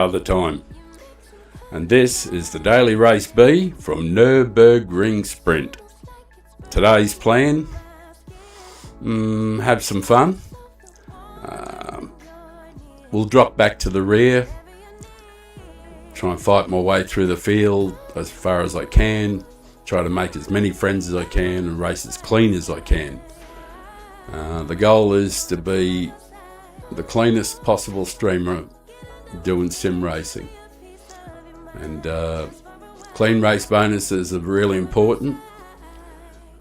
other time. And this is the Daily Race B from Nurburgring Sprint. Today's plan, have some fun. We'll drop back to the rear, try and fight my way through the field as far as I can, try to make as many friends as I can and race as clean as I can. The goal is to be the cleanest possible streamer doing sim racing. And clean race bonuses are really important.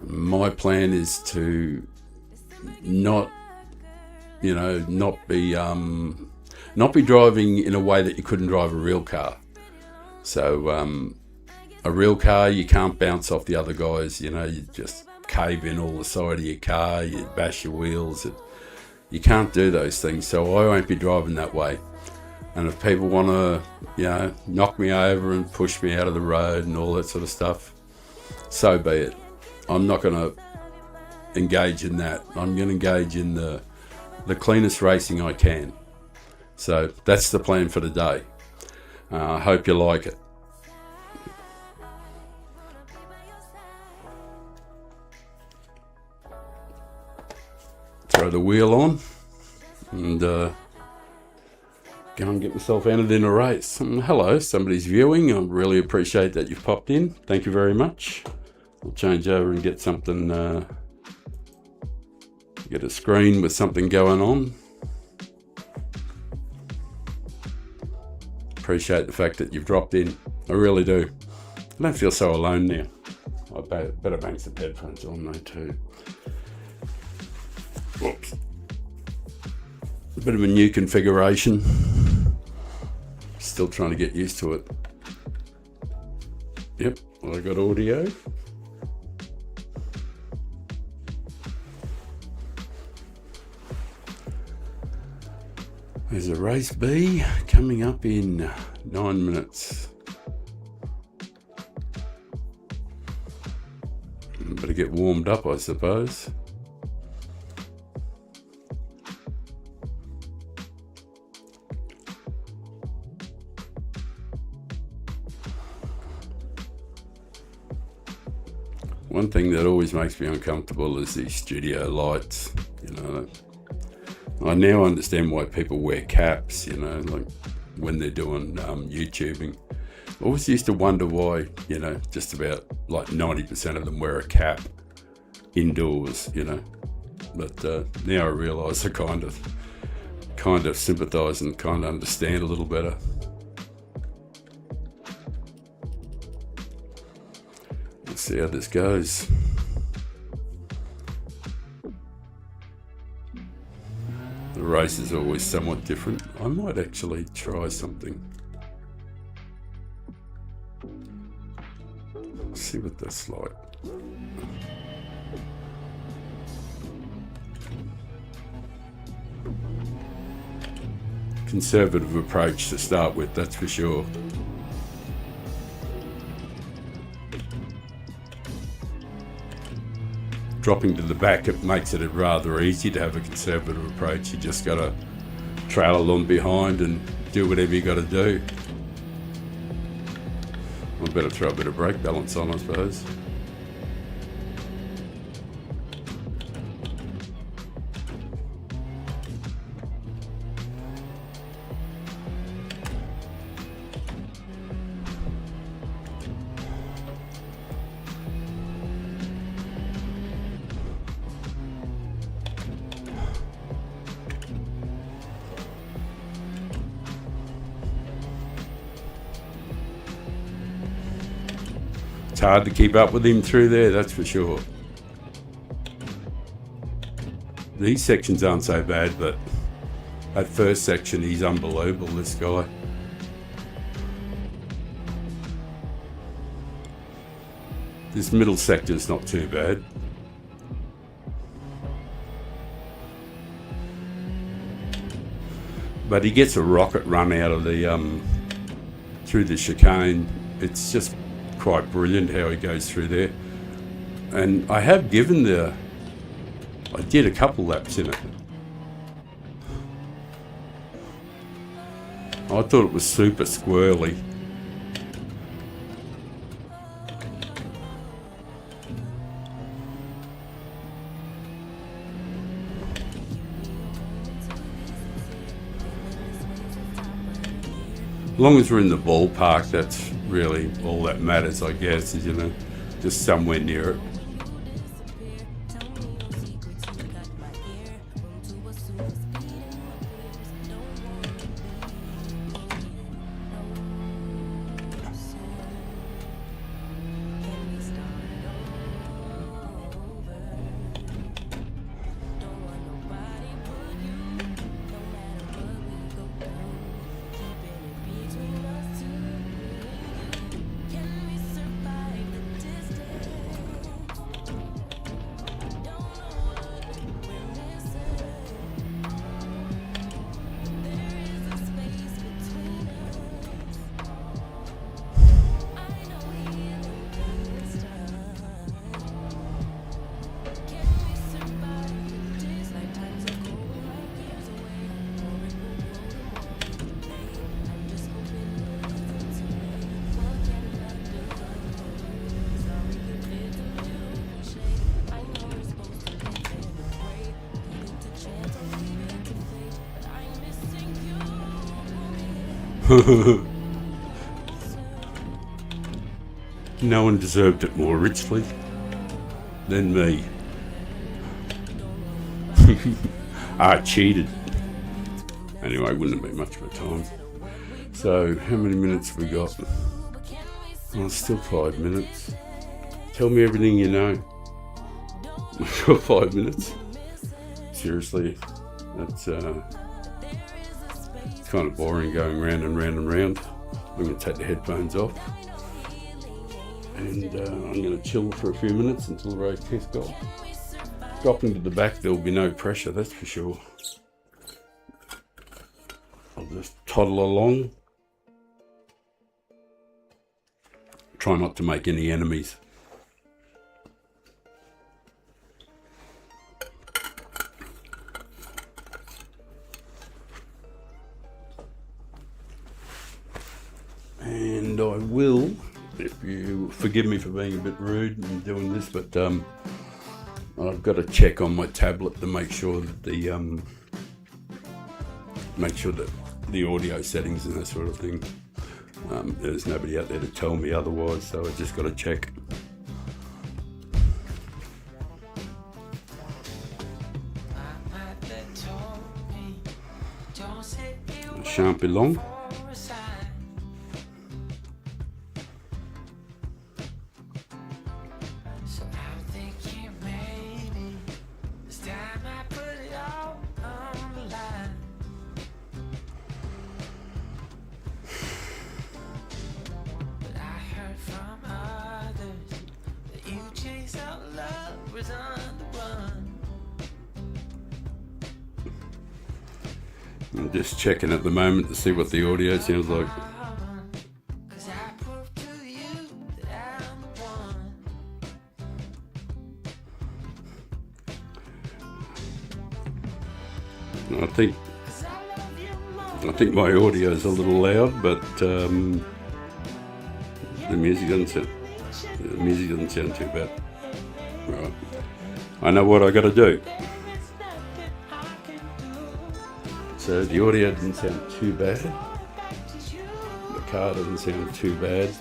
My plan is to not be driving in a way that you couldn't drive a real car. So a real car, you can't bounce off the other guys. You just cave in all the side of your car, you bash your wheels. You can't do those things. So I won't be driving that way. And if people want to, knock me over and push me out of the road and all that sort of stuff, so be it. I'm not going to engage in that. I'm going to engage in the cleanest racing I can. So that's the plan for today. I hope you like it. Throw the wheel on and go and get myself entered in a race. Hello, somebody's viewing. I really appreciate that you've popped in. Thank you very much. We'll change over and get something, get a screen with something going on. Appreciate the fact that you've dropped in. I really do. I don't feel so alone now. I better bang some headphones on though too. Whoops. A bit of a new configuration. Still trying to get used to it. Yep, well, I got audio. There's a race B coming up in 9 minutes. Better get warmed up, I suppose. One thing that always makes me uncomfortable is these studio lights. I now understand why people wear caps, like when they're doing YouTubing. I always used to wonder why, just about like 90% of them wear a cap indoors, But now I realise I kind of sympathise and kind of understand a little better. Let's see how this goes. The race is always somewhat different. I might actually try something. See what that's like. Conservative approach to start with, that's for sure. Dropping to the back, it makes it rather easy to have a conservative approach. You just got to trail along behind and do whatever you got to do. I better throw a bit of brake balance on, I suppose. It's hard to keep up with him through there, that's for sure. These sections aren't so bad, but that first section, he's unbelievable, this guy. This middle sector's not too bad. But he gets a rocket run out of the through the chicane. It's just quite brilliant how he goes through there. And I have given I did a couple laps in it. I thought it was super squirrely. As long as we're in the ballpark, that's really all that matters, I guess, is, just somewhere near it. No one deserved it more richly than me. I cheated. Anyway, wouldn't have been much of a time. So, how many minutes have we got? Oh, still 5 minutes. Tell me everything you know. We've got 5 minutes. Seriously, that's it's kind of boring going round and round and round. I'm going to take the headphones off. And I'm going to chill for a few minutes until the race kicks off. Dropping to the back, there will be no pressure, that's for sure. I'll just toddle along. Try not to make any enemies. And I will, if you forgive me for being a bit rude and doing this, but I've got to check on my tablet to make sure that the audio settings and that sort of thing. There's nobody out there to tell me otherwise, so I just got to check. It shan't be long. I'm just checking at the moment to see what the audio sounds like. I think my audio is a little loud, but the music doesn't sound too bad. Right, I know what I got to do. So the audio doesn't sound too bad. The car doesn't sound too bad,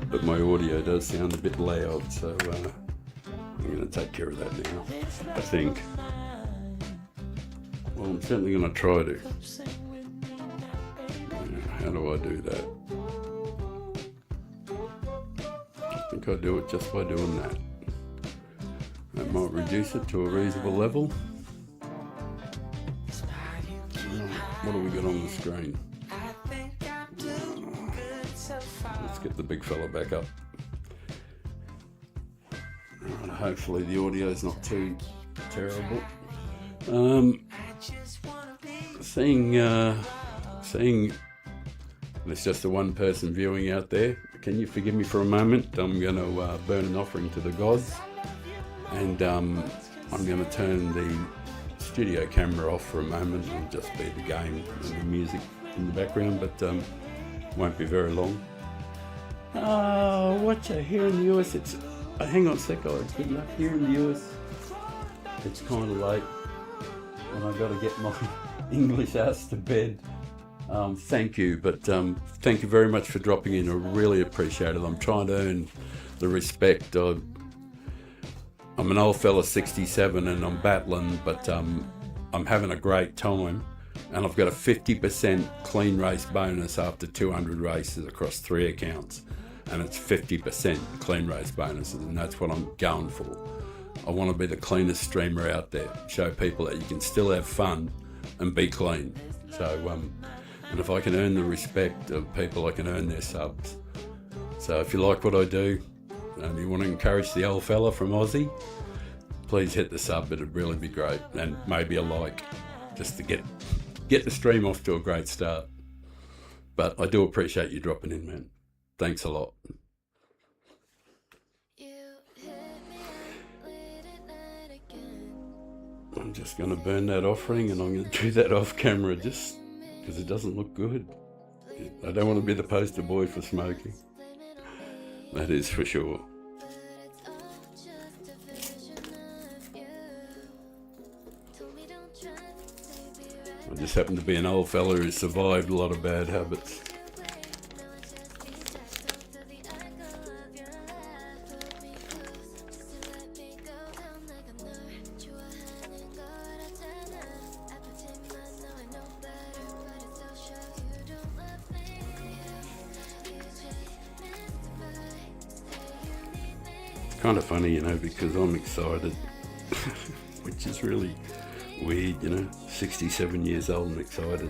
but my audio does sound a bit loud. So I'm going to take care of that now, I think. Well, I'm certainly going to try to. How do I do that? I think I do it just by doing that. That might reduce it to a reasonable level. What do we got on the screen? Let's get the big fella back up. Right, hopefully the audio is not too terrible. Seeing there's just a one person viewing out there, can you forgive me for a moment? I'm going to burn an offering to the gods, and I'm going to turn the studio camera off for a moment and just be the game and the music. in the background, but won't be very long. Watcha here in the US, it's hang on a sec, guys. Good luck. Here in the US, it's kind of late, and I've got to get my English ass to bed. Thank you, but thank you very much for dropping in. I really appreciate it. I'm trying to earn the respect. I'm an old fella, 67, and I'm battling, but I'm having a great time, and I've got a 50% clean race bonus after 200 races across 3 accounts, and it's 50% clean race bonuses, and that's what I'm going for. I want to be the cleanest streamer out there, show people that you can still have fun and be clean. So, and if I can earn the respect of people, I can earn their subs. So if you like what I do, and you want to encourage the old fella from Aussie, please hit the sub. It'd really be great, and maybe a like, just to get the stream off to a great start. But I do appreciate you dropping in, man. Thanks a lot. I'm just going to burn that offering, and I'm going to do that off camera just because it doesn't look good. I don't want to be the poster boy for smoking. That is for sure. I just happen to be an old fella who survived a lot of bad habits. Kind of funny, you know, because I'm excited, which is really weird, you know, 67 years old and excited.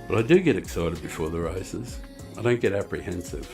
But I do get excited before the races. I don't get apprehensive.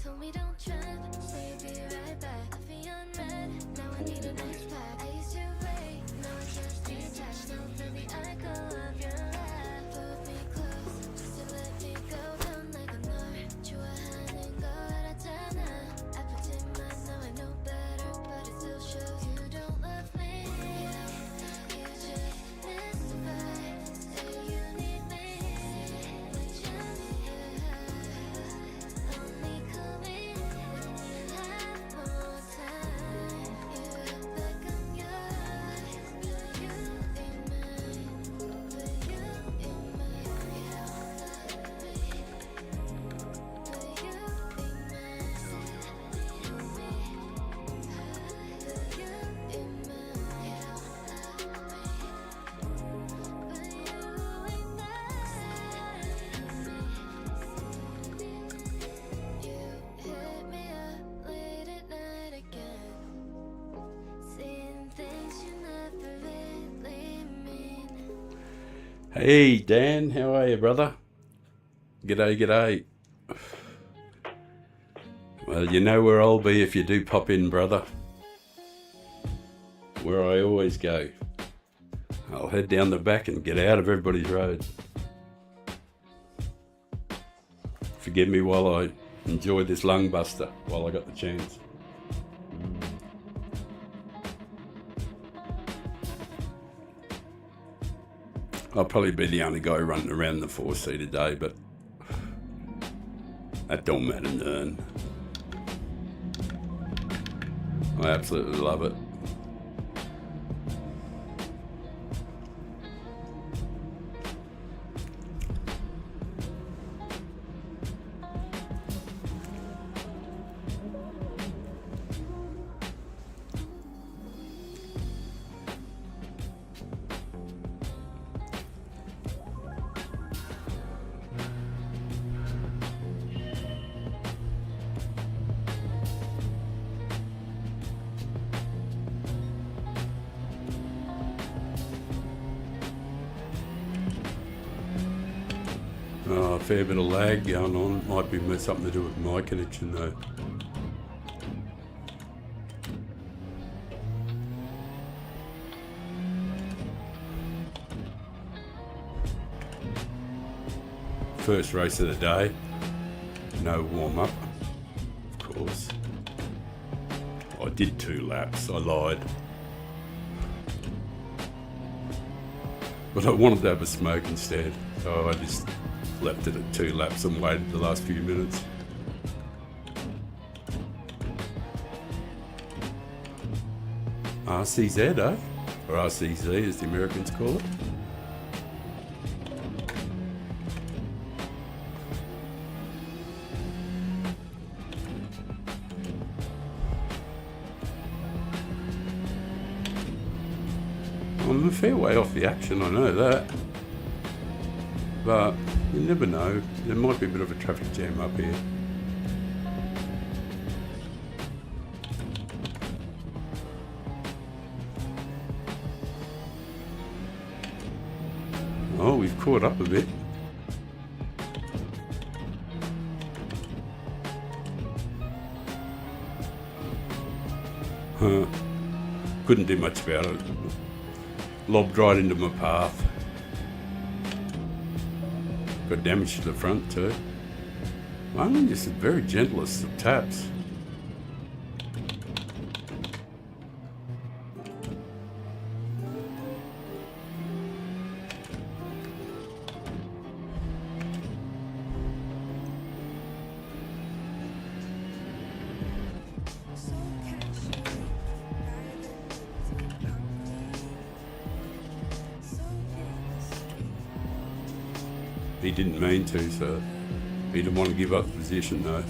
Told me don't trip, say be right back. Coffee on red, now I need an ice pack. I used to wait, now I just detach. Don't feel the echo of your laugh. Put me close, just to let me go down like a nar. Chew a hand and go out of ten. I pretend mine, now I know better, but it still shows you don't love me. You just mystify, say you need me. But you only call me when you have more time. You act like I'm yours, but you ain't mine. But you ain't mine. You don't love me, but you ain't mine. But you ain't mine. You don't love me, but you ain't mine. You hit me up late at night again, saying things you never really mean. Hey Dan, how are you, brother? G'day, g'day. Well, you know where I'll be if you do pop in, brother. Where I always go. I'll head down the back and get out of everybody's road. Forgive me while I enjoy this lung buster while I got the chance. I'll probably be the only guy running around the 4C today, but that don't matter none. I absolutely love it. fair bit of lag going on. Might be something to do with my connection though. First race of the day. No warm up, of course. I did 2 laps, I lied. But I wanted to have a smoke instead, so I just left it at 2 laps and waited the last few minutes. RCZ, eh? Or RCZ as the Americans call it. I'm a fair way off the action, I know that. But you never know. There might be a bit of a traffic jam up here. Oh, we've caught up a bit. Couldn't do much about it. Lobbed right into my path. Got damage to the front too. I'm just very gentlest of taps. He didn't mean to, so he didn't want to give up the position though.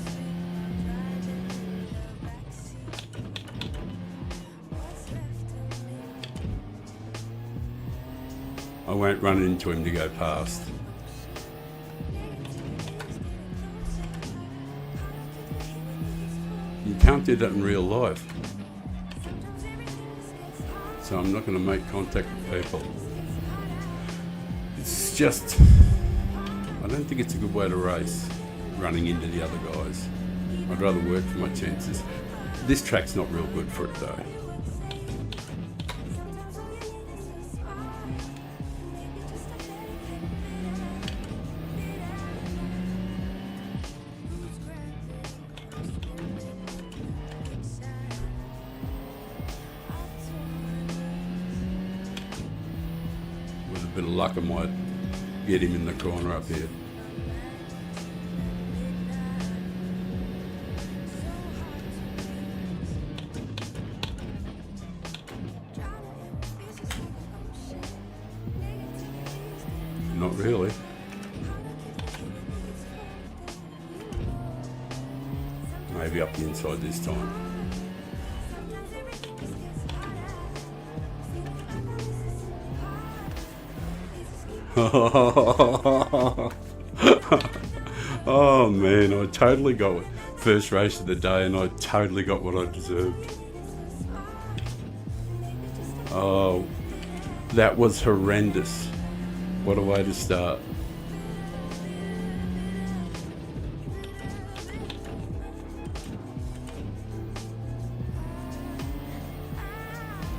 I won't run into him to go past. You can't do that in real life. So I'm not going to make contact with people. It's just, I don't think it's a good way to race, running into the other guys. I'd rather work for my chances. This track's not real good for it though. With a bit of luck I might get him in the corner up here. Not really. Maybe up the inside this time. Oh man, I totally got it. First race of the day and I totally got what I deserved. Oh, that was horrendous. What a way to start.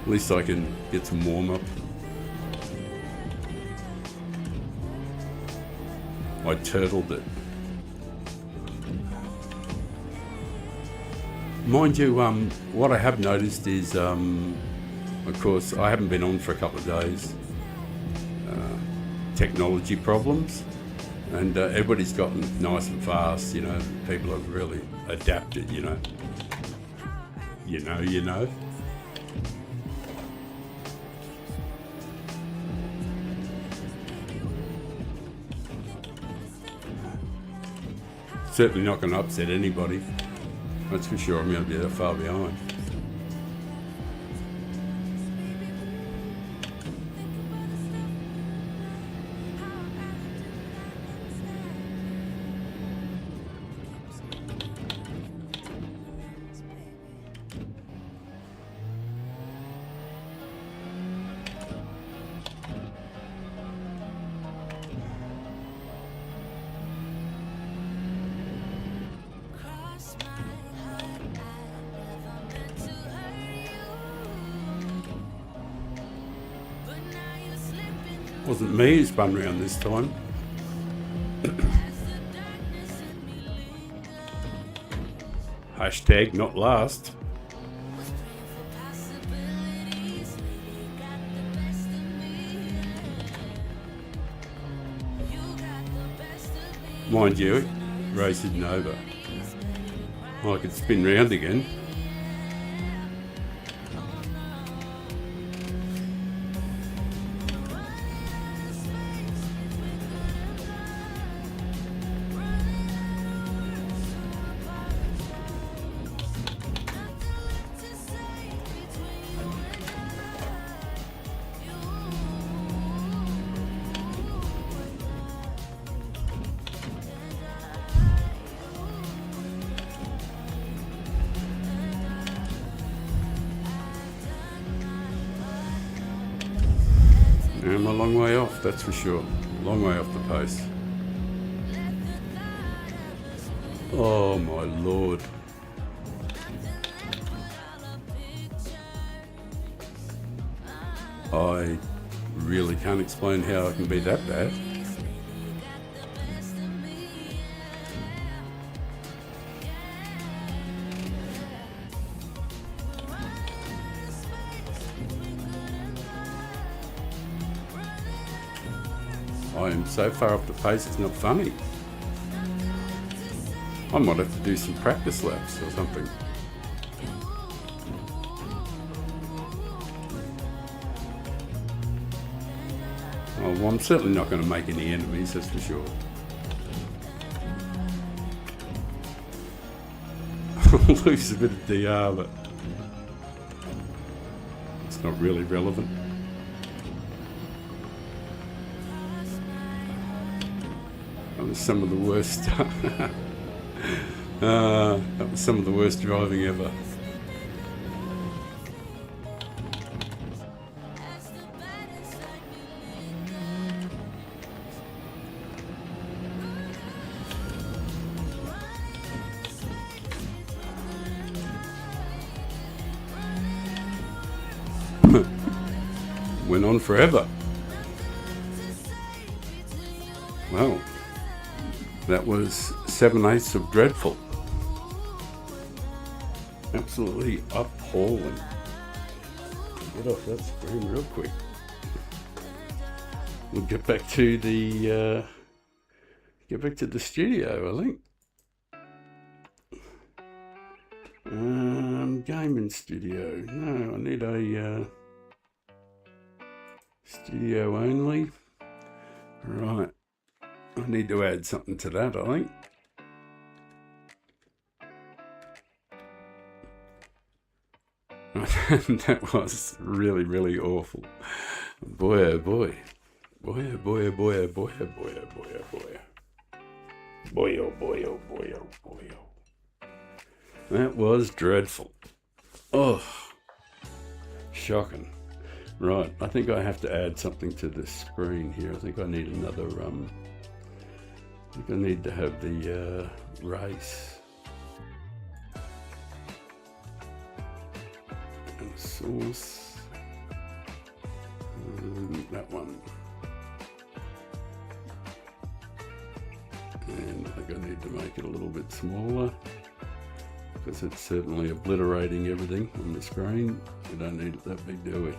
At least I can get some warm up. I turtled it. Mind you, what I have noticed is, of course, I haven't been on for a couple of days. Technology problems, and everybody's gotten nice and fast. You know, people have really adapted. You know. Certainly not going to upset anybody. That's for sure. I'm going to be that far behind. Wasn't me who spun round this time. Hashtag not last. Mind you, race isn't over. I could spin round again. I'm a long way off, that's for sure. Long way off the pace. Oh my lord. I really can't explain how I can be that bad. I am so far off the pace, it's not funny. I might have to do some practice laps or something. Oh, well, I'm certainly not going to make any enemies, that's for sure. I'll lose a bit of DR, but it's not really relevant. That was some of the worst. That was some of the worst driving ever. Went on forever. Well, that was 7/8 of dreadful. Absolutely appalling. Get off that screen real quick. We'll get back to the studio, I think. Gaming studio. No, I need a studio only. Right. I need to add something to that, I think. That was really, really awful. Boy, oh boy. Boy, oh boy, oh boy, oh boy, oh boy, oh boy, oh boy. Boy, oh boy, oh boy, oh boy, oh. That was dreadful. Oh, shocking. Right, I think I have to add something to this screen here. I think I need another, I think I need to have the race. And source. That one. And I think I need to make it a little bit smaller, because it's certainly obliterating everything on the screen. You don't need it that big, do we?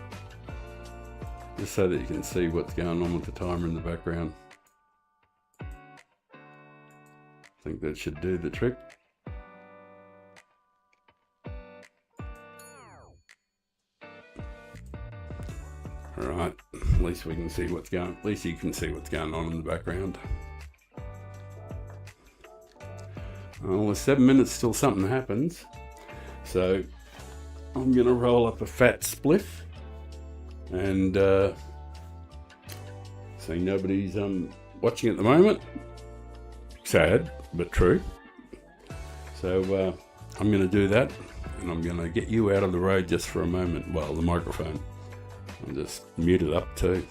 Just so that you can see what's going on with the timer in the background. I think that should do the trick. Alright, at least we can see what's going, at least you can see what's going on in the background. Well, with 7 minutes till something happens. So I'm gonna roll up a fat spliff and see nobody's watching at the moment. Sad, but true. So I'm gonna do that, and I'm gonna get you out of the road just for a moment. Well, the microphone. I'll just mute it up too.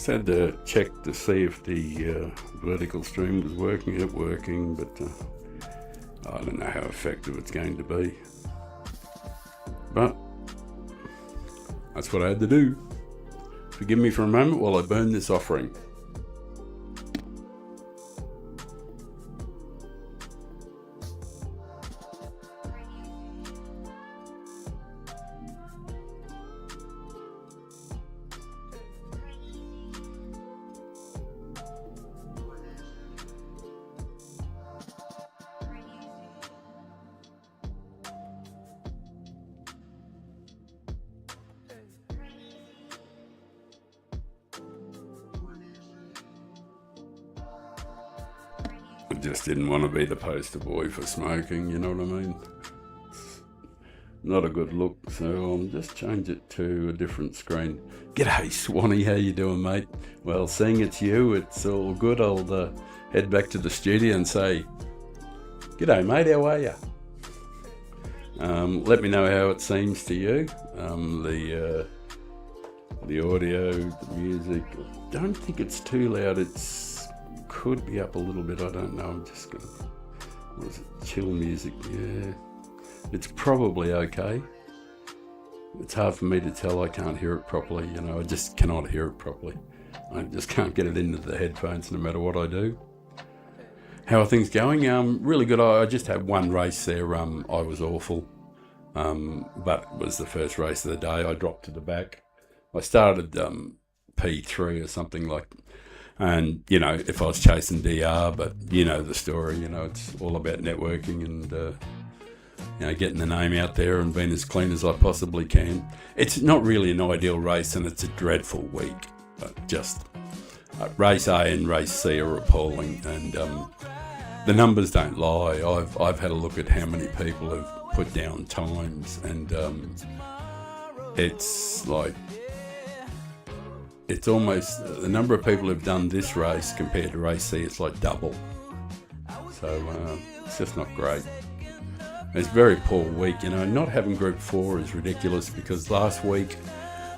Just had to check to see if the vertical stream was working, but I don't know how effective it's going to be. But that's what I had to do. Forgive me for a moment while I burn this offering. I just didn't want to be the poster boy for smoking, you know what I mean? It's not a good look, so I'll just change it to a different screen. G'day Swanee, how you doing, mate? Well, seeing it's you, it's all good. I'll head back to the studio and say, g'day mate, how are you? Let me know how it seems to you. The audio, the music. I don't think it's too loud. Could be up a little bit. I don't know. I'm just gonna. What is it? Chill music. Yeah, it's probably okay. It's hard for me to tell. I can't hear it properly. You know, I just cannot hear it properly. I just can't get it into the headphones no matter what I do. How are things going? Really good. I just had one race there. I was awful, but it was the first race of the day. I dropped to the back. I started P3 or something like, and you know, if I was chasing DR, but you know the story. You know, it's all about networking and you know, getting the name out there and being as clean as I possibly can. It's not really an ideal race, and it's a dreadful week. But just race A and race C are appalling, and the numbers don't lie. I've had a look at how many people have put down times, and it's like, it's almost the number of people who've done this race compared to race C. It's like double. So it's just not great. It's a very poor week. You know, not having Group 4 is ridiculous because last week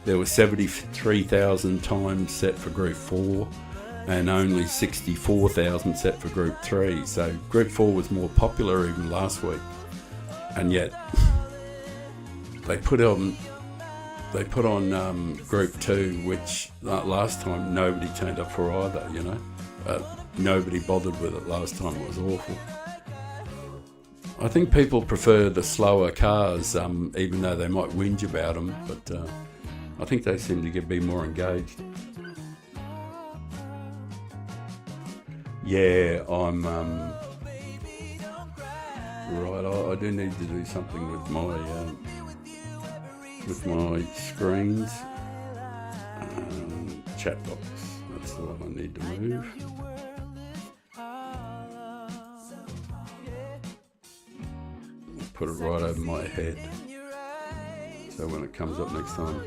there were 73,000 times set for Group 4 and only 64,000 set for Group 3. So Group 4 was more popular even last week. And yet they put on Group 2, which last time nobody turned up for either, you know. Nobody bothered with it last time. It was awful. I think people prefer the slower cars, even though they might whinge about them, but I think they seem to be more engaged. Yeah, I'm right. I do need to do something with my screens. Chat box. That's the one I need to move. Put it right over my head, so when it comes up next time.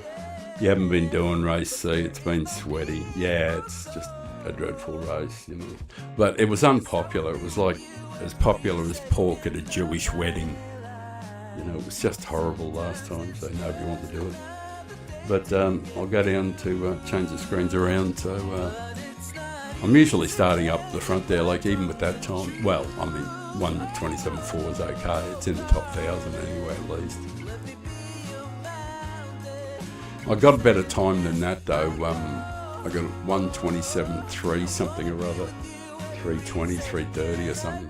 You haven't been doing race C, it's been sweaty. Yeah, it's just a dreadful race, you know. But it was unpopular. It was like as popular as pork at a Jewish wedding. You know, it was just horrible last time, so nobody wanted to do it. But I'll go down to change the screens around. So I'm usually starting up the front there, like even with that time. Well, I mean, 1:27.4 is okay. It's in the top 1,000 anyway, at least. I got a better time than that though. I got 1:27.3 something or other, 3:20, 3:30 or something.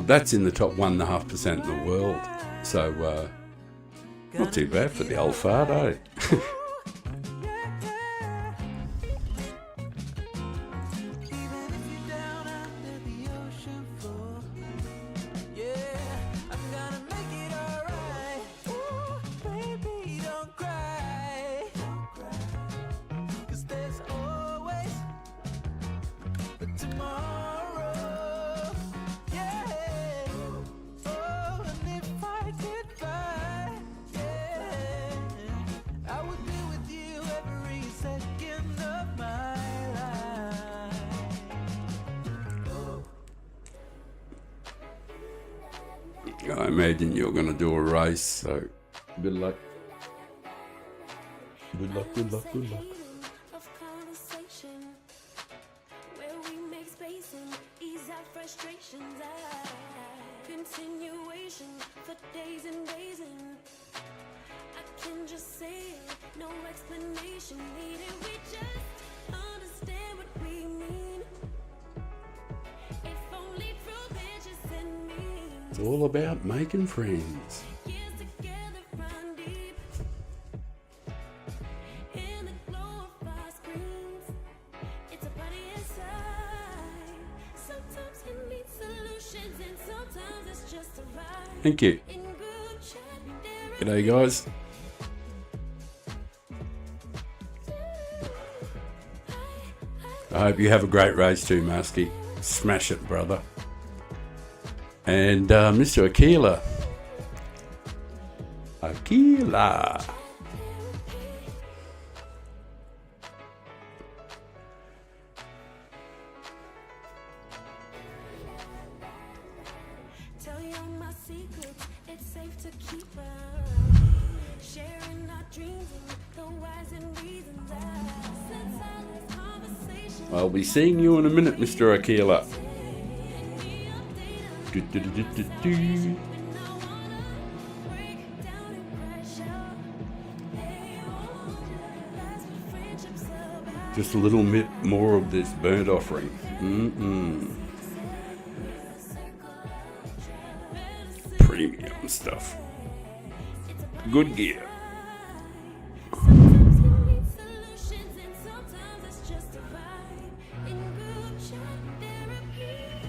That's in the top 1.5% in the world. So not too bad for the old fart, eh? I imagine you're going to do a race, so good luck. Good luck, good luck, good luck. should need it. We just understand what we mean. If only through pictures and memes. It's all about making friends. Years together run deep in the glow of our screens. It's a party inside. Sometimes it needs solutions and sometimes it's just a ride. Thank you. In group chat, G'day, guys. I hope you have a great race too, Muskie. Smash it, brother. And Mr. Aquila. tell you my secrets, it's safe to keep them. Sharing our dreams and the whys and reasons. Since our last conversation, I'll be seeing you in a minute, Mr. Aquila. Do, do, do, do, do, do. when I wanna break down and crash out. They won't last with friendships about. Just a little bit more of this burnt offering. Premium stuff. Good gear. Sometimes you need solutions and sometimes it's just a vibe. In group chat therapy.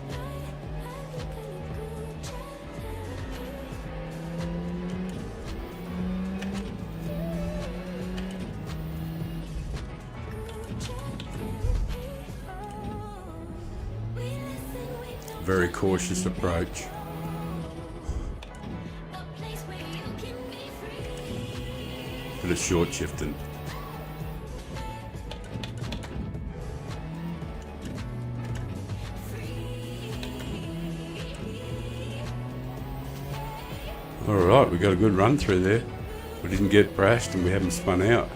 I think I need group chat therapy. Very cautious approach. A place where you can be free. Bit of short shifting. Alright, we got a good run through there. We didn't get brashed and we haven't spun out.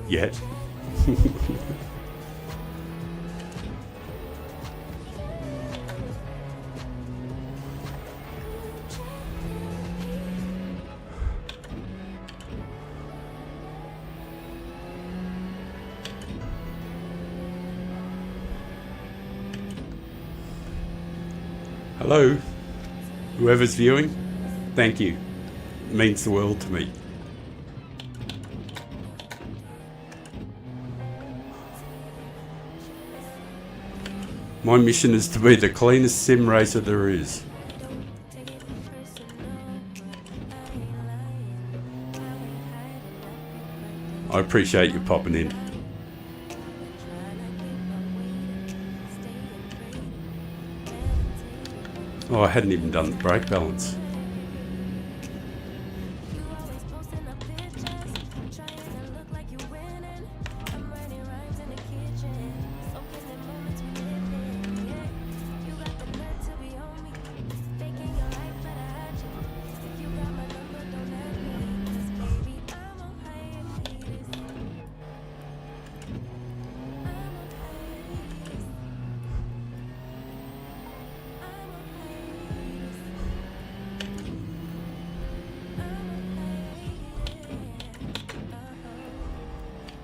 Yet. Hello, whoever's viewing, thank you. It means the world to me. My mission is to be the cleanest sim racer there is. Take it personal, I ain't lying. I ain't hiding, I appreciate you popping in. trying to keep my weight, staying great. Oh, I hadn't even done the brake balance. You always posting up pictures, trying to look like you're winning. I'm writing rhymes in the kitchen, soaking the moments we live in. Yeah, you got the nerve to be on me, faking your life, but I had you. If you got my number, don't add me, 'cause baby, I'm on hiatus. I'm on hiatus. I'm on hiatus.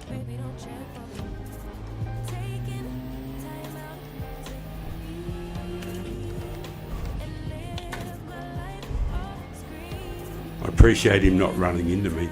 Baby, don't check for me. Taking time out to breathe and live my life off screen. I appreciate him not running into me.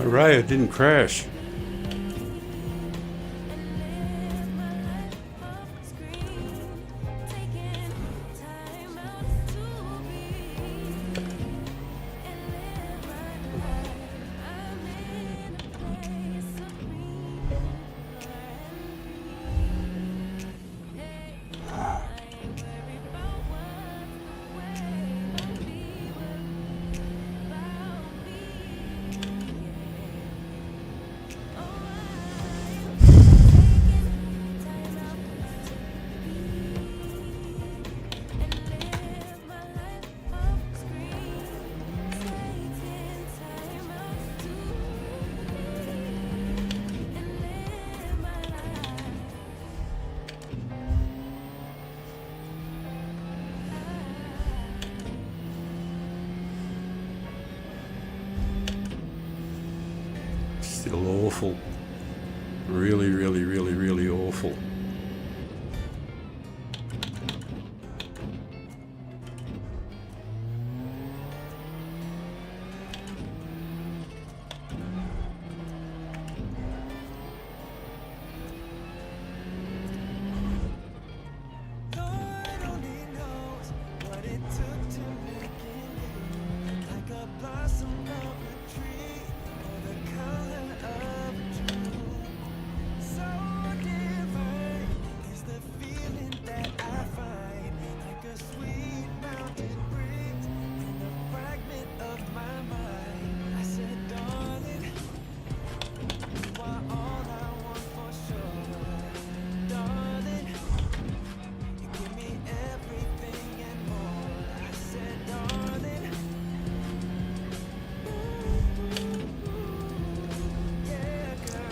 Hooray, it didn't crash. Still awful. Really, really, really, really awful.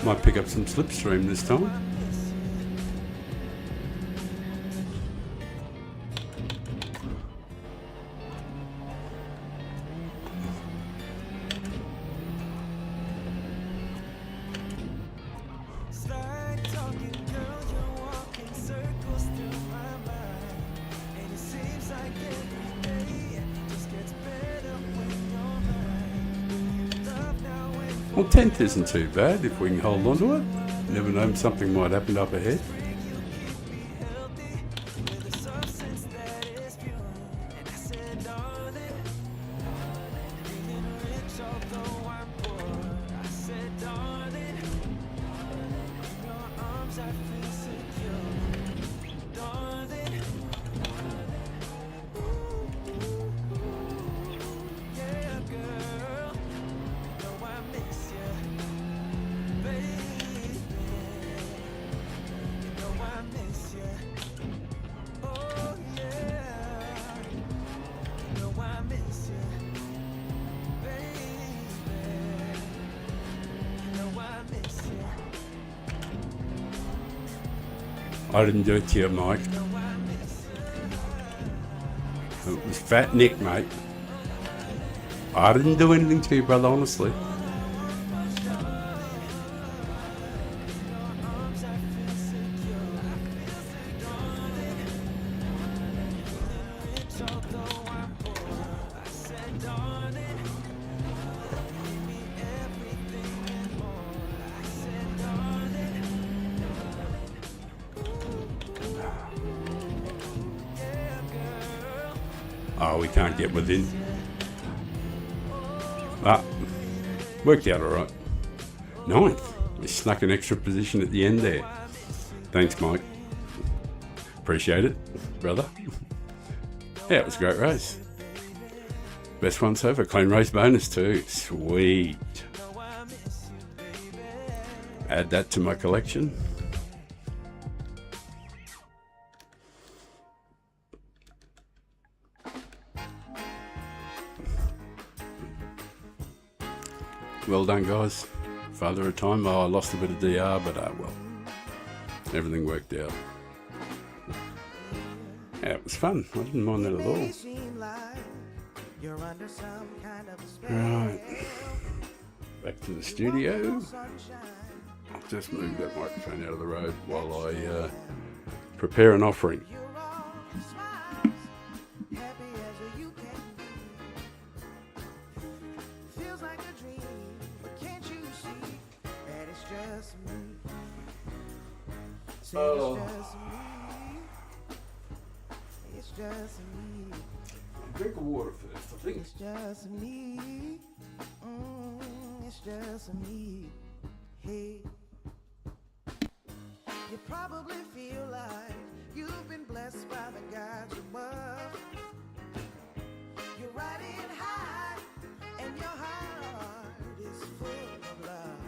Might pick up some slipstream this time. Well, 10th isn't too bad if we can hold on to it. You never know, something might happen up ahead. I didn't do it to you, Mike. It was Fat Nick, mate. I didn't do anything to you, brother, honestly. Oh, we can't get within. Ah, worked out all right. 9th. We snuck an extra position at the end there. Thanks, Mike. Appreciate it, brother. Yeah, it was a great race. Best one so far. Clean race bonus too. Sweet. Add that to my collection. Well done, guys. Father of time. Oh, I lost a bit of DR, but well, everything worked out. Yeah, it was fun. I didn't mind that at all. Right. Back to the studio. I'll just move that microphone out of the road while I prepare an offering. Feels like a dream, but can't you Oh. It's just me. Drink of water first, I think. It's just me. It's just me. Hey. You probably feel like you've been blessed by the gods above. You're riding high, and your heart is full of love.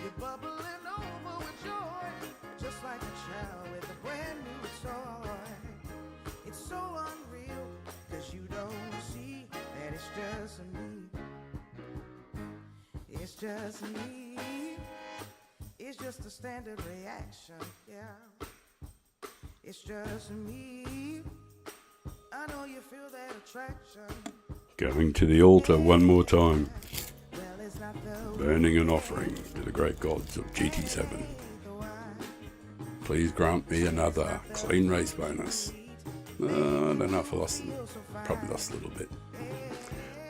You're bubbling over with joy, just like a child with a brand new toy. It's so unreal, 'cause you don't see that it's just me. It's just me. It's just a standard reaction, yeah. It's just me. I know you feel that attraction. Going to the altar one more time. Well, it's not the Burning an offering to the great gods of GT7. Please grant me another clean race bonus. I don't know if I lost, probably lost a little bit.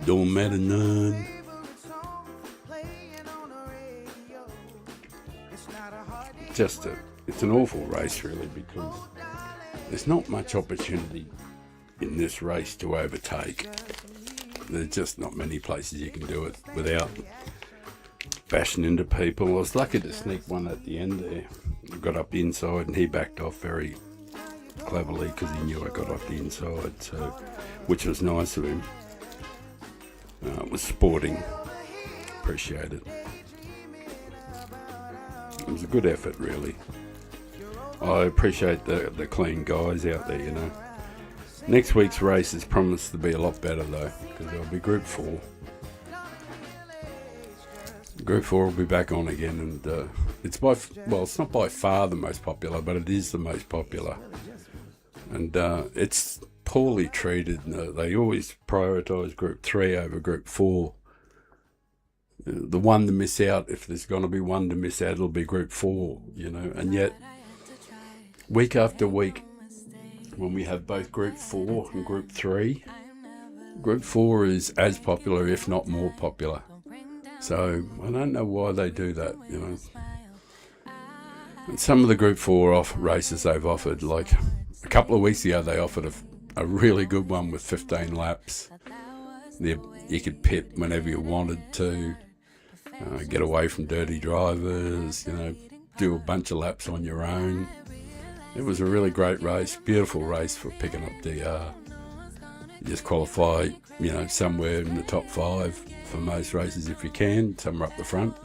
Don't matter none. favorite song playing on the radio. It's not a hard day. It's an awful race really, because there's not much opportunity in this race to overtake. There's just not many places you can do it without bashing into people. I was lucky to sneak one at the end there. I got up the inside and he backed off very cleverly because he knew I got off the inside, so, which was nice of him. It was sporting. Appreciate it. It was a good effort really. I appreciate the clean guys out there, you know. Next week's race is promised to be a lot better though, because there'll be Group 4. Group 4 will be back on again, and it's not by far the most popular, but it is the most popular. And it's poorly treated. They always prioritise Group 3 over Group 4. The one to miss out, if there's going to be one to miss out, it'll be Group 4, you know. And yet, week after week, when we have both Group 4 and Group 3, Group 4 is as popular, if not more popular. So I don't know why they do that, you know. And some of the Group 4 races they've offered, like a couple of weeks ago, they offered a really good one with 15 laps. You could pit whenever you wanted to, get away from dirty drivers, you know, do a bunch of laps on your own. It was a really great race, beautiful race for picking up DR. You just qualify, you know, somewhere in the top 5 for most races if you can, somewhere up the front.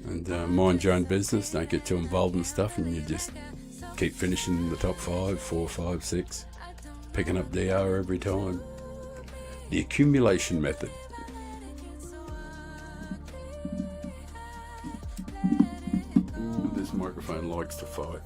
And mind your own business, don't get too involved in stuff, and you just keep finishing in the top 5, 4, 5, 6, picking up DR every time. The accumulation method. Ooh, this microphone likes to fight.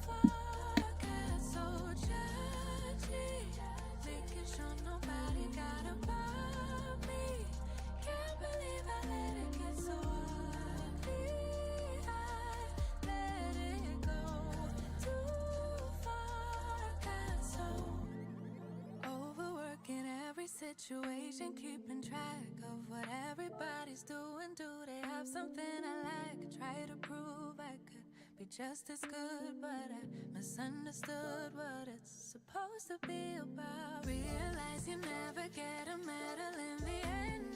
Situation, keeping track of what everybody's doing. Do they have something I like? Try to prove I could be just as good, but I misunderstood what it's supposed to be about. Realize you never get a medal in the end.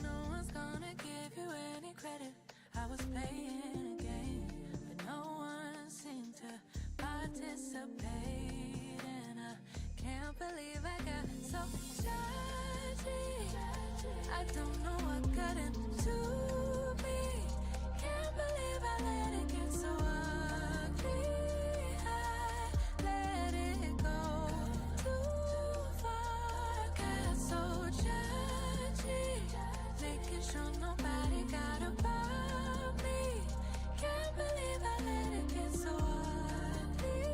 No one's gonna give you any credit. I was playing a game, but no one seemed to participate, and I can't believe I got so judgy. I don't know what got into me. Can't believe I let it get so ugly. I let it go too far. Got so judgy, making sure nobody got above me. Can't believe I let it get so ugly.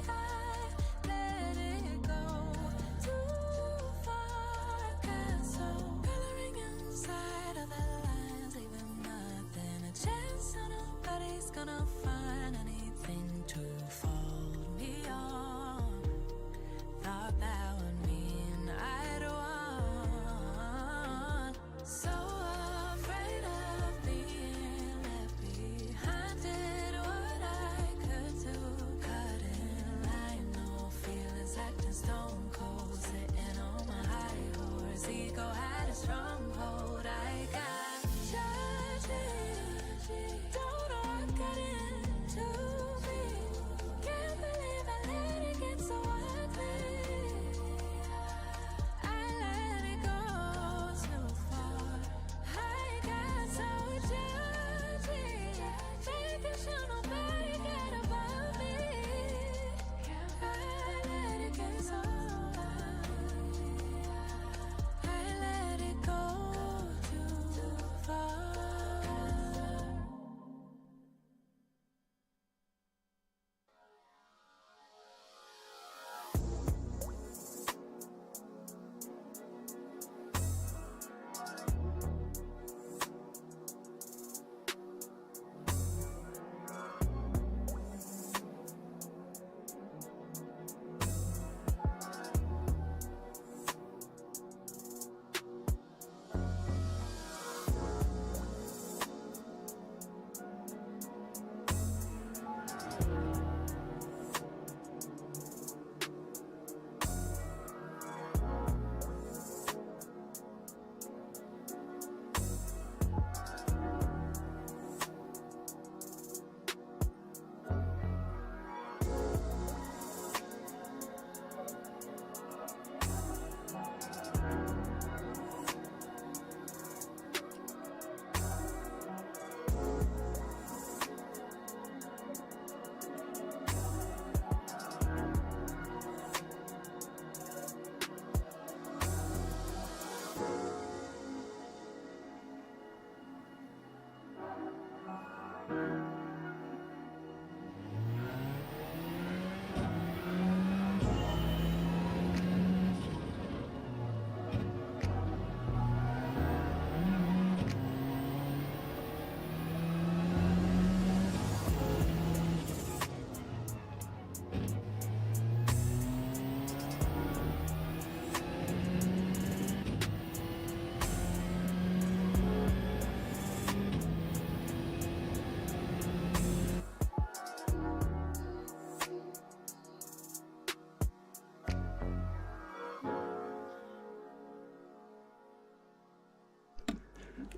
I let it go too far. Got so coloring inside of the lines, leaving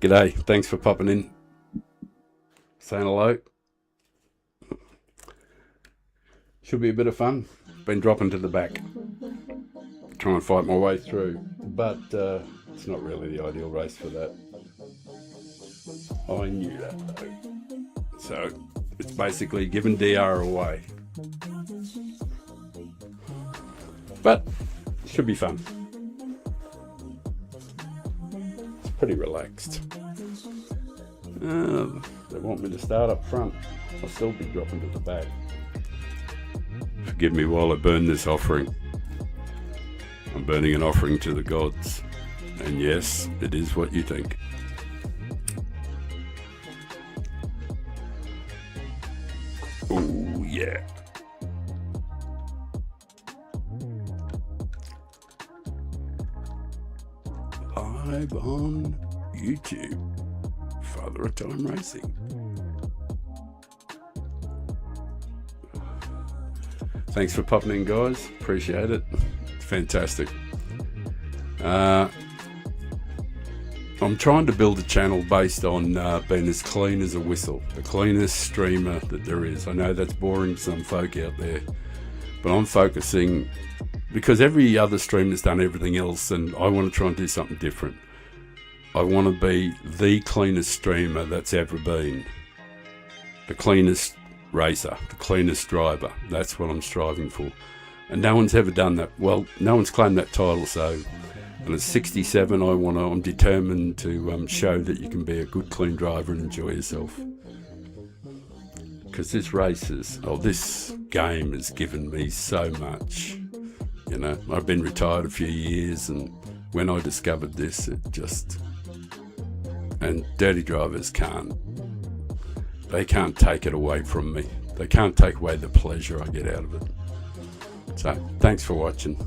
G'day, thanks for popping in. Saying hello. Should be a bit of fun. Been dropping to the back. Try and fight my way through. But it's not really the ideal race for that. I knew that though. So it's basically giving DR away. But it should be fun. It's pretty relaxed. They want me to start up front. I'll still be dropping to the back. Forgive me while I burn this offering. I'm burning an offering to the gods. And yes, it is what you think. Oh yeah. Live on YouTube. Father of Time Racing. Thanks for popping in, guys. Appreciate it. Fantastic. I'm trying to build a channel based on being as clean as a whistle, the cleanest streamer that there is. I know that's boring to some folk out there, but I'm focusing because every other streamer's done everything else, and I want to try and do something different. I want to be the cleanest streamer that's ever been, the cleanest racer, the cleanest driver. That's what I'm striving for, and no one's ever done that. Well, no one's claimed that title, so. And at 67, I'm determined to show that you can be a good, clean driver and enjoy yourself. Because this game has given me so much. You know, I've been retired a few years, and when I discovered this, and dirty drivers can't take it away from me. They can't take away the pleasure I get out of it. So, thanks for watching.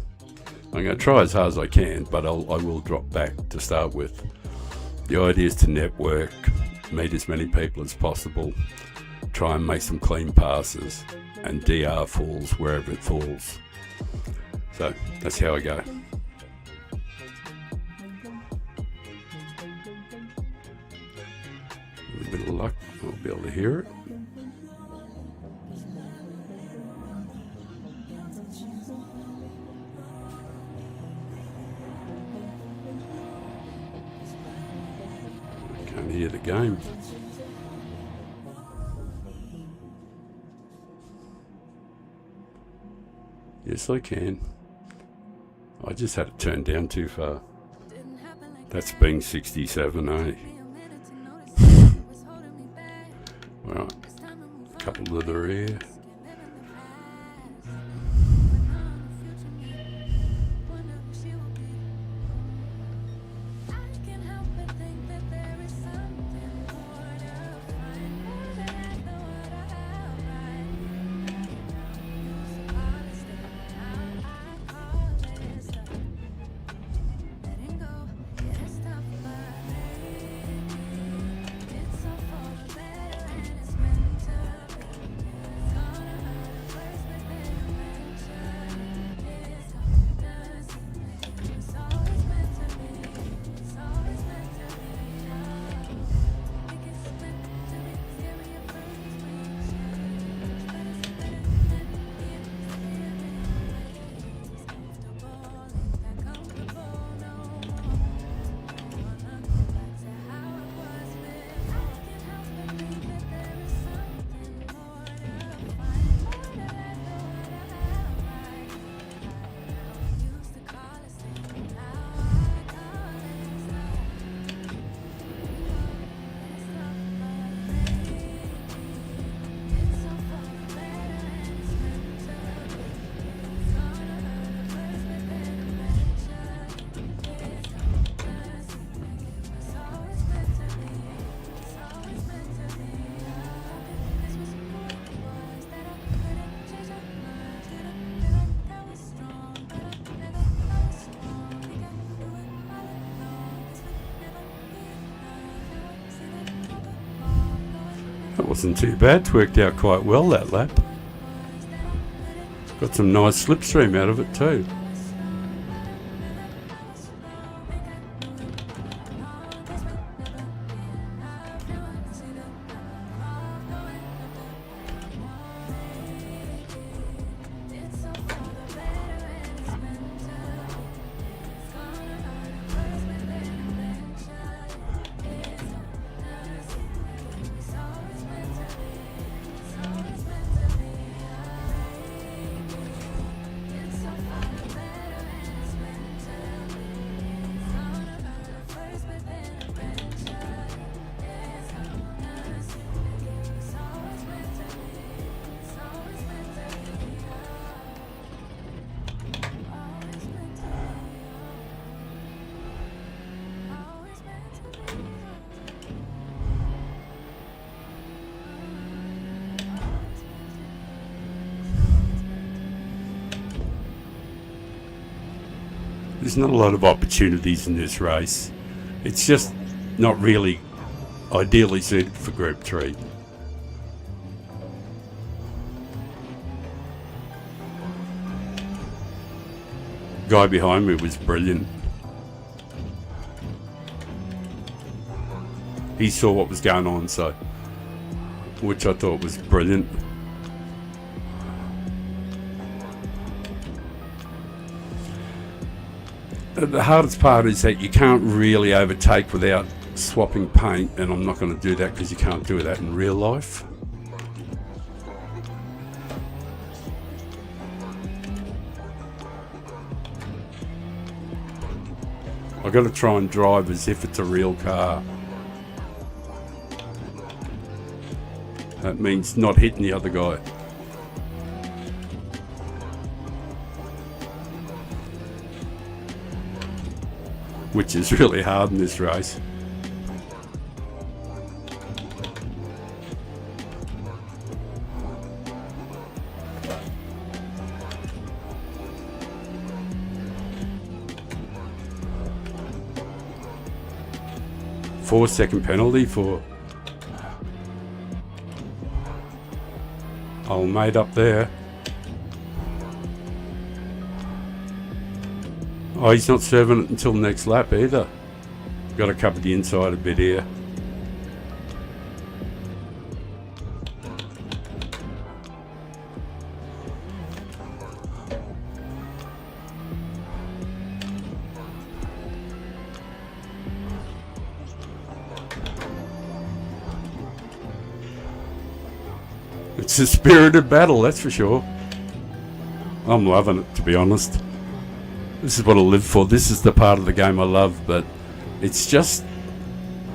I'm going to try as hard as I can, but I will drop back to start with. The idea is to network, meet as many people as possible, try and make some clean passes, and DR falls wherever it falls. So that's how I go. A little bit of luck, I'll be able to hear it. Hear the game. Yes, I can. I just had it turned down too far. That's being 67, eh? Right, a couple of the rear. That wasn't too bad. It's worked out quite well, that lap. Got some nice slipstream out of it too. There's not a lot of opportunities in this race. It's just not really ideally suited for Group 3. Guy behind me was brilliant. He saw what was going on, so, which I thought was brilliant. The hardest part is that you can't really overtake without swapping paint, and I'm not going to do that because you can't do that in real life. I've got to try and drive as if it's a real car. That means not hitting the other guy. Which is really hard in this race. Four-second penalty for old mate up there. Oh, he's not serving it until next lap either. Got to cover the inside a bit here. It's a spirited battle, that's for sure. I'm loving it, to be honest. This is what I live for. This is the part of the game I love, but it's just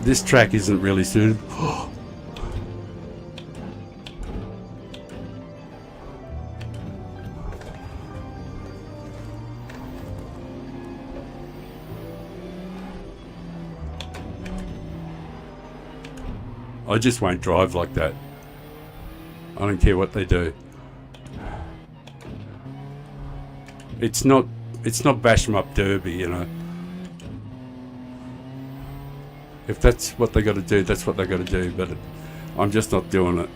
this track isn't really suited. I just won't drive like that. I don't care what they do. It's not bash 'em up derby, you know. If that's what they got to do, that's what they got to do. But I'm just not doing it.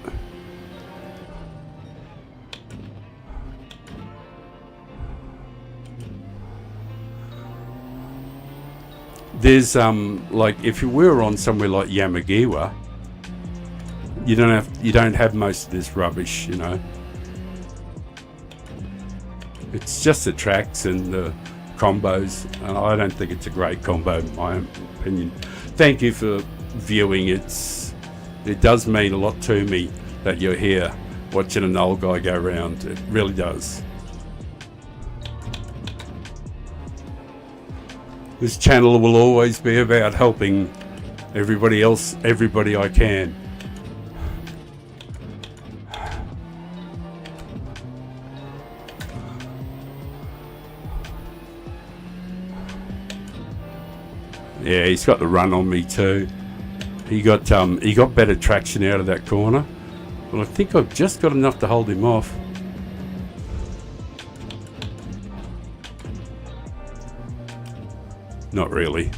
There's like if you were on somewhere like Yamagiwa, you don't have most of this rubbish, you know. It's just the tracks and the combos, and I don't think it's a great combo in my opinion. Thank you for viewing. It does mean a lot to me that you're here watching an old guy go around. It really does. This channel will always be about helping everybody else, everybody I can. Yeah, he's got the run on me too. He got better traction out of that corner. Well, I think I've just got enough to hold him off. Not really.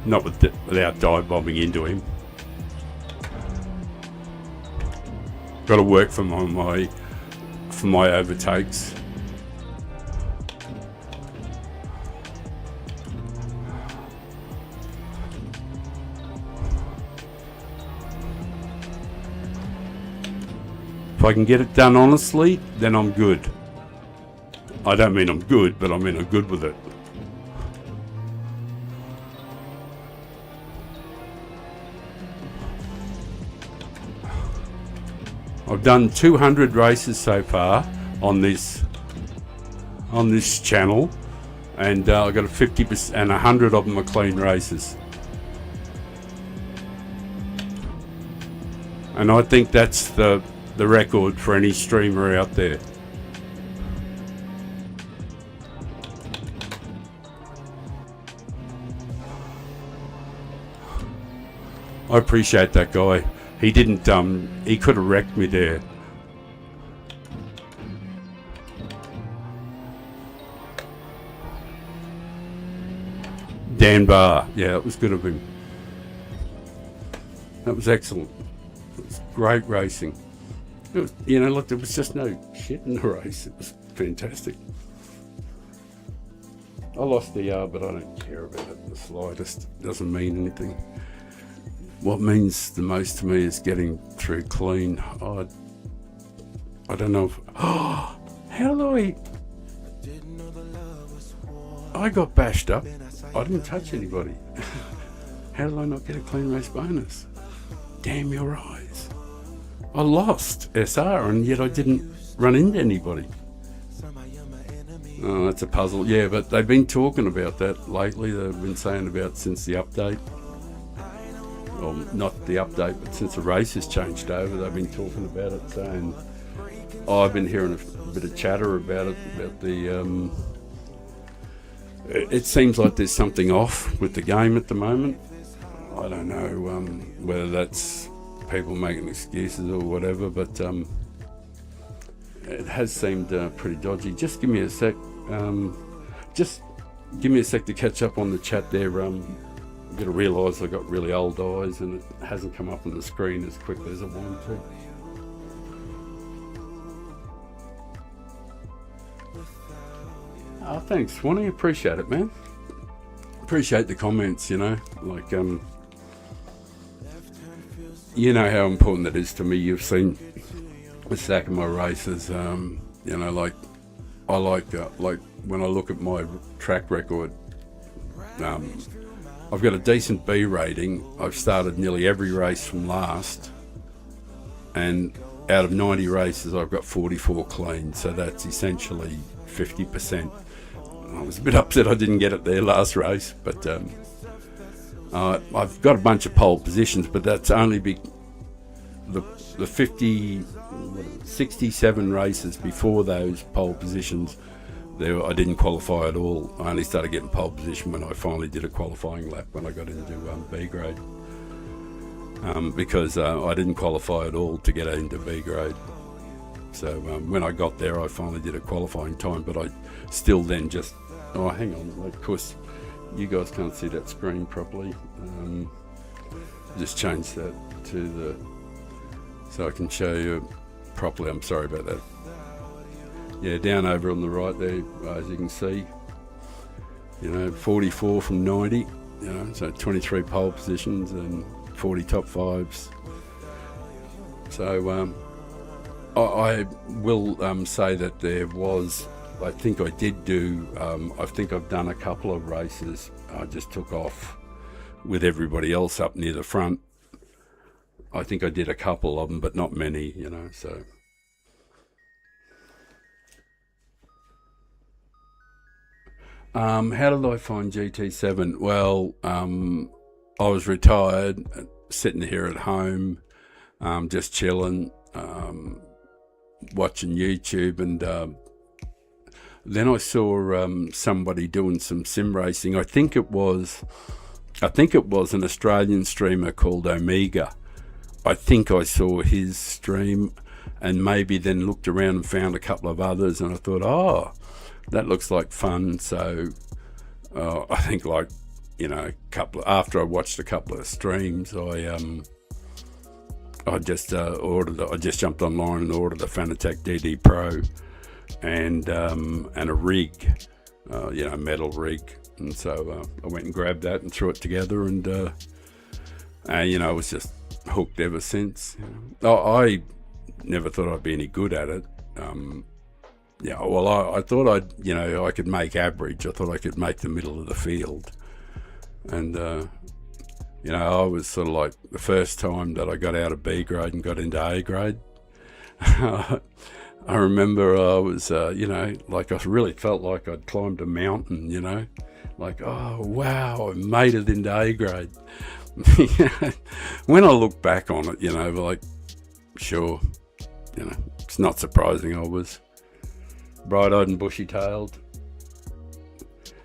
Not without dive bombing into him. Got to work for my overtakes. If I can get it done honestly, then I'm good. I don't mean I'm good, but I mean I'm good with it. I've done 200 races so far on this channel, and I've got a 50%, and 100 of them are clean races. And I think that's the record for any streamer out there. I appreciate that guy. He didn't he could have wrecked me there. Dan Barr. Yeah, it was good of him. That was excellent. It was great racing. It was, look, there was just no shit in the race. It was fantastic. I lost the yard, but I don't care about it in the slightest. It doesn't mean anything. What means the most to me is getting through clean. I don't know if... Oh, how do I got bashed up. I didn't touch anybody. How did I not get a clean race bonus? Damn your eyes. I lost SR and yet I didn't run into anybody. Oh, that's a puzzle. Yeah, but they've been talking about that lately. They've been saying about since the update. Well, not the update, but since the race has changed over, they've been talking about it, saying, I've been hearing a bit of chatter about it, about the... It seems like there's something off with the game at the moment. I don't know whether that's people making excuses or whatever, but it has seemed pretty dodgy. Just give me a sec. Just give me a sec to catch up on the chat there. I'm going to realise I've got really old eyes and it hasn't come up on the screen as quickly as I wanted to. Oh, thanks, Swanee. Appreciate it, man. Appreciate the comments, like, you know how important that is to me. You've seen a stack of my races, like, I like when I look at my track record, I've got a decent B rating. I've started nearly every race from last, and out of 90 races, I've got 44 clean, so that's essentially 50%. I was a bit upset I didn't get it there last race, but I've got a bunch of pole positions, but that's only the 67 races before those pole positions. I didn't qualify at all. I only started getting pole position when I finally did a qualifying lap when I got into B grade, because I didn't qualify at all to get into B grade. So when I got there, I finally did a qualifying time, but I still then just... Oh, hang on. Of course, you guys can't see that screen properly. Just change that to so I can show you properly. I'm sorry about that. Yeah, down over on the right there, as you can see, 44 from 90, so 23 pole positions and 40 top fives. So I will say that there was... I think I did do, I think I've done a couple of races. I just took off with everybody else up near the front. I think I did a couple of them, but not many, so. How did I find GT7? Well, I was retired, sitting here at home, just chilling, watching YouTube, and then I saw somebody doing some sim racing. I think it was an Australian streamer called Omega. I think I saw his stream and maybe then looked around and found a couple of others, and I thought, oh, that looks like fun. So I think after I watched a couple of streams, I just jumped online and ordered a Fanatec DD Pro and a rig, metal rig, and so I went and grabbed that and threw it together, and I was just hooked ever since. I never thought I'd be any good at it. I thought I could make average. I thought I could make the middle of the field, and I was sort of like the first time that I got out of B grade and got into A grade. I remember I was, I really felt like I'd climbed a mountain, like, oh, wow, I made it into A grade. When I look back on it, sure, it's not surprising I was bright-eyed and bushy-tailed.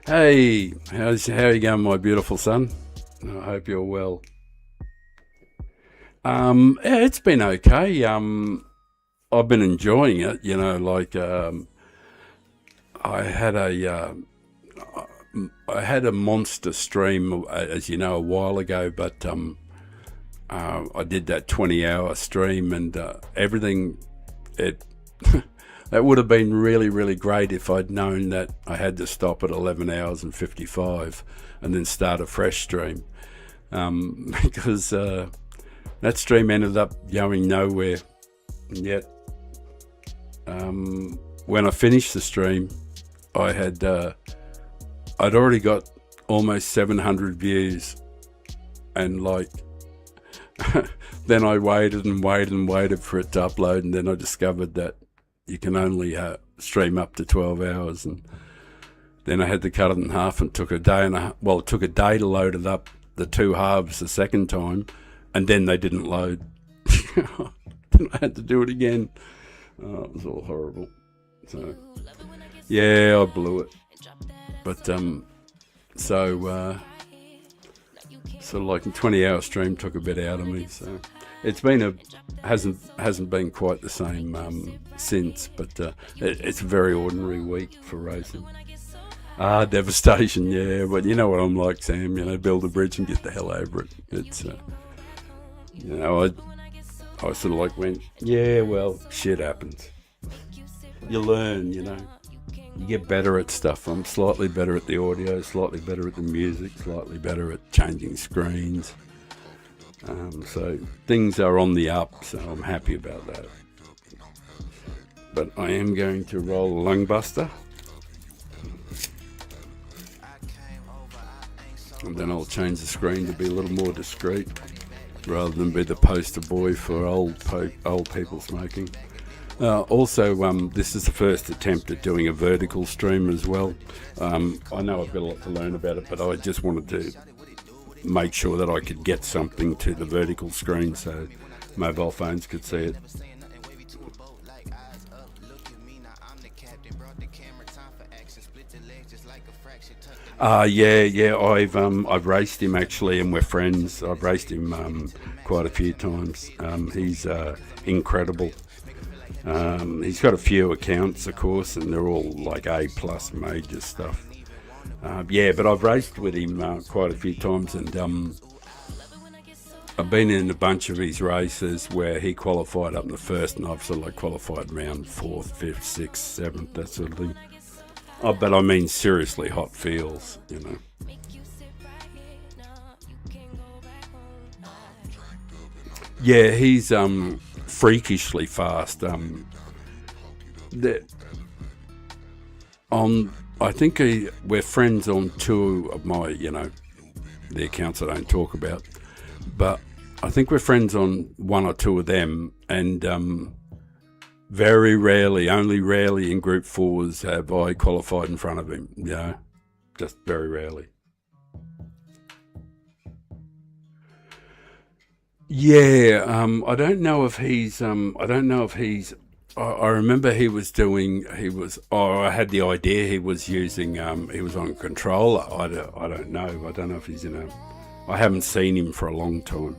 Hey, how are you going, my beautiful son? I hope you're well. Yeah, it's been okay. I've been enjoying it, I had I had a monster stream, as you know, a while ago, but I did that 20-hour stream, and everything. It that would have been really, really great if I'd known that I had to stop at 11 hours and 55 and then start a fresh stream, because that stream ended up going nowhere. And yet, when I finished the stream, I'd already got almost 700 views, and like then I waited and waited and waited for it to upload, and then I discovered that you can only stream up to 12 hours, and then I had to cut it in half, and took a day it took a day to load it up, the two halves the second time, and then they didn't load. Then I had to do it again. Oh, it was all horrible. So yeah, I blew it. But sort of like a 20-hour stream took a bit out of me. So it's been hasn't been quite the same since. But it's a very ordinary week for racing. Devastation, yeah. But you know what I'm like, Sam. You know, build a bridge and get the hell over it. It's you know, I sort of like went, yeah, well, shit happens. You learn, you know. You get better at stuff. I'm slightly better at the audio, slightly better at the music, slightly better at changing screens. So things are on the up, so I'm happy about that. But I am going to roll a lung buster. And then I'll change the screen to be a little more discreet, rather than be the poster boy for old people smoking. Also, this is the first attempt at doing a vertical stream as well. I know I've got a lot to learn about it, but I just wanted to make sure that I could get something to the vertical screen so mobile phones could see it. Yeah. I've raced him actually, and we're friends. I've raced him quite a few times. He's incredible. He's got a few accounts, of course, and they're all like A+ major stuff. But I've raced with him quite a few times, and I've been in a bunch of his races where he qualified up in the first, and I've sort of like qualified round 4th, 5th, 6th, 7th, that sort of thing. But I mean seriously hot fields, you know. Yeah, he's freakishly fast. I think we're friends on two of my, you know, the accounts I don't talk about, but I think we're friends on one or two of them, and very rarely, only rarely in Group 4s have I qualified in front of him, you know, just very rarely. Yeah, I don't know if he's, I remember I had the idea he was using, he was on a controller. I don't know. I don't know if he's I haven't seen him for a long time.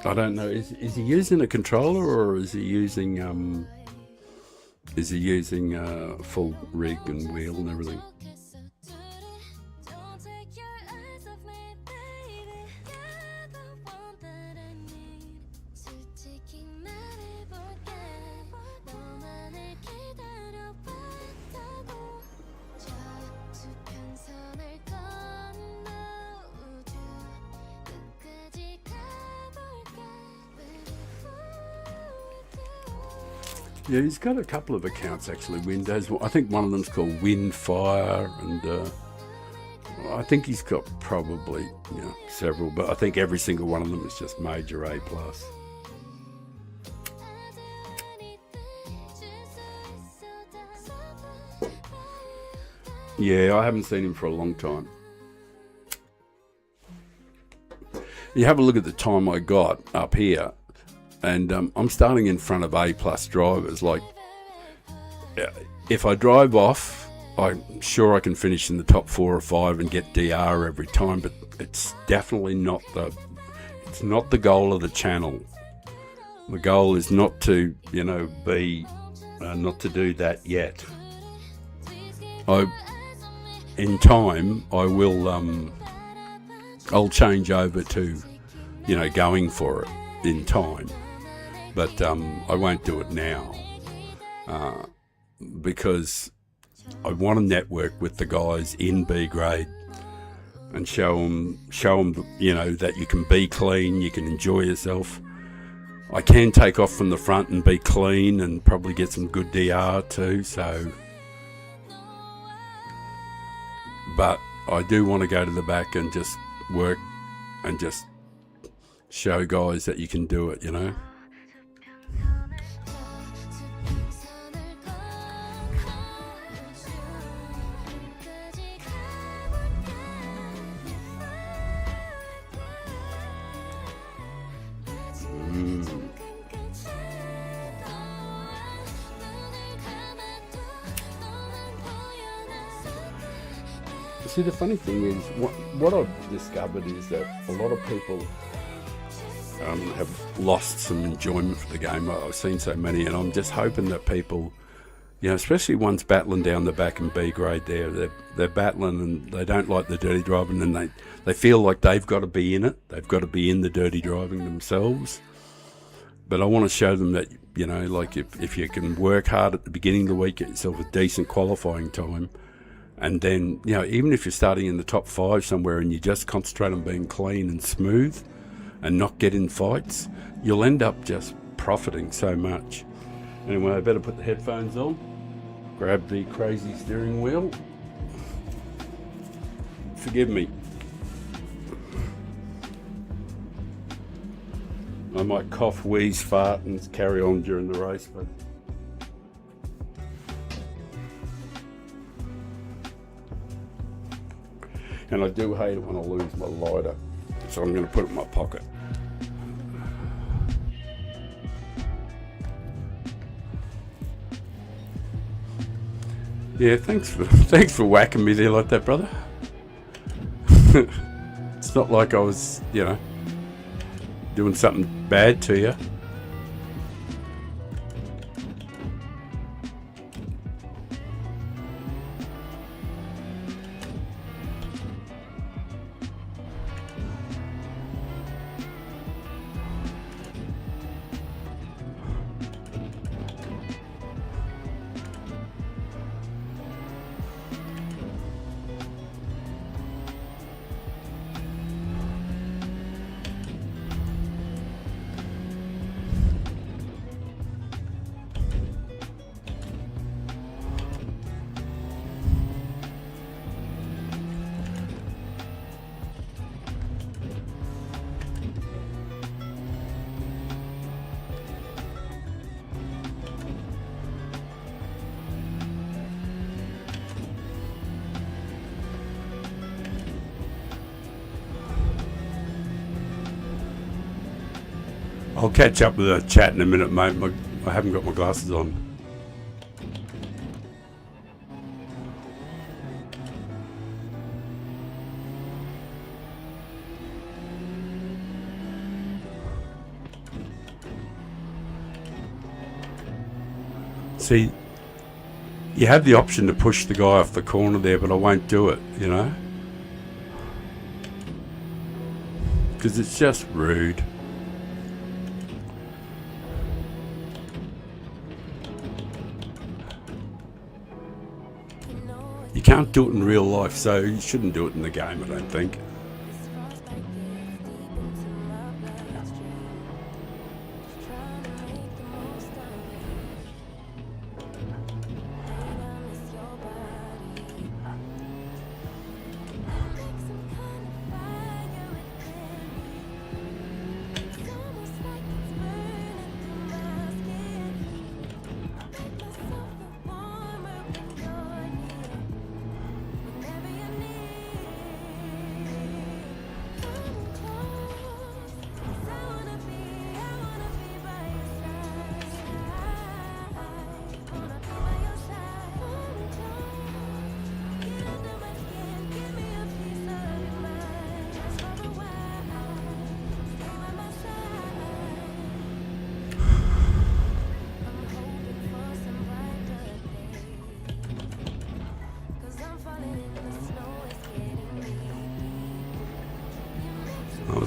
I don't know. Is he using a controller, or is he using full rig and wheel and everything? Yeah, he's got a couple of accounts actually, Windows. I think one of them's called Windfire, and I think he's got probably, you know, several, but I think every single one of them is just major A+. Yeah, I haven't seen him for a long time. You have a look at the time I got up here, and I'm starting in front of A+ drivers. Like, if I drive off, I'm sure I can finish in the top 4 or 5 and get DR every time, but it's definitely not the goal of the channel. The goal is not to, you know, not to do that yet. in time, I will, I'll change over to, going for it in time. But I won't do it now because I want to network with the guys in B grade and show them, that you can be clean, you can enjoy yourself. I can take off from the front and be clean and probably get some good DR too. But I do want to go to the back and just work and just show guys that you can do it, See, the funny thing is, what I've discovered is that a lot of people have lost some enjoyment for the game. I've seen so many, and I'm just hoping that people, especially ones battling down the back in B grade there, they're battling and they don't like the dirty driving, and they feel like they've got to be in it. They've got to be in the dirty driving themselves. But I want to show them that, like if you can work hard at the beginning of the week, get yourself a decent qualifying time, and then, even if you're starting in the top 5 somewhere and you just concentrate on being clean and smooth and not get in fights, you'll end up just profiting so much. Anyway, I better put the headphones on, grab the crazy steering wheel. Forgive me. I might cough, wheeze, fart and carry on during the race, but and I do hate it when I lose my lighter, so I'm going to put it in my pocket. Yeah, thanks for whacking me there like that, brother. It's not like I was, doing something bad to you. I'll catch up with the chat in a minute, mate. I haven't got my glasses on. See, you have the option to push the guy off the corner there, but I won't do it, because it's just rude. You can't do it in real life, so you shouldn't do it in the game, I don't think.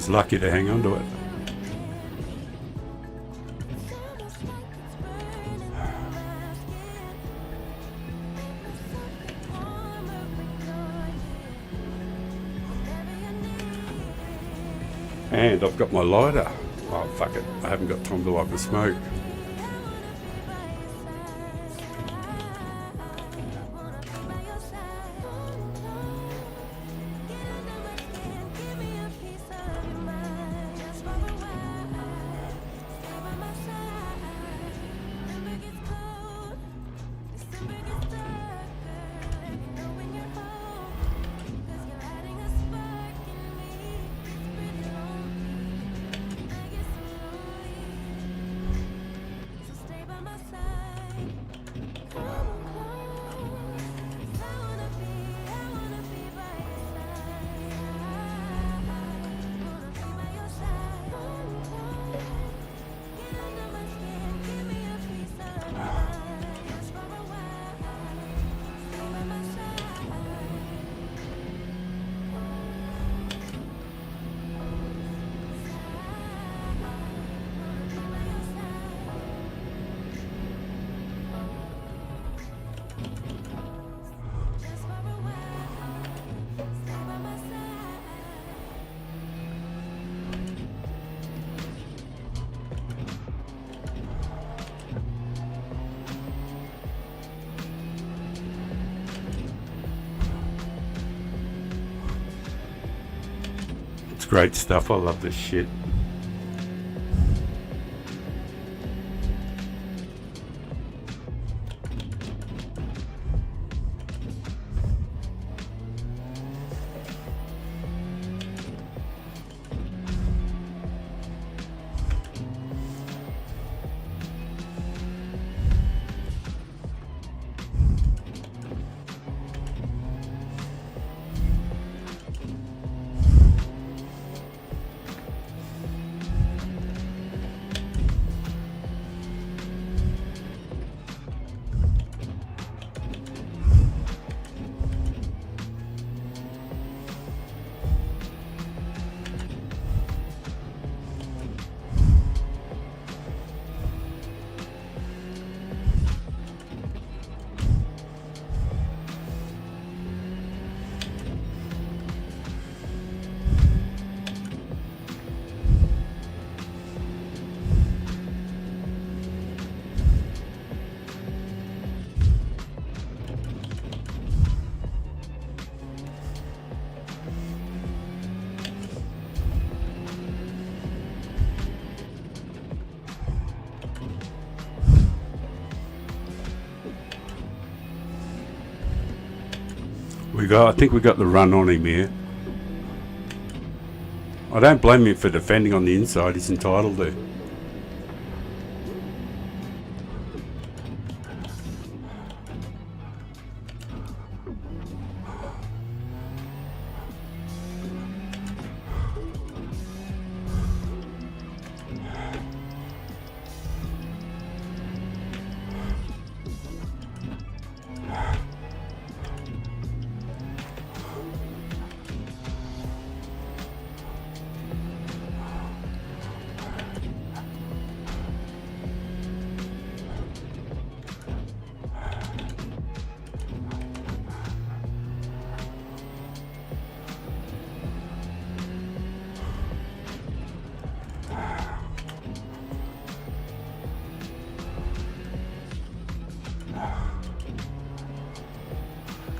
Was lucky to hang on to it. And I've got my lighter. Oh, fuck it. I haven't got time to light the smoke. Great stuff. I love this shit. I think we got the run on him here. I don't blame him for defending on the inside. He's entitled to.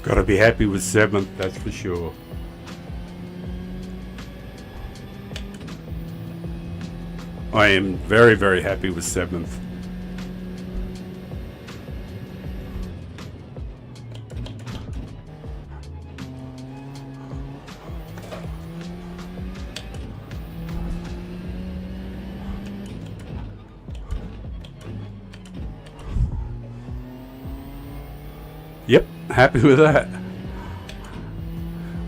Got to be happy with 7th, that's for sure. I am very, very happy with 7th. Yep, happy with that.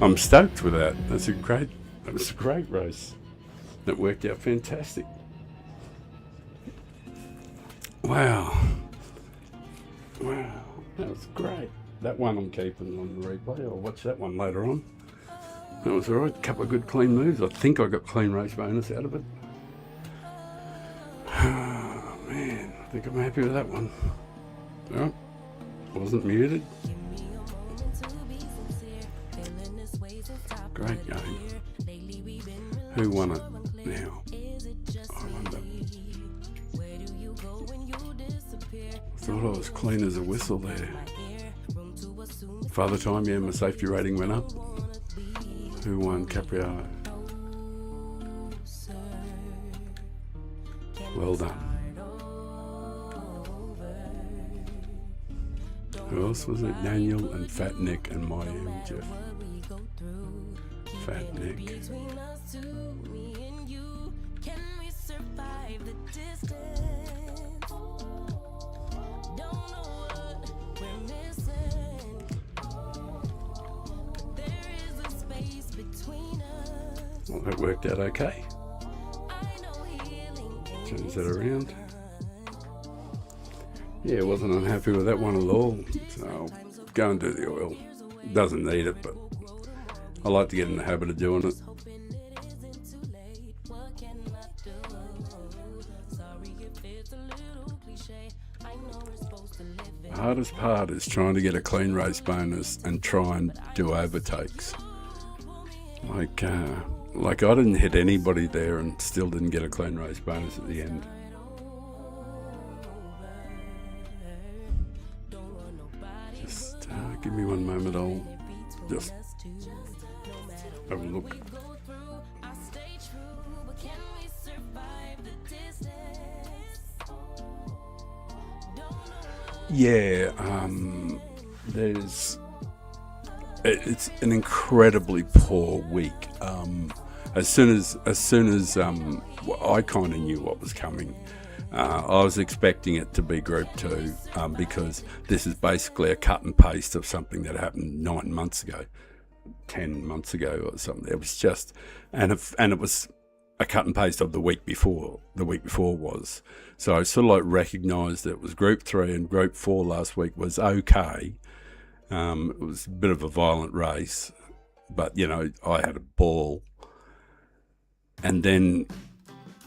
I'm stoked with that. That was a great race. That worked out fantastic. Wow. That was great. That one I'm keeping on the replay. I'll watch that one later on. That was alright. A couple of good clean moves. I think I got clean race bonus out of it. Oh, man. I think I'm happy with that one. Oh, wasn't muted. Great game. Who won it now? I wonder. I thought I was clean as a whistle there. Father time, yeah, my safety rating went up. Who won? Capriano. Well done. Who else was it? Daniel and Fat Nick and my Jeff. Fat Nick. Well, that worked out okay. Change that around. Yeah, wasn't unhappy with that one at all. So I'll go and do the oil. Doesn't need it, but I like to get in the habit of doing it. The hardest part is trying to get a clean race bonus and try and do overtakes. Like I didn't hit anybody there and still didn't get a clean race bonus at the end. Just give me one moment, I'll just have a look. Yeah, it's an incredibly poor week. As soon as I kind of knew what was coming. I was expecting it to be Group 2 because this is basically a cut and paste of something that happened 9 months ago, 10 months ago or something. It was just, and it was a cut and paste of the week before. The week before was. So I sort of like recognised that it was Group 3 and Group 4 last week was okay. It was a bit of a violent race, but, you know, I had a ball. And then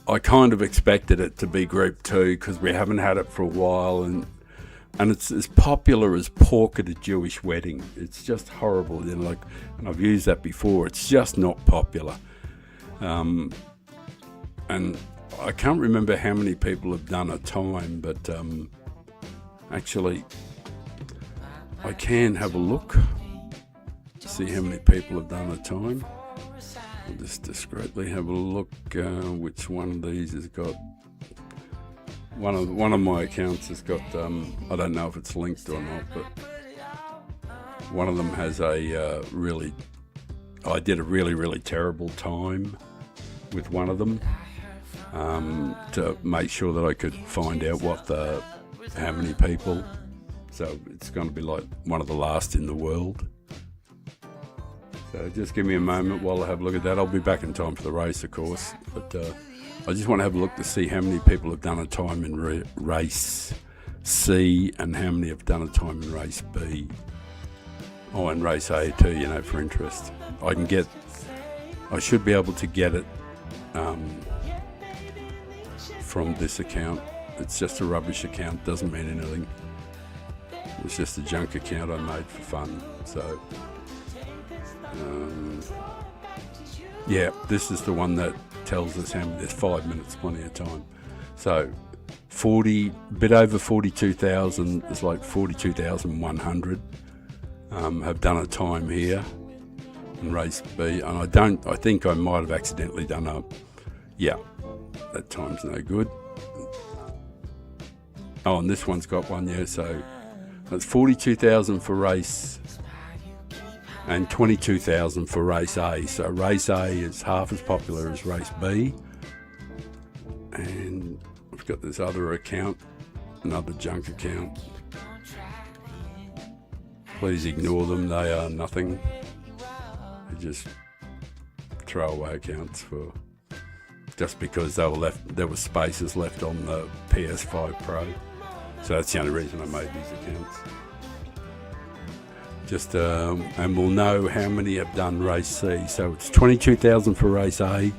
I kind of expected it to be Group 2 because we haven't had it for a while, and it's as popular as pork at a Jewish wedding. It's just horrible, you know, like, and I've used that before. It's just not popular. And I can't remember how many people have done a time, but actually I can have a look, see how many people have done a time. I'll just discreetly have a look which one of these has got. One of my accounts has got, I don't know if it's linked or not, but one of them has I did a really terrible time with one of them to make sure that I could find out how many people. So it's going to be like one of the last in the world. So just give me a moment while I have a look at that. I'll be back in time for the race, of course. But I just want to have a look to see how many people have done a time in race C and how many have done a time in race B. Oh, and race A too, you know, for interest. I should be able to get it from this account. It's just a rubbish account, doesn't mean anything. It's just a junk account I made for fun. So yeah, this is the one that tells us how many. There's 5 minutes, plenty of time. So 40, bit over 42,000. It's like 42,100 have done a time here in race B, and I think I might have accidentally done that time's no good. Oh, and this one's got one, yeah. So that's 42,000 for race and 22,000 for race A. So race A is half as popular as race B. And I've got this other account, another junk account. Please ignore them, they are nothing. They're just throwaway accounts just because there were spaces left on the PS5 Pro. So that's the only reason I made these accounts. Just and we'll know how many have done race C. So it's 22,000 for race A,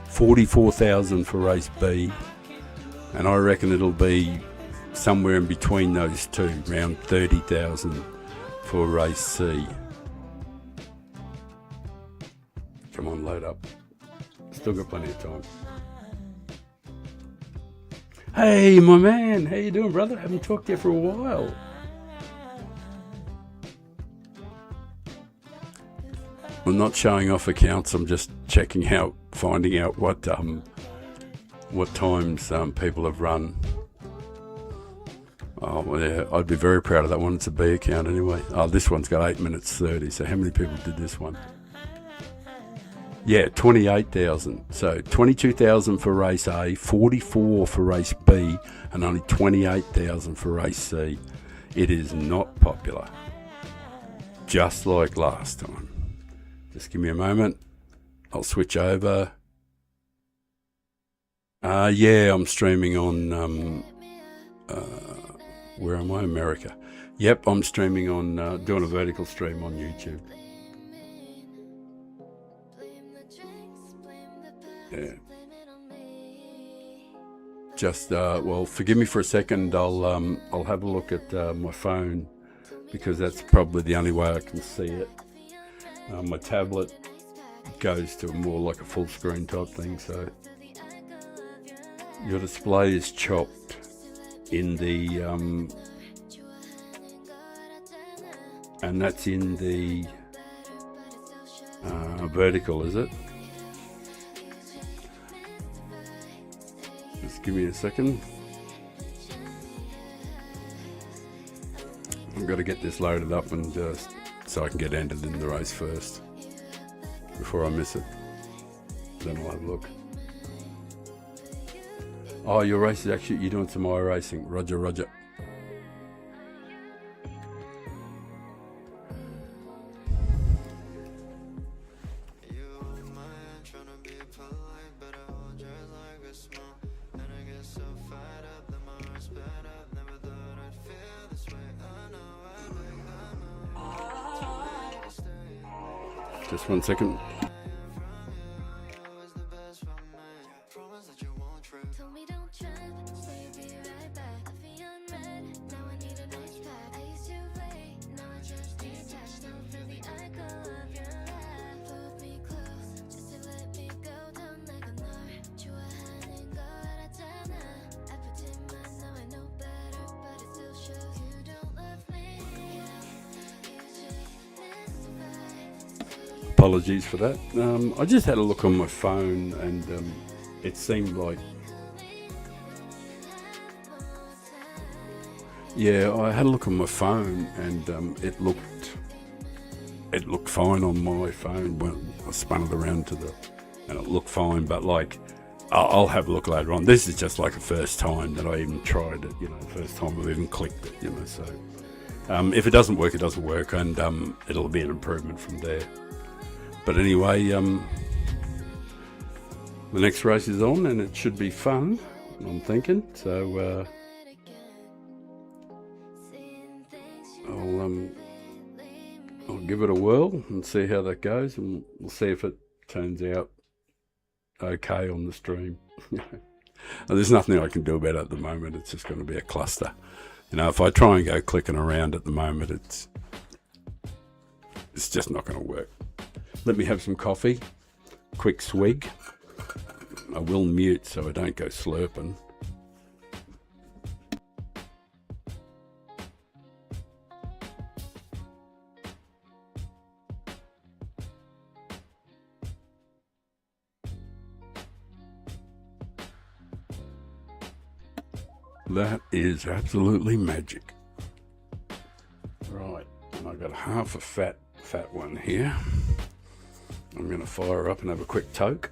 44,000 for race B, and I reckon it'll be somewhere in between those two, around 30,000 for race C. Come on, load up. Still got plenty of time. Hey, my man, how you doing, brother? Haven't talked to you for a while. I'm not showing off accounts. I'm just checking out, finding out what times people have run. Oh yeah, I'd be very proud of that one. It's a B account anyway. Oh, this one's got 8 minutes 30. So how many people did this one? Yeah, 28,000. So 22,000 for race A, 44 for race B, and only 28,000 for race C. It is not popular. Just like last time. Just give me a moment. I'll switch over. Yeah, I'm streaming on, where am I? America. Yep, I'm streaming on, doing a vertical stream on YouTube. Yeah. Just, well, forgive me for a second. I'll have a look at my phone because that's probably the only way I can see it. My tablet goes to more like a full screen type thing, so your display is chopped in the and that's in the vertical, is it? Just give me a second. I've got to get this loaded up and just so I can get entered in the race first before I miss it. Then I'll have a look. Oh, your race is actually, you're doing some iRacing. Roger, roger. Just 1 second. Told me don't trip, say you'll be right back. Coffee on red, now I need a nice pack. I used to wait, now I just detach. Don't feel the echo of your laugh. Pulled me close, just to let me go down like a Nurburgring. You a hand and go out of town. I pretend mine, now I know better, but it still shows you don't love me. You just mystify. Apologies for that. I just had a look on my phone and it seemed like, yeah, I had a look on my phone and it looked fine on my phone when I spun it around and it looked fine, but like I'll have a look later on. This is just like the first time that I even tried it, first time I've even clicked it, so if it doesn't work, it doesn't work, and it'll be an improvement from there. But anyway, the next race is on and it should be fun, I'm thinking. So I'll give it a whirl and see how that goes, and we'll see if it turns out okay on the stream. There's nothing I can do about it at the moment. It's just going to be a cluster. If I try and go clicking around at the moment, it's just not going to work. Let me have some coffee. Quick swig. I will mute so I don't go slurping. That is absolutely magic. Right, and I've got half a fat one here. I'm going to fire up and have a quick toke.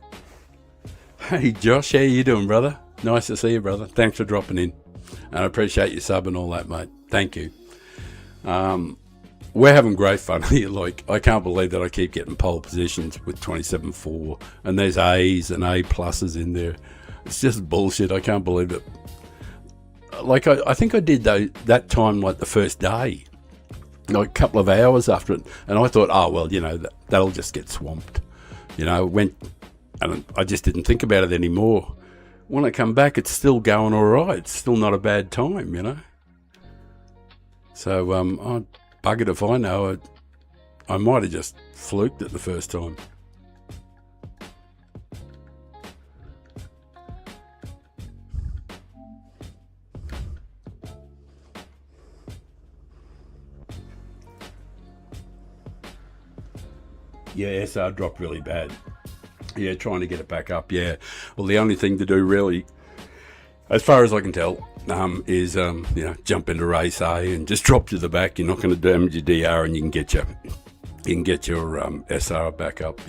Hey Josh, how you doing, brother? Nice to see you, brother. Thanks for dropping in. And I appreciate your sub and all that, mate. Thank you. We're having great fun here. Like, I can't believe that I keep getting pole positions with 27.4 and there's A's and A pluses in there. It's just bullshit. I can't believe it. Like, I think I did that time, like the first day. like a couple of hours after it, and I thought, oh well, that'll just get swamped. Went, and I just didn't think about it anymore. When I come back, it's still going all right. It's still not a bad time. So I buggered if I know. I might have just fluked it the first time. Yeah, SR dropped really bad. Yeah, trying to get it back up. Yeah. Well, the only thing to do really, as far as I can tell, is jump into race A and just drop to the back. You're not going to damage your DR, and you can get your SR back up.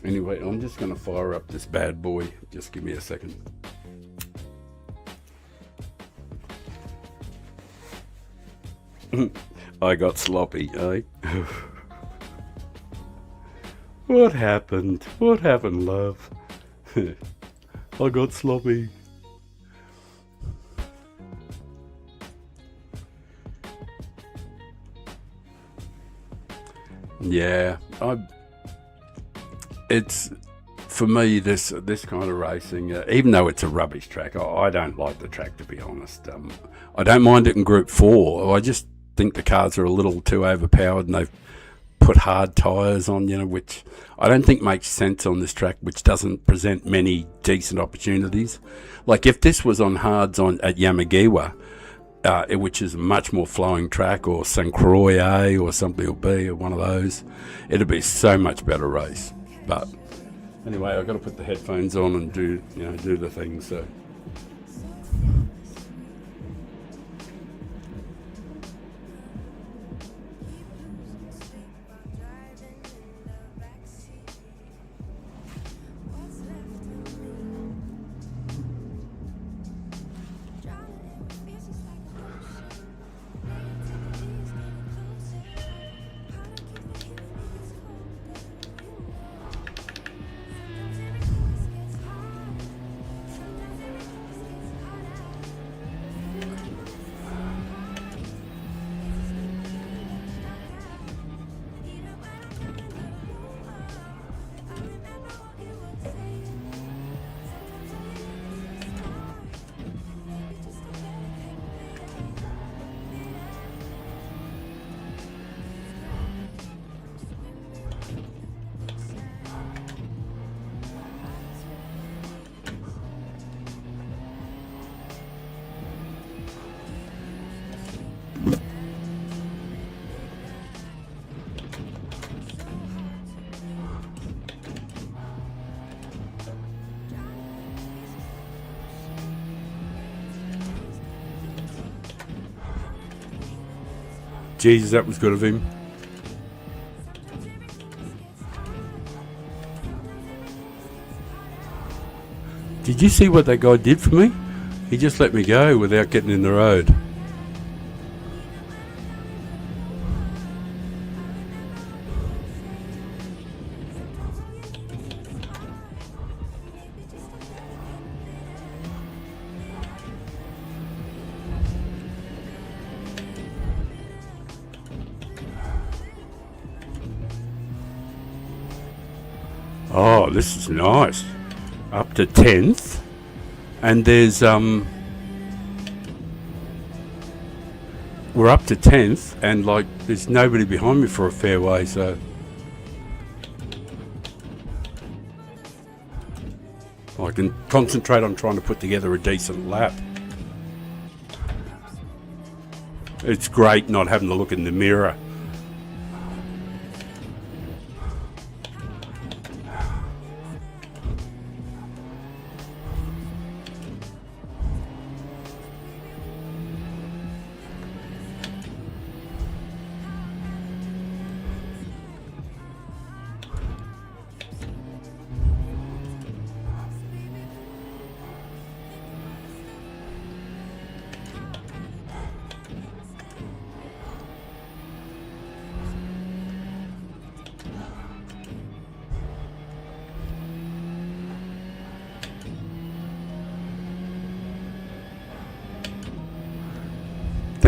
Anyway, I'm just going to fire up this bad boy. Just give me a second. I got sloppy, eh? What happened? What happened, love? I got sloppy. Yeah, it's for me this kind of racing. Even though it's a rubbish track, I don't like the track, to be honest. I don't mind it in Group 4. I just think the cars are a little too overpowered, and they've put hard tyres on, which I don't think makes sense on this track, which doesn't present many decent opportunities. Like if this was on hards at Yamagiwa, which is a much more flowing track, or St. Croix A or something, or B, or one of those, it'd be so much better race. But anyway, I've got to put the headphones on and do the thing. So. Jesus, that was good of him. Did you see what that guy did for me? He just let me go without getting in the road. Oh, this is nice. Up to 10th. And there's we're up to 10th, and like there's nobody behind me for a fair way, so I can concentrate on trying to put together a decent lap. It's great not having to look in the mirror.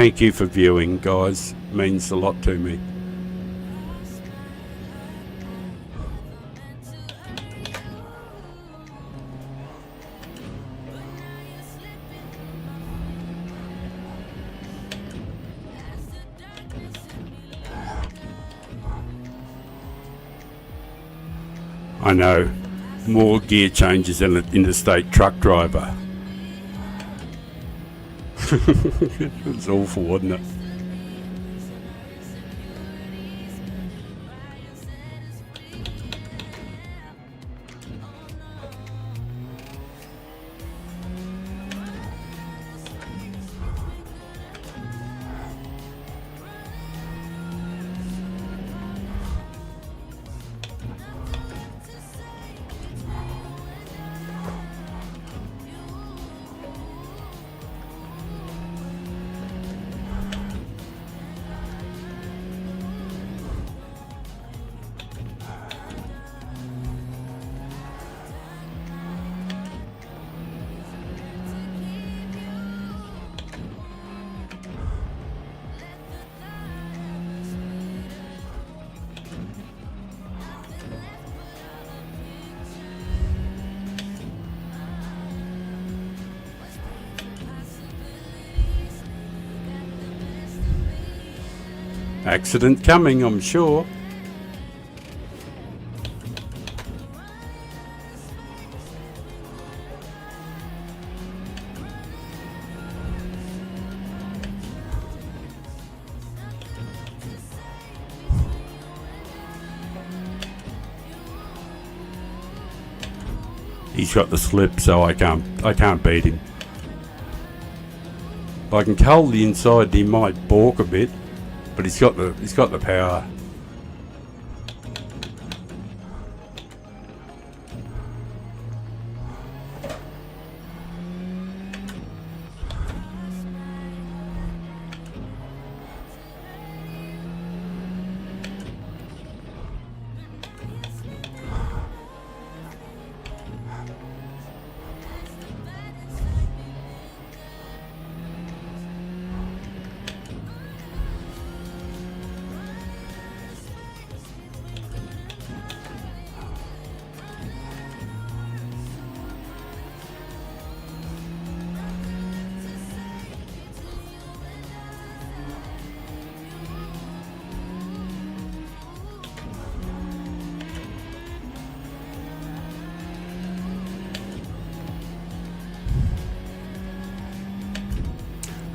thank you for viewing, guys. It means a lot to me. I know, more gear changes than an interstate truck driver. It was awful, wasn't it? Accident coming, I'm sure. He's got the slip, so I can't beat him. I can cull the inside, he might balk a bit, but he's got the power.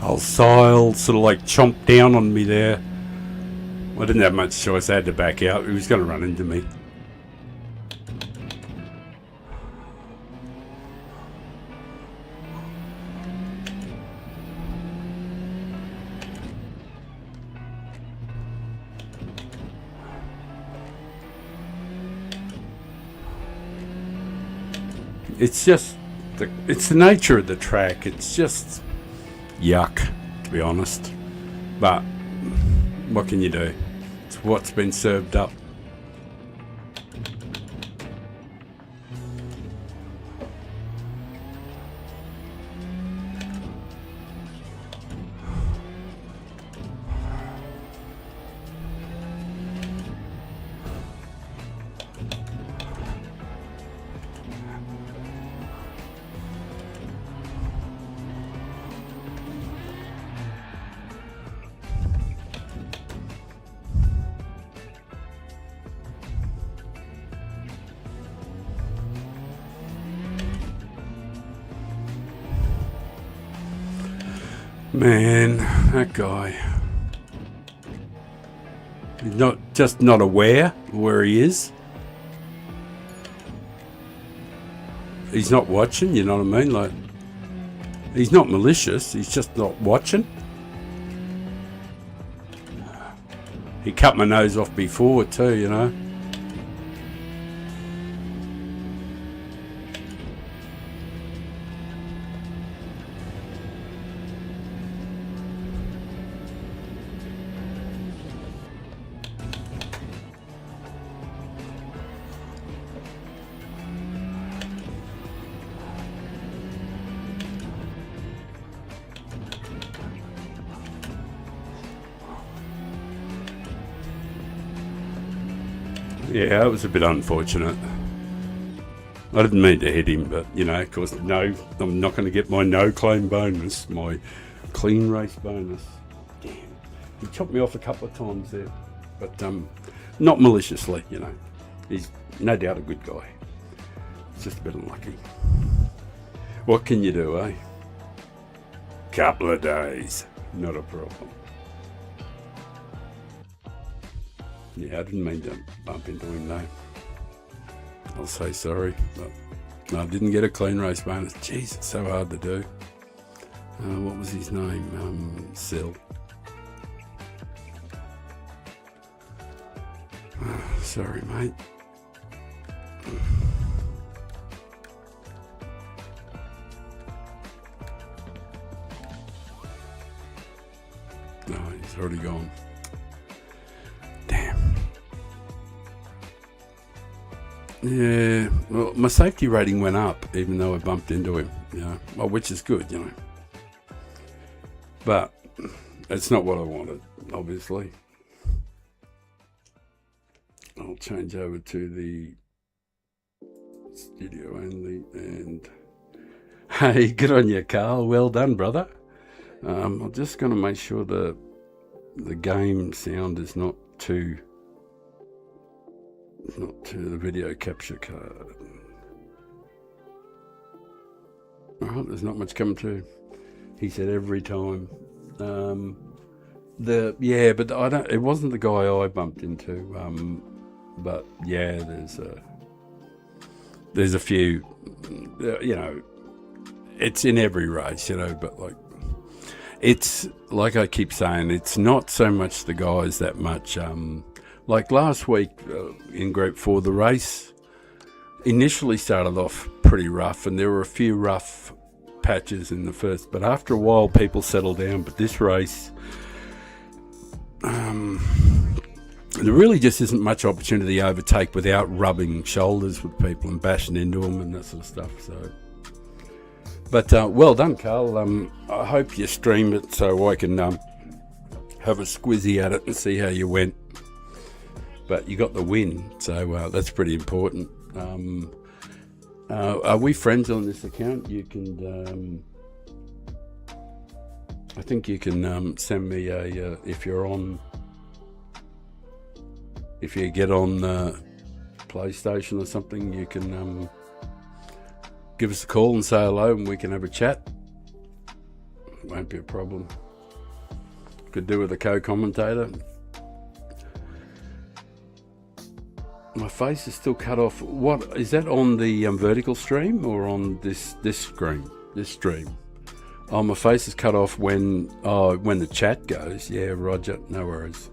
Old Sile sort of like chomped down on me there. I didn't have much choice, I had to back out. He was going to run into me. It's just, it's the nature of the track. It's just yuck, to be honest. But what can you do? It's what's been served up. Man, that guy. He's not aware where he is. He's not watching, you know what I mean? Like, he's not malicious, he's just not watching. He cut my nose off before too, you know. Yeah, it was a bit unfortunate. I didn't mean to hit him, but, you know, of course, no, I'm not going to get my no claim bonus, my clean race bonus. Damn. He chopped me off a couple of times there, but not maliciously, you know. He's no doubt a good guy. It's just a bit unlucky. What can you do, eh? Couple of days, not a problem. Yeah, I didn't mean to bump into him though. I'll say sorry, but I didn't get a clean race bonus. Jeez, it's so hard to do. What was his name? Sil. Sorry, mate. No, he's already gone. Damn. Yeah, well, my safety rating went up, even though I bumped into him, you know, well, which is good, you know. But it's not what I wanted, obviously. I'll change over to the studio only, and hey, good on you, Carl. Well done, brother. I'm just going to make sure the game sound is not to the video capture card. Alright, there's not much coming through. He said every time. But it wasn't the guy I bumped into. But yeah, there's a few, you know, it's in every race, you know, but like, it's like I keep saying, it's not so much the guys that much. Like last week in Group 4, the race initially started off pretty rough, and there were a few rough patches in the first, but after a while people settled down. But this race, there really just isn't much opportunity to overtake without rubbing shoulders with people and bashing into them and that sort of stuff. So, but well done, Carl. I hope you stream it so I can have a squizzy at it and see how you went. But you got the win, so that's pretty important. Are we friends on this account? You can, I think you can send me a if you get on PlayStation or something, you can give us a call and say hello, and we can have a chat. Won't be a problem. Could do with a co-commentator. My face is still cut off. What is that on the vertical stream or on this screen? This stream. Oh, my face is cut off when the chat goes. Yeah, Roger. No worries.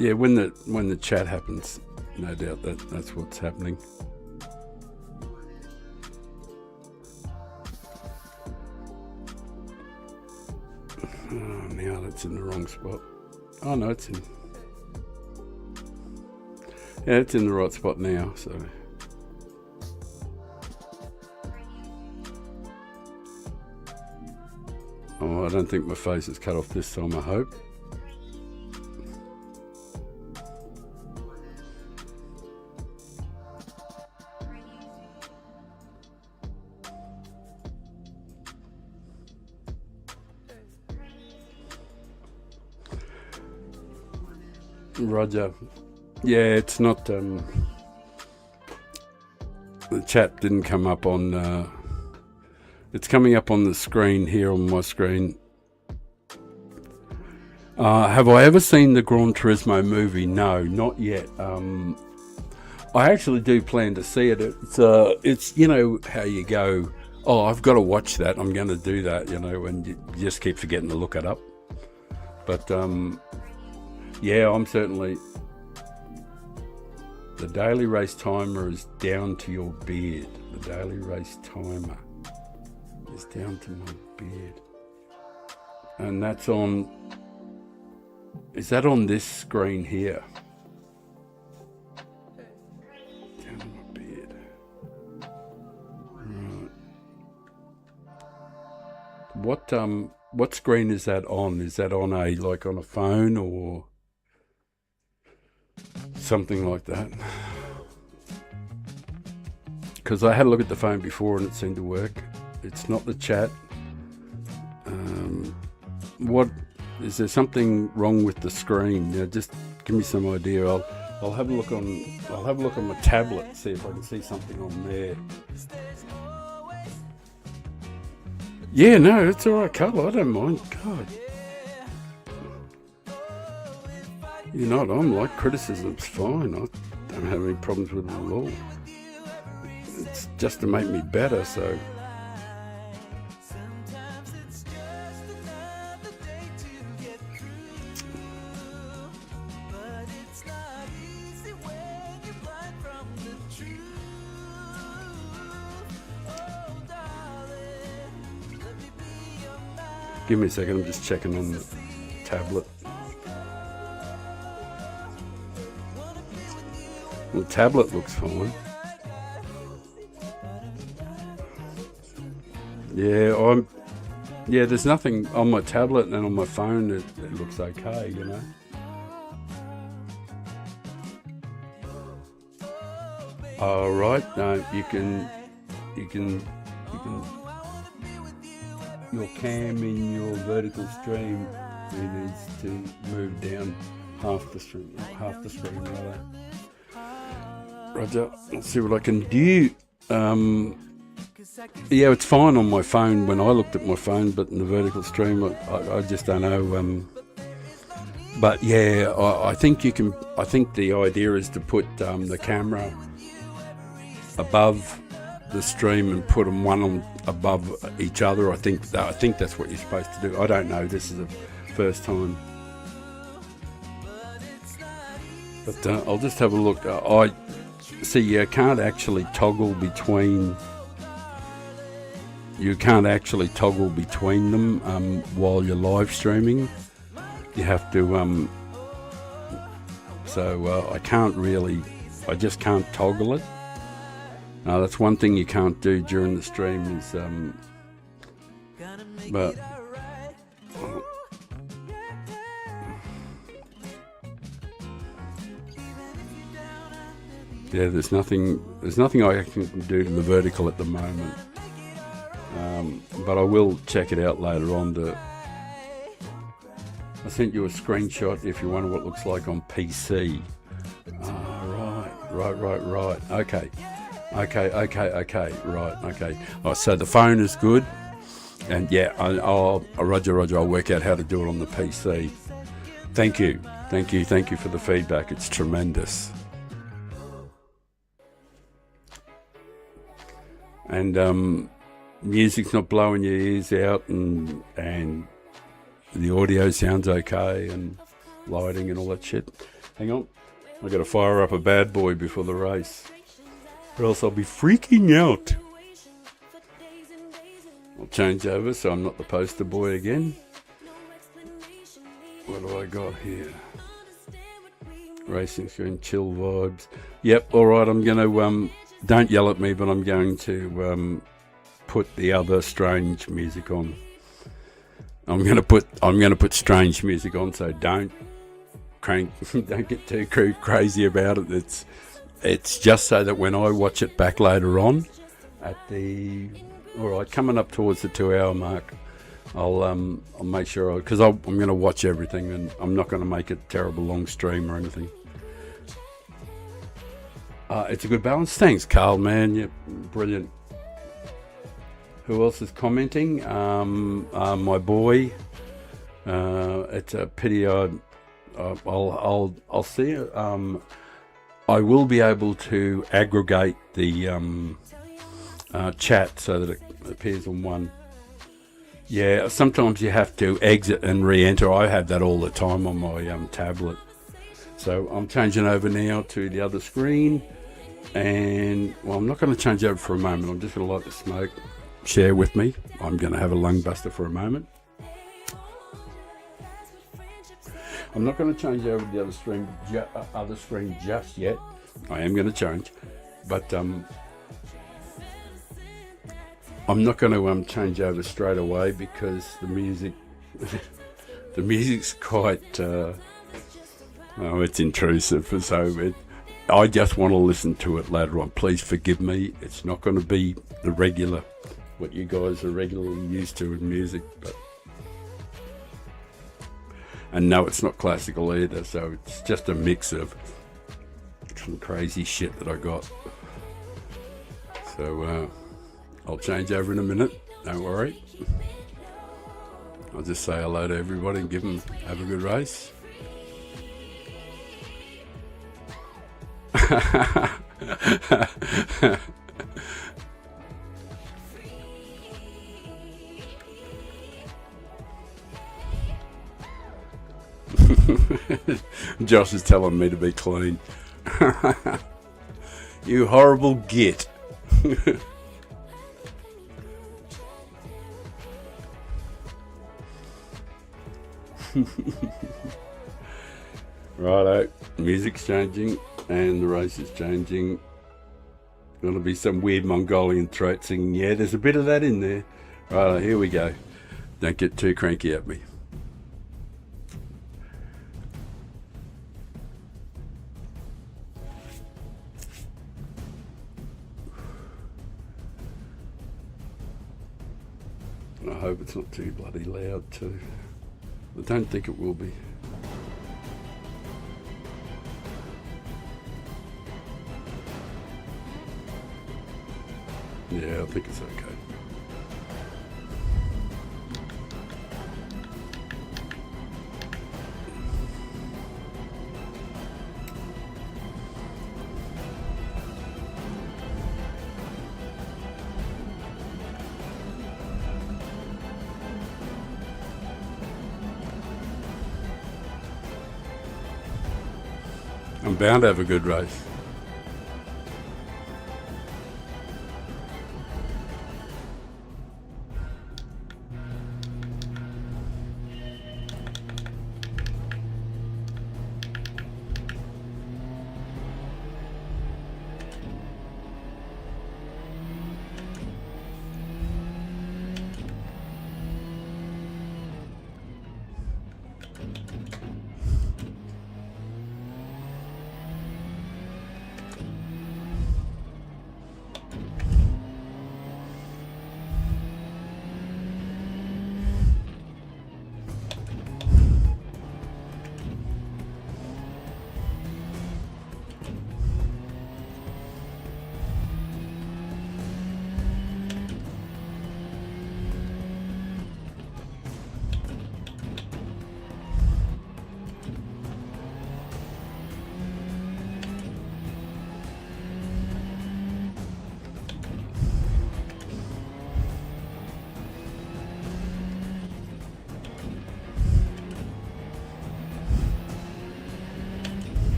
Yeah, when the chat happens, no doubt that's what's happening. Oh, now that's in the wrong spot. Oh no, it's in the right spot now. So I don't think my face is cut off this time, I hope. Roger. Yeah, it's not the chat didn't come up on it's coming up on the screen here on my screen. Have I ever seen the Gran Turismo movie? No, not yet. I actually do plan to see it. It's you know how you go, oh, I've got to watch that, I'm going to do that, you know, and you just keep forgetting to look it up. But yeah, I'm certainly... The daily race timer is down to your beard. The daily race timer is down to my beard. And that's on... Is that on this screen here? Down to my beard. Right. What, what screen is that on? Is that on a like on a phone or something like that? Because I had a look at the phone before and it seemed to work. It's not the chat. What is there something wrong with the screen? Just give me some idea. I'll have a look on my tablet, see if I can see something on there. Yeah, no, it's all right, Carl. I don't mind. God, you know what I'm like. Criticism's fine. I don't have any problems with it at all. It's just to make me better, so. Give me a second, I'm just checking on the tablet. The tablet looks fine. Yeah, there's nothing on my tablet and on my phone. It looks okay, you know. All right, you can your cam in your vertical stream needs to move down half the screen rather. Roger, let's see what I can do. Yeah, it's fine on my phone when I looked at my phone, but in the vertical stream, I just don't know. But yeah, I think you can. I think the idea is to put the camera above the stream and put them one on above each other. I think that's what you're supposed to do. I don't know. This is the first time. But I'll just have a look. I see you can't actually toggle between. You can't actually toggle between them while you're live streaming. You have to. So I can't really. I just can't toggle it. That's one thing you can't do during the stream is. But. Yeah, there's nothing I can do to the vertical at the moment. But I will check it out later on. I sent you a screenshot if you wonder what it looks like on PC. Right. Okay. Right. Okay. Oh, so the phone is good, and yeah, Roger. I'll work out how to do it on the PC. Thank you for the feedback. It's tremendous. And music's not blowing your ears out, and the audio sounds okay, and lighting and all that shit. Hang on, I got to fire up a bad boy before the race, or else I'll be freaking out. I'll change over so I'm not the poster boy again. What do I got here? Racing screen, chill vibes. Yep, all right. I'm gonna don't yell at me, but I'm going to put the other strange music on. I'm gonna put strange music on, so don't get too crazy about it. It's just so that when I watch it back later on, coming up towards the 2 hour mark, I'll make sure because I'm gonna watch everything, and I'm not gonna make a terrible long stream or anything. It's a good balance. Thanks, Carl, man. You're brilliant. Who else is commenting? My boy. It's a pity. I'll see. I will be able to aggregate the chat so that it appears on one. Yeah, sometimes you have to exit and re-enter. I have that all the time on my tablet. So I'm changing over now to the other screen. And, well, I'm not going to change over for a moment. I'm just going to light the smoke. Share with me. I'm going to have a lung buster for a moment. I'm not going to change over to the other screen just yet. I am going to change. But I'm not going to change over straight away because the music's quite it's intrusive. So I just want to listen to it later on. Please forgive me. It's not going to be the regular, what you guys are regularly used to in music. And no, it's not classical either. So it's just a mix of some crazy shit that I got. So I'll change over in a minute. Don't worry. I'll just say hello to everybody and have a good race. Josh is telling me to be clean. You horrible git. Righto, music's changing and the race is changing. Gonna be some weird Mongolian throat singing. Yeah, there's a bit of that in there. Righto, here we go. Don't get too cranky at me. I hope it's not too bloody loud too. I don't think it will be. Yeah, I think it's okay. I'm bound to have a good race.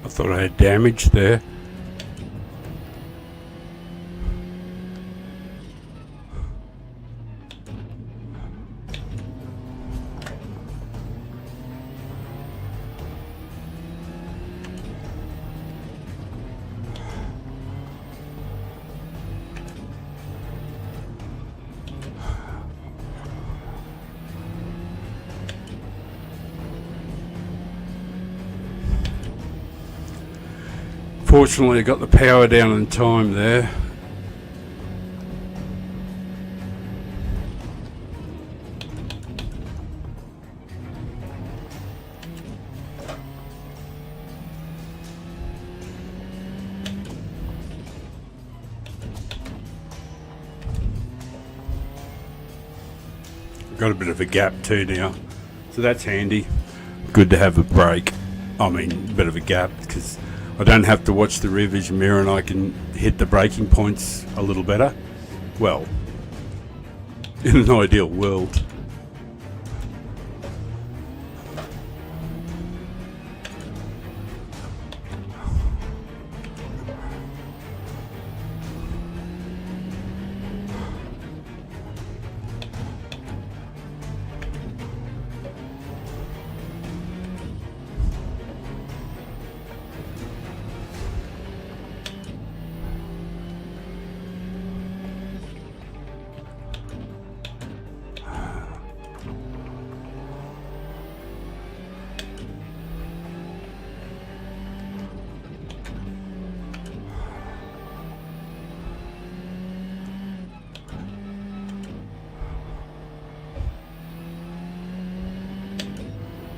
I thought I had damage there. Fortunately, I got the power down in time there. Got a bit of a gap too now, so that's handy. Good to have a break. I mean, a bit of a gap, because I don't have to watch the rear vision mirror and I can hit the braking points a little better. Well, in an ideal world.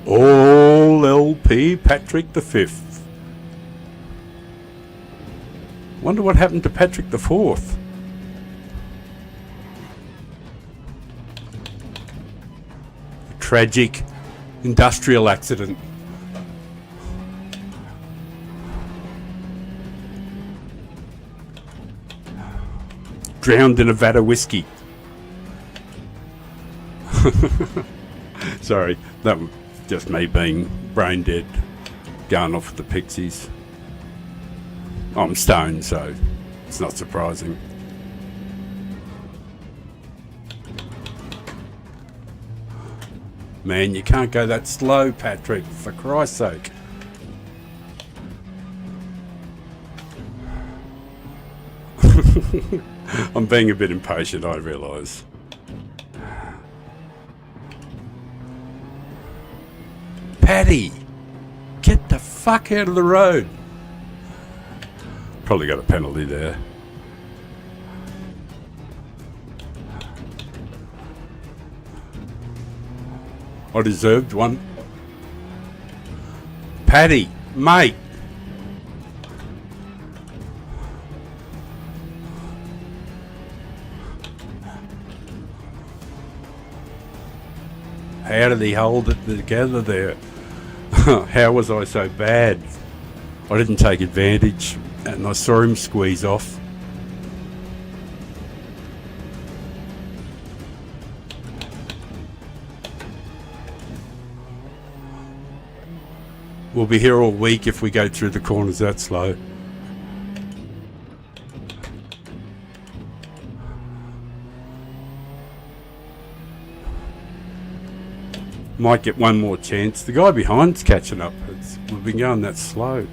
All LP Patrick the Fifth. Wonder what happened to Patrick the Fourth. A tragic industrial accident. Drowned in a vat of whiskey. Sorry, that was just me being brain dead, going off with the pixies. I'm stoned, so it's not surprising. Man, you can't go that slow, Patrick, for Christ's sake. I'm being a bit impatient, I realise. Paddy, get the fuck out of the road. Probably got a penalty there. I deserved one. Paddy, mate. How did he hold it together there? How was I so bad? I didn't take advantage and I saw him squeeze off. We'll be here all week if we go through the corners that slow. Might get one more chance. The guy behind's catching up. We've been going that slow.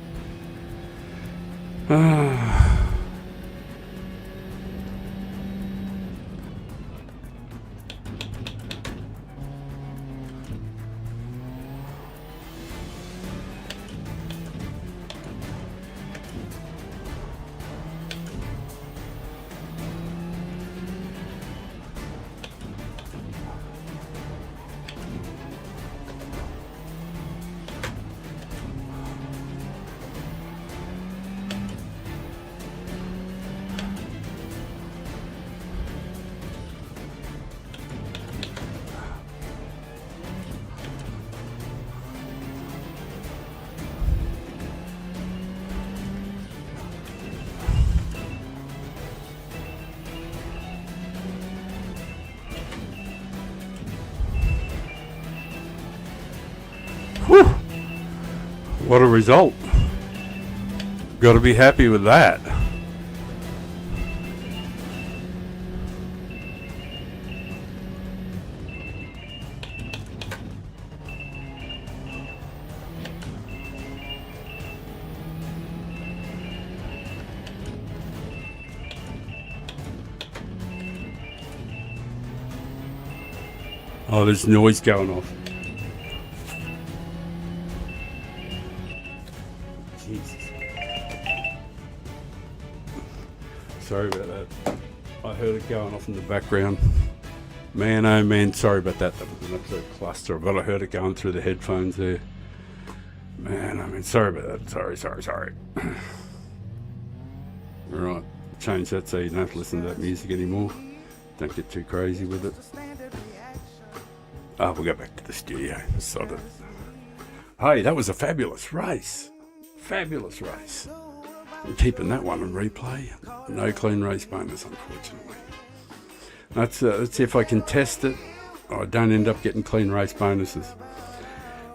Whew. What a result. Got to be happy with that. Oh, there's noise going off. Jesus. Sorry about that. I heard it going off in the background. Man, oh man, sorry about that. That was an absolute cluster, but I heard it going through the headphones there. Man, I mean, sorry about that. Sorry. Alright, change that so you don't have to listen to that music anymore. Don't get too crazy with it. We'll go back to the studio. Sod it. Hey, that was a fabulous race. I'm keeping that one on replay. No clean race bonus, unfortunately. Let's see if I can test it. I don't end up getting clean race bonuses.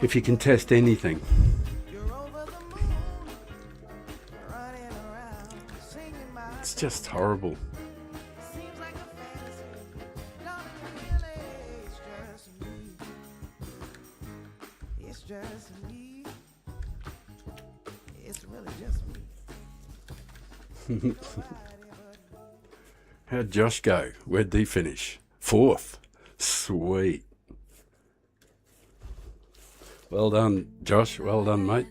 If you can test anything. It's just horrible. It's just me. It's really just me. How'd Josh go? Where'd he finish? 4th. Sweet. Well done, Josh. Well done, mate.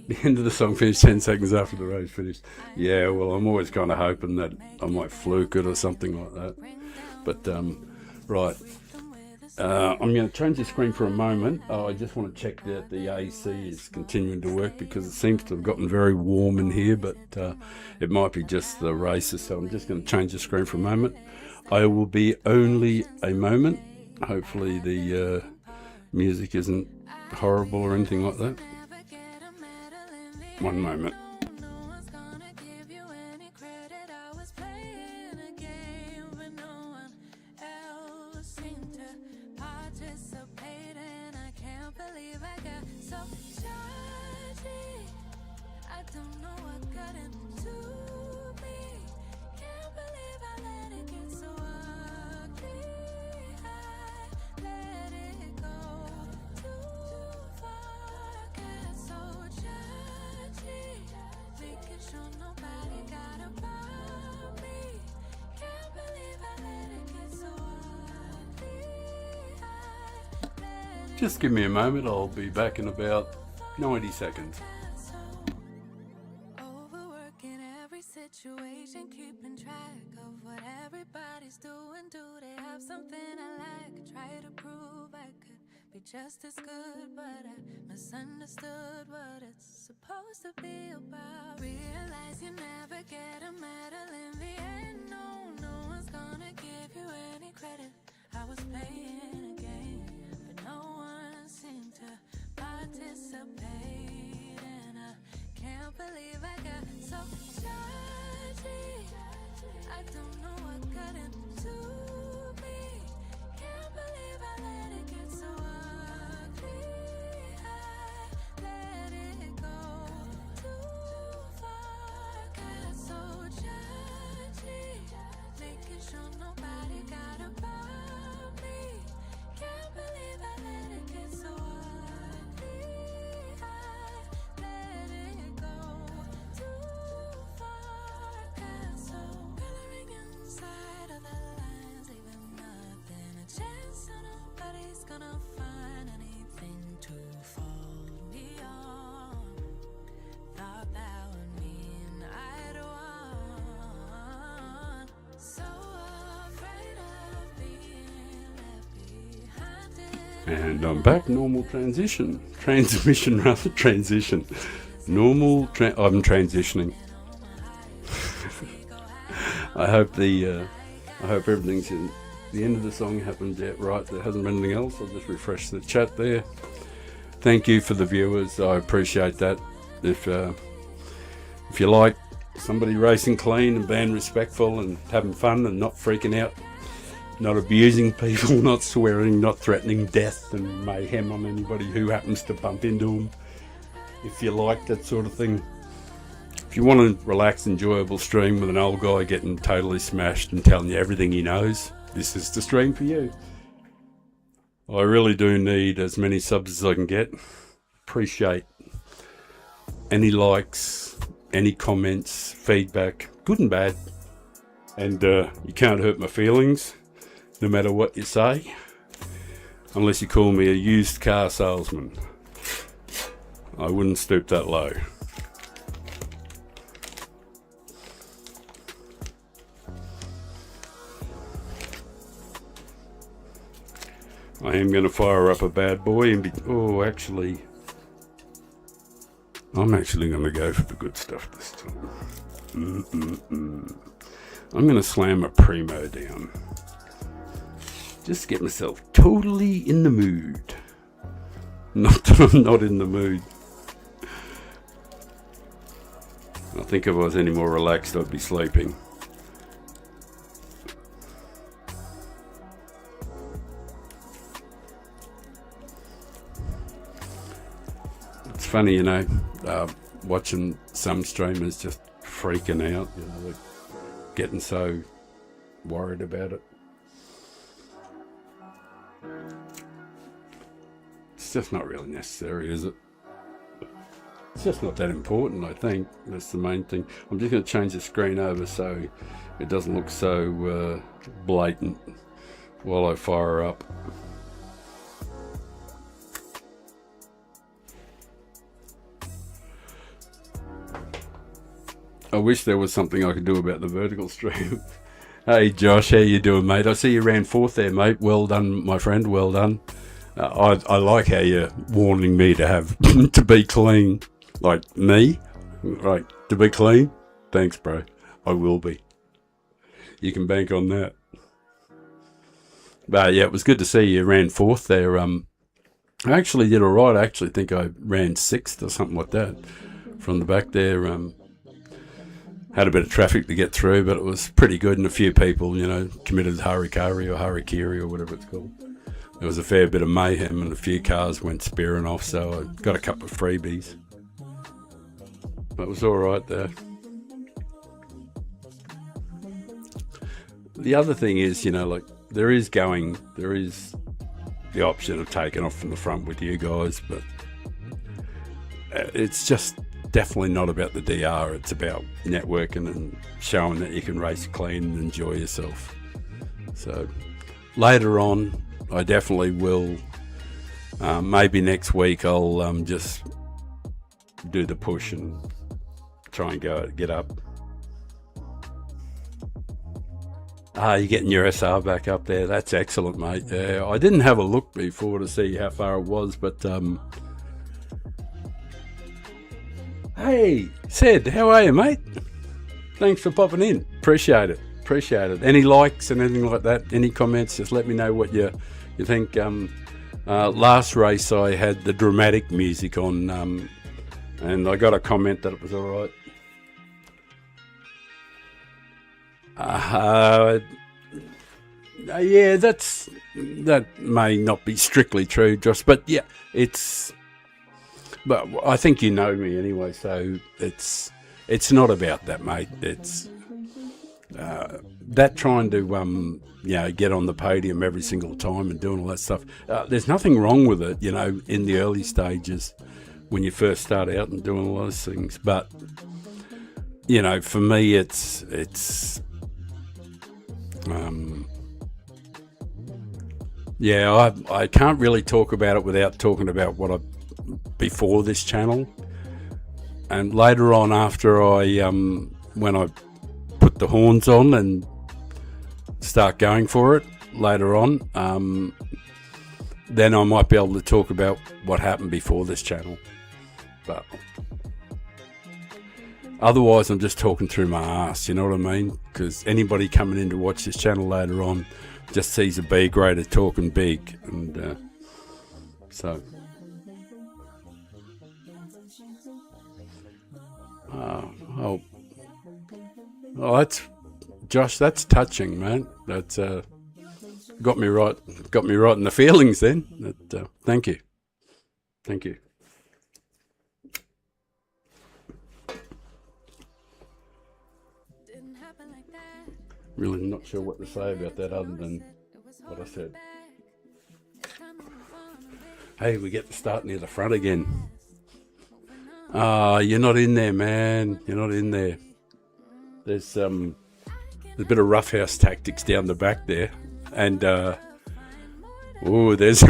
The end of the song finished 10 seconds after the race finished. Yeah, well, I'm always kind of hoping that I might fluke it or something like that. But, right. I'm going to change the screen for a moment. I just want to check that the AC is continuing to work because it seems to have gotten very warm in here, but it might be just the races. So I'm just going to change the screen for a moment. I will be only a moment. Hopefully the music isn't horrible or anything like that. One moment. Just give me a moment, I'll be back in about 90 seconds. Overworking every situation, keeping track of what everybody's doing. Do they have something I lack? Try to prove I could be just as good, but I misunderstood what it's supposed to be about. Realize you never get a medal in the end. No one's gonna give you any credit. I was playing a game, but no one seemed to participate, and I can't believe I got so judgy. I don't know what got into me. Can't believe I let it get so ugly. I let it go too far. Got so judgy, making sure nobody got above me. Can't believe I let it get so ugly. I let it go too far. Got so coloring inside of the lines, leaving nothing a chance. So nobody's gonna find anything to fold me on. Thought that would mean I'd won. So afraid of being left behind. And I'm back, normal transition. Transmission rather, transition. I'm transitioning. I hope everything's in the end of the song happened yet right. There hasn't been anything else. I'll just refresh the chat there. Thank you for the viewers. I appreciate that. If you like somebody racing clean and being respectful and having fun and not freaking out, not abusing people, not swearing, not threatening death and mayhem on anybody who happens to bump into them, if you like that sort of thing. If you want a relaxed, enjoyable stream with an old guy getting totally smashed and telling you everything he knows, this is the stream for you. I really do need as many subs as I can get. Appreciate any likes, any comments, feedback, good and bad. And you can't hurt my feelings, no matter what you say, unless you call me a used car salesman. I wouldn't stoop that low. I am going to fire up a bad boy and actually, I'm actually going to go for the good stuff this time. I'm going to slam a Primo down. Just to get myself totally in the mood. Not that I'm not in the mood. I think if I was any more relaxed, I'd be sleeping. It's funny, watching some streamers just freaking out, like getting so worried about it. It's just not really necessary, is it? It's just not that important, I think. That's the main thing. I'm just going to change the screen over so it doesn't look so blatant while I fire up. I wish there was something I could do about the vertical stream. Hey Josh, how you doing, mate? I see you ran 4th there, mate. Well done, my friend. Well done. I like how you're warning me to have to be clean, like me, right? To be clean. Thanks, bro. I will be. You can bank on that. But yeah, it was good to see you ran 4th there. I actually did all right. I actually think I ran 6th or something like that from the back there. Had a bit of traffic to get through, but it was pretty good, and a few people, committed harikari or harikiri or whatever it's called. There was a fair bit of mayhem, and a few cars went spearing off, so I got a couple of freebies. But it was all right there. The other thing is, there is the option of taking off from the front with you guys, but it's just definitely not about the DR. It's about networking and showing that you can race clean and enjoy yourself. So later on, I definitely will. Maybe next week I'll just do the push and try and get up. You're getting your SR back up there. That's excellent, mate. Yeah, I didn't have a look before to see how far it was, but hey, Sid, how are you, mate? Thanks for popping in. Appreciate it. Any likes and anything like that? Any comments? Just let me know what you think. Last race I had the dramatic music on, and I got a comment that it was all right. Yeah, that may not be strictly true, Josh, but yeah, but I think you know me anyway, so it's not about that, mate. It's that trying to get on the podium every single time and doing all that stuff. There's nothing wrong with it, in the early stages when you first start out and doing all those things. But for me, it's I can't really talk about it without talking about what before this channel, and later on after when I put the horns on and start going for it later on, then I might be able to talk about what happened before this channel. But otherwise I'm just talking through my ass, you know what I mean? Because anybody coming in to watch this channel later on just sees a B grader talking big, and so that's Josh. That's touching, man. That's got me right in the feelings. Then, thank you. Really not sure what to say about that other than what I said. Hey, we get to start near the front again. You're not in there, man. You're not in there. There's a bit of roughhouse tactics down the back there, and there's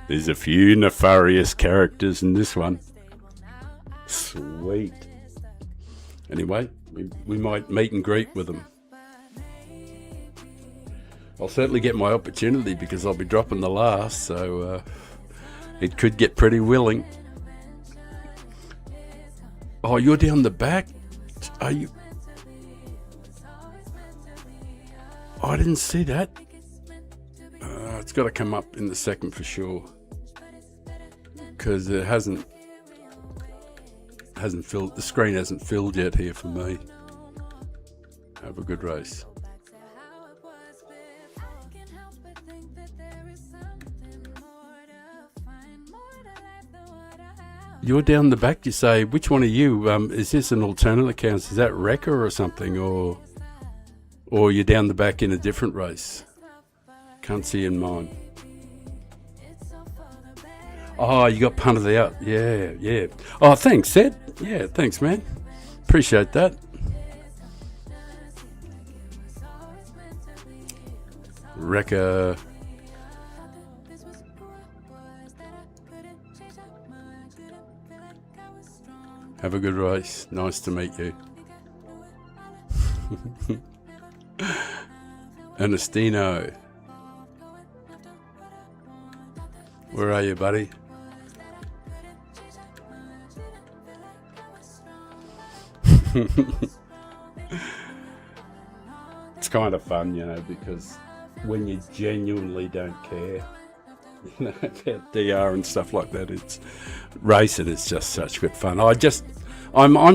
there's a few nefarious characters in this one. Sweet. Anyway, we might meet and greet with them. I'll certainly get my opportunity because I'll be dropping the last, so it could get pretty willing. Oh, you're down the back? Are you? Oh, I didn't see that. It's got to come up in the second for sure, because it hasn't filled. The screen hasn't filled yet here for me. Have a good race. You're down the back, you say. Which one are you? Is this an alternate account? Is that Wrecker or something? Or you're down the back in a different race? Can't see in mine. Oh, you got punted out. Yeah. Oh, thanks, Ed. Yeah, thanks, man. Appreciate that. Wrecker. Have a good race. Nice to meet you. Ernestino. Where are you, buddy? It's kind of fun, you know, because when you genuinely don't care, you know, about DR and stuff like that, it's racing is just such good fun. I'm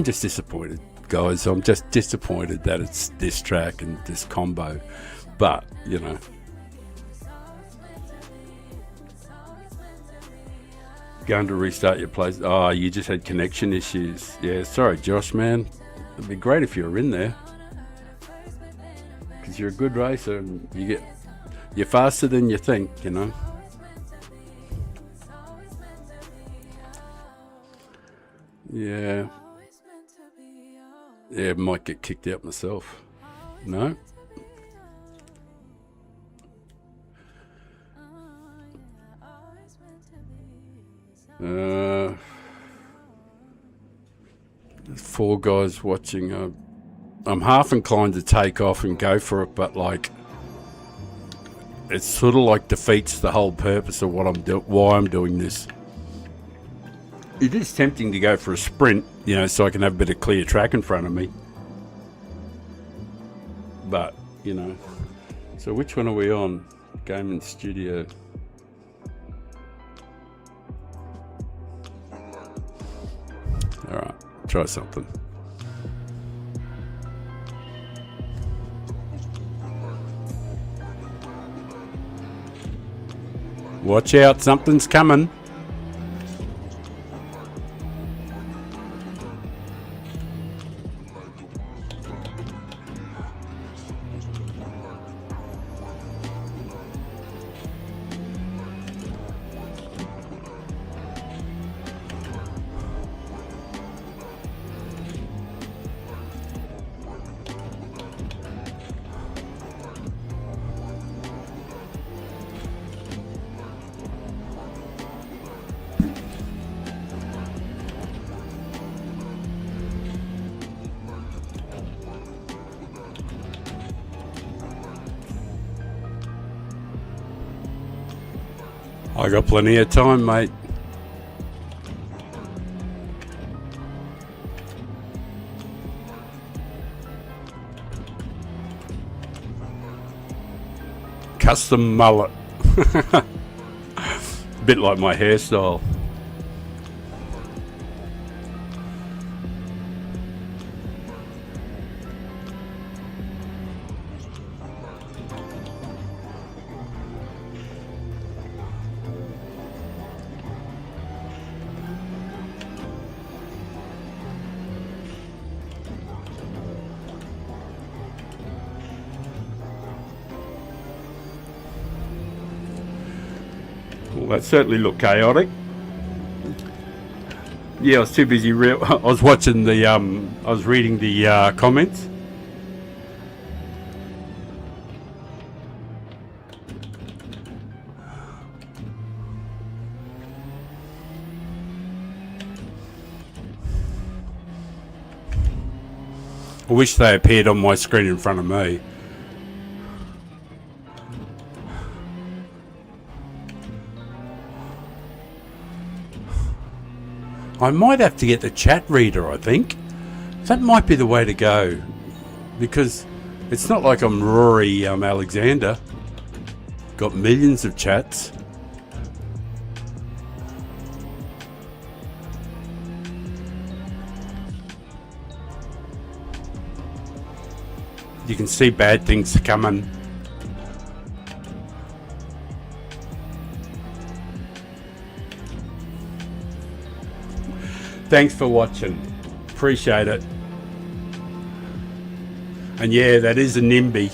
just disappointed, guys. I'm just disappointed that it's this track and this combo, but you know. Going to restart your place. Oh, you just had connection issues. Yeah, sorry, Josh, man. It'd be great if you were in there, because you're a good racer and you're faster than you think, you know. Yeah. Yeah, might get kicked out myself. No? There's 4 guys watching. I'm half inclined to take off and go for it, but like, it sort of like defeats the whole purpose of why I'm doing this. It is tempting to go for a sprint, you know, so I can have a bit of clear track in front of me. But, you know. So which one are we on? Gaming Studio. Alright, try something. Watch out, something's coming. I got plenty of time, mate. Custom mullet. Bit like my hairstyle. Well, that certainly looked chaotic. Yeah, I was too busy. I was watching the. I was reading the comments. I wish they appeared on my screen in front of me. I might have to get the chat reader, I think. That might be the way to go. Because it's not like I'm Rory Alexander. Got millions of chats. You can see bad things coming. Thanks for watching. Appreciate it. And yeah, that is a NIMBY.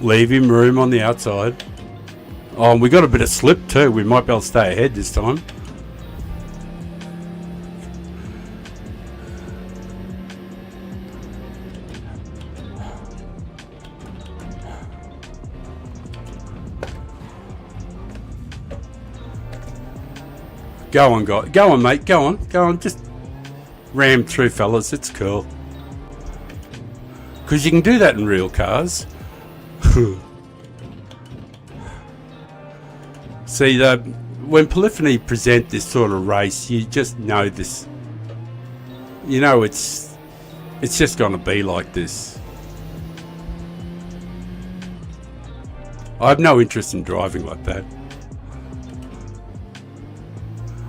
Leave him room on the outside. Oh, and we got a bit of slip too. We might be able to stay ahead this time. Go on, guy. Go on, mate. Go on. Go on. Just ram through, fellas. It's cool. Because you can do that in real cars. See, when Polyphony present this sort of race, you just know this. You know, it's just going to be like this. I have no interest in driving like that.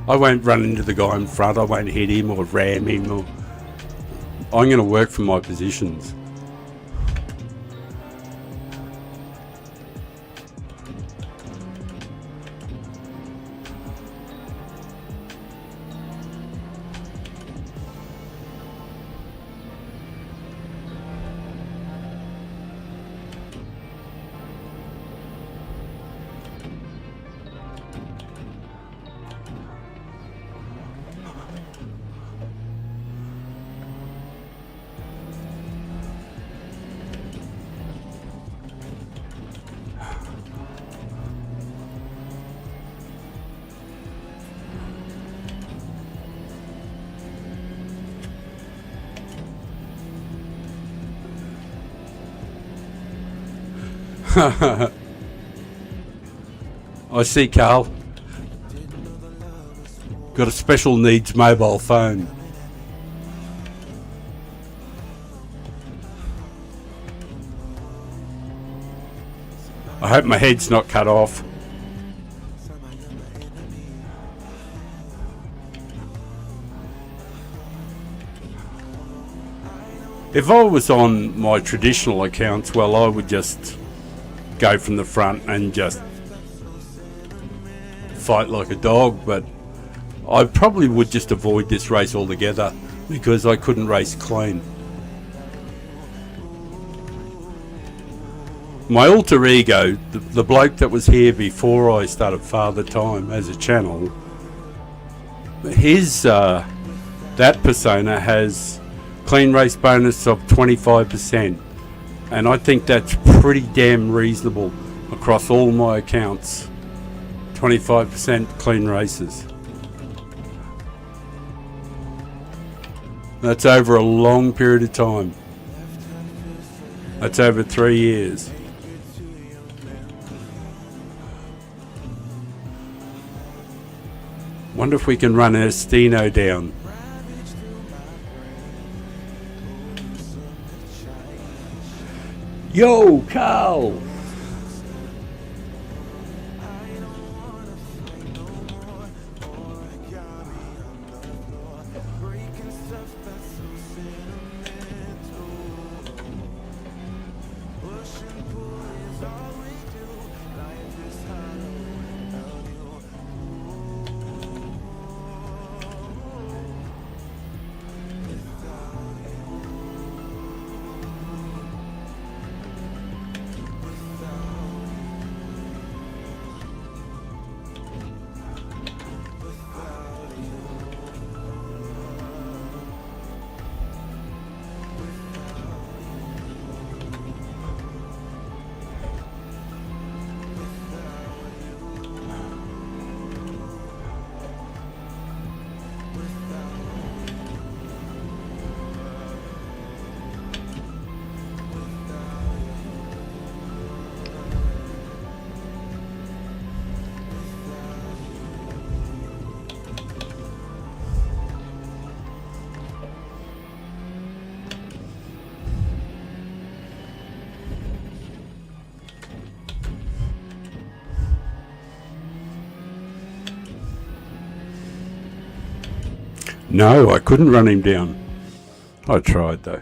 I won't run into the guy in front. I won't hit him or ram him. I'm going to work for my positions. I see, Carl. Got a special needs mobile phone. I hope my head's not cut off. If I was on my traditional accounts, well, I would just go from the front and just fight like a dog, but I probably would just avoid this race altogether because I couldn't race clean. My alter ego, the bloke that was here before I started Father Time as a channel, his that persona has clean race bonus of 25%, and I think that's pretty damn reasonable across all my accounts. 25% clean races. That's over a long period of time. That's over 3 years. Wonder if we can run Estino down. Yo, Carl! No, I couldn't run him down. I tried though.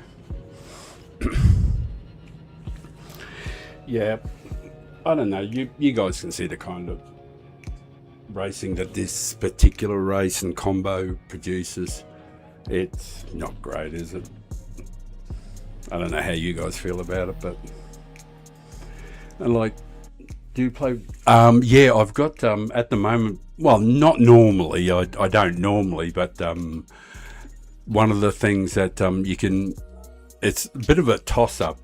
Yeah, I don't know. You guys can see the kind of racing that this particular race and combo produces. It's not great, is it? I don't know how you guys feel about it, but and like, do you play? Yeah, I've got at the moment. Well, not normally. I don't normally, but one of the things that you can. It's a bit of a toss up.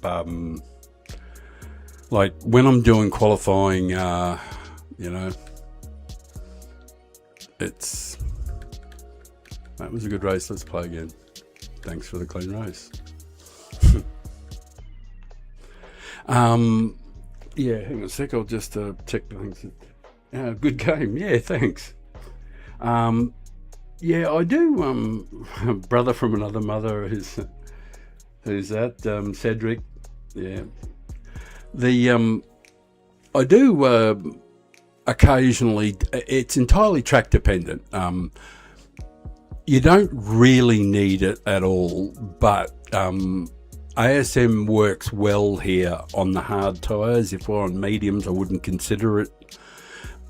Like when I'm doing qualifying, you know, it's that was a good race. Let's play again. Thanks for the clean race. Yeah, hang on a sec. I'll just check the things. Good game. Yeah, thanks. Yeah, I do. Brother from another mother. Who's that? Cedric. Yeah. The I do occasionally. It's entirely track dependent. You don't really need it at all, but ASM works well here on the hard tyres. If we're on mediums, I wouldn't consider it.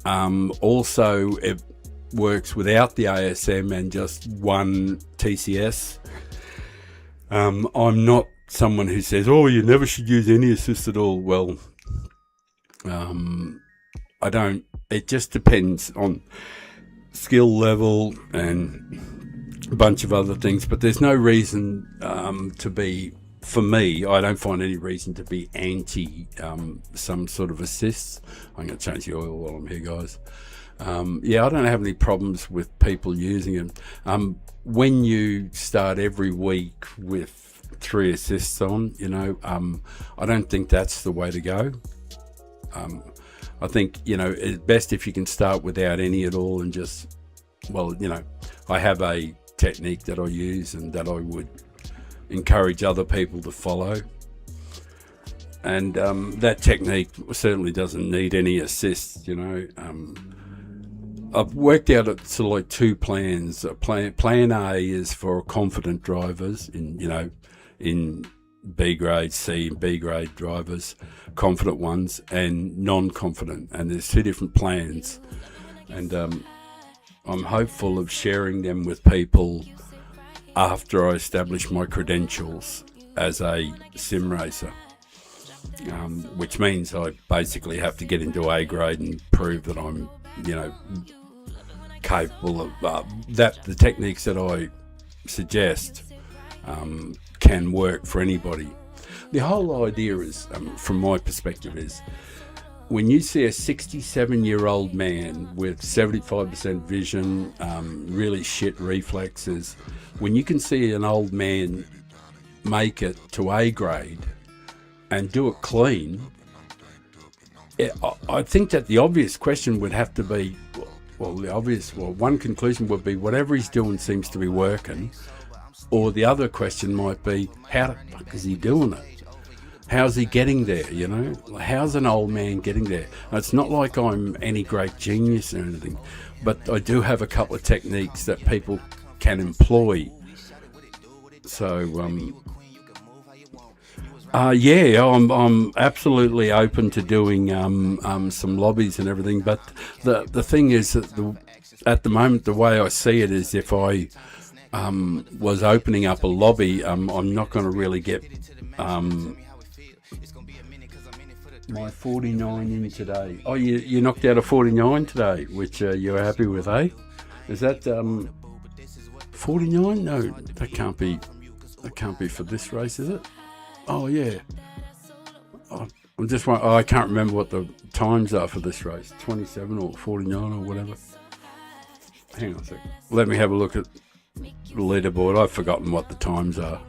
Also, it works without the ASM and just one TCS. I'm not someone who says, oh, you never should use any assist at all. Well, I don't. It just depends on skill level and a bunch of other things, but there's no reason to be, for me, I don't find any reason to be anti some sort of assists. I'm going to change the oil while I'm here, guys. Yeah, I don't have any problems with people using them. When you start every week with 3 assists on, you know, I don't think that's the way to go. I think, you know, it's best if you can start without any at all and just, well, you know, I have a technique that I use and that I would encourage other people to follow. And that technique certainly doesn't need any assists, you know. I've worked out sort of like 2 plans. Plan A is for confident drivers in, you know, in B grade, C and B grade drivers, confident ones and non-confident. And there's 2 different plans. And I'm hopeful of sharing them with people after I establish my credentials as a sim racer. Which means I basically have to get into A grade and prove that I'm, you know, capable of that. The techniques that I suggest can work for anybody. The whole idea is, from my perspective, is when you see a 67-year-old man with 75% vision, really shit reflexes, when you can see an old man make it to A grade and do it clean, I think that the obvious question would have to be, one conclusion would be whatever he's doing seems to be working, or the other question might be, how the fuck is he doing it? How's he getting there, you know? How's an old man getting there? Now, it's not like I'm any great genius or anything, but I do have a couple of techniques that people can employ. So, yeah, I'm absolutely open to doing some lobbies and everything, but the thing is that at the moment, the way I see it is if I was opening up a lobby, I'm not going to really get my 49 in today. Oh, you knocked out a 49 today, which you're happy with, eh? Is that 49? No, that can't be for this race, is it? Oh yeah. I'm just I can't remember what the times are for this race. 27 or 49 or whatever. Hang on a second. Let me have a look at the leaderboard. I've forgotten what the times are.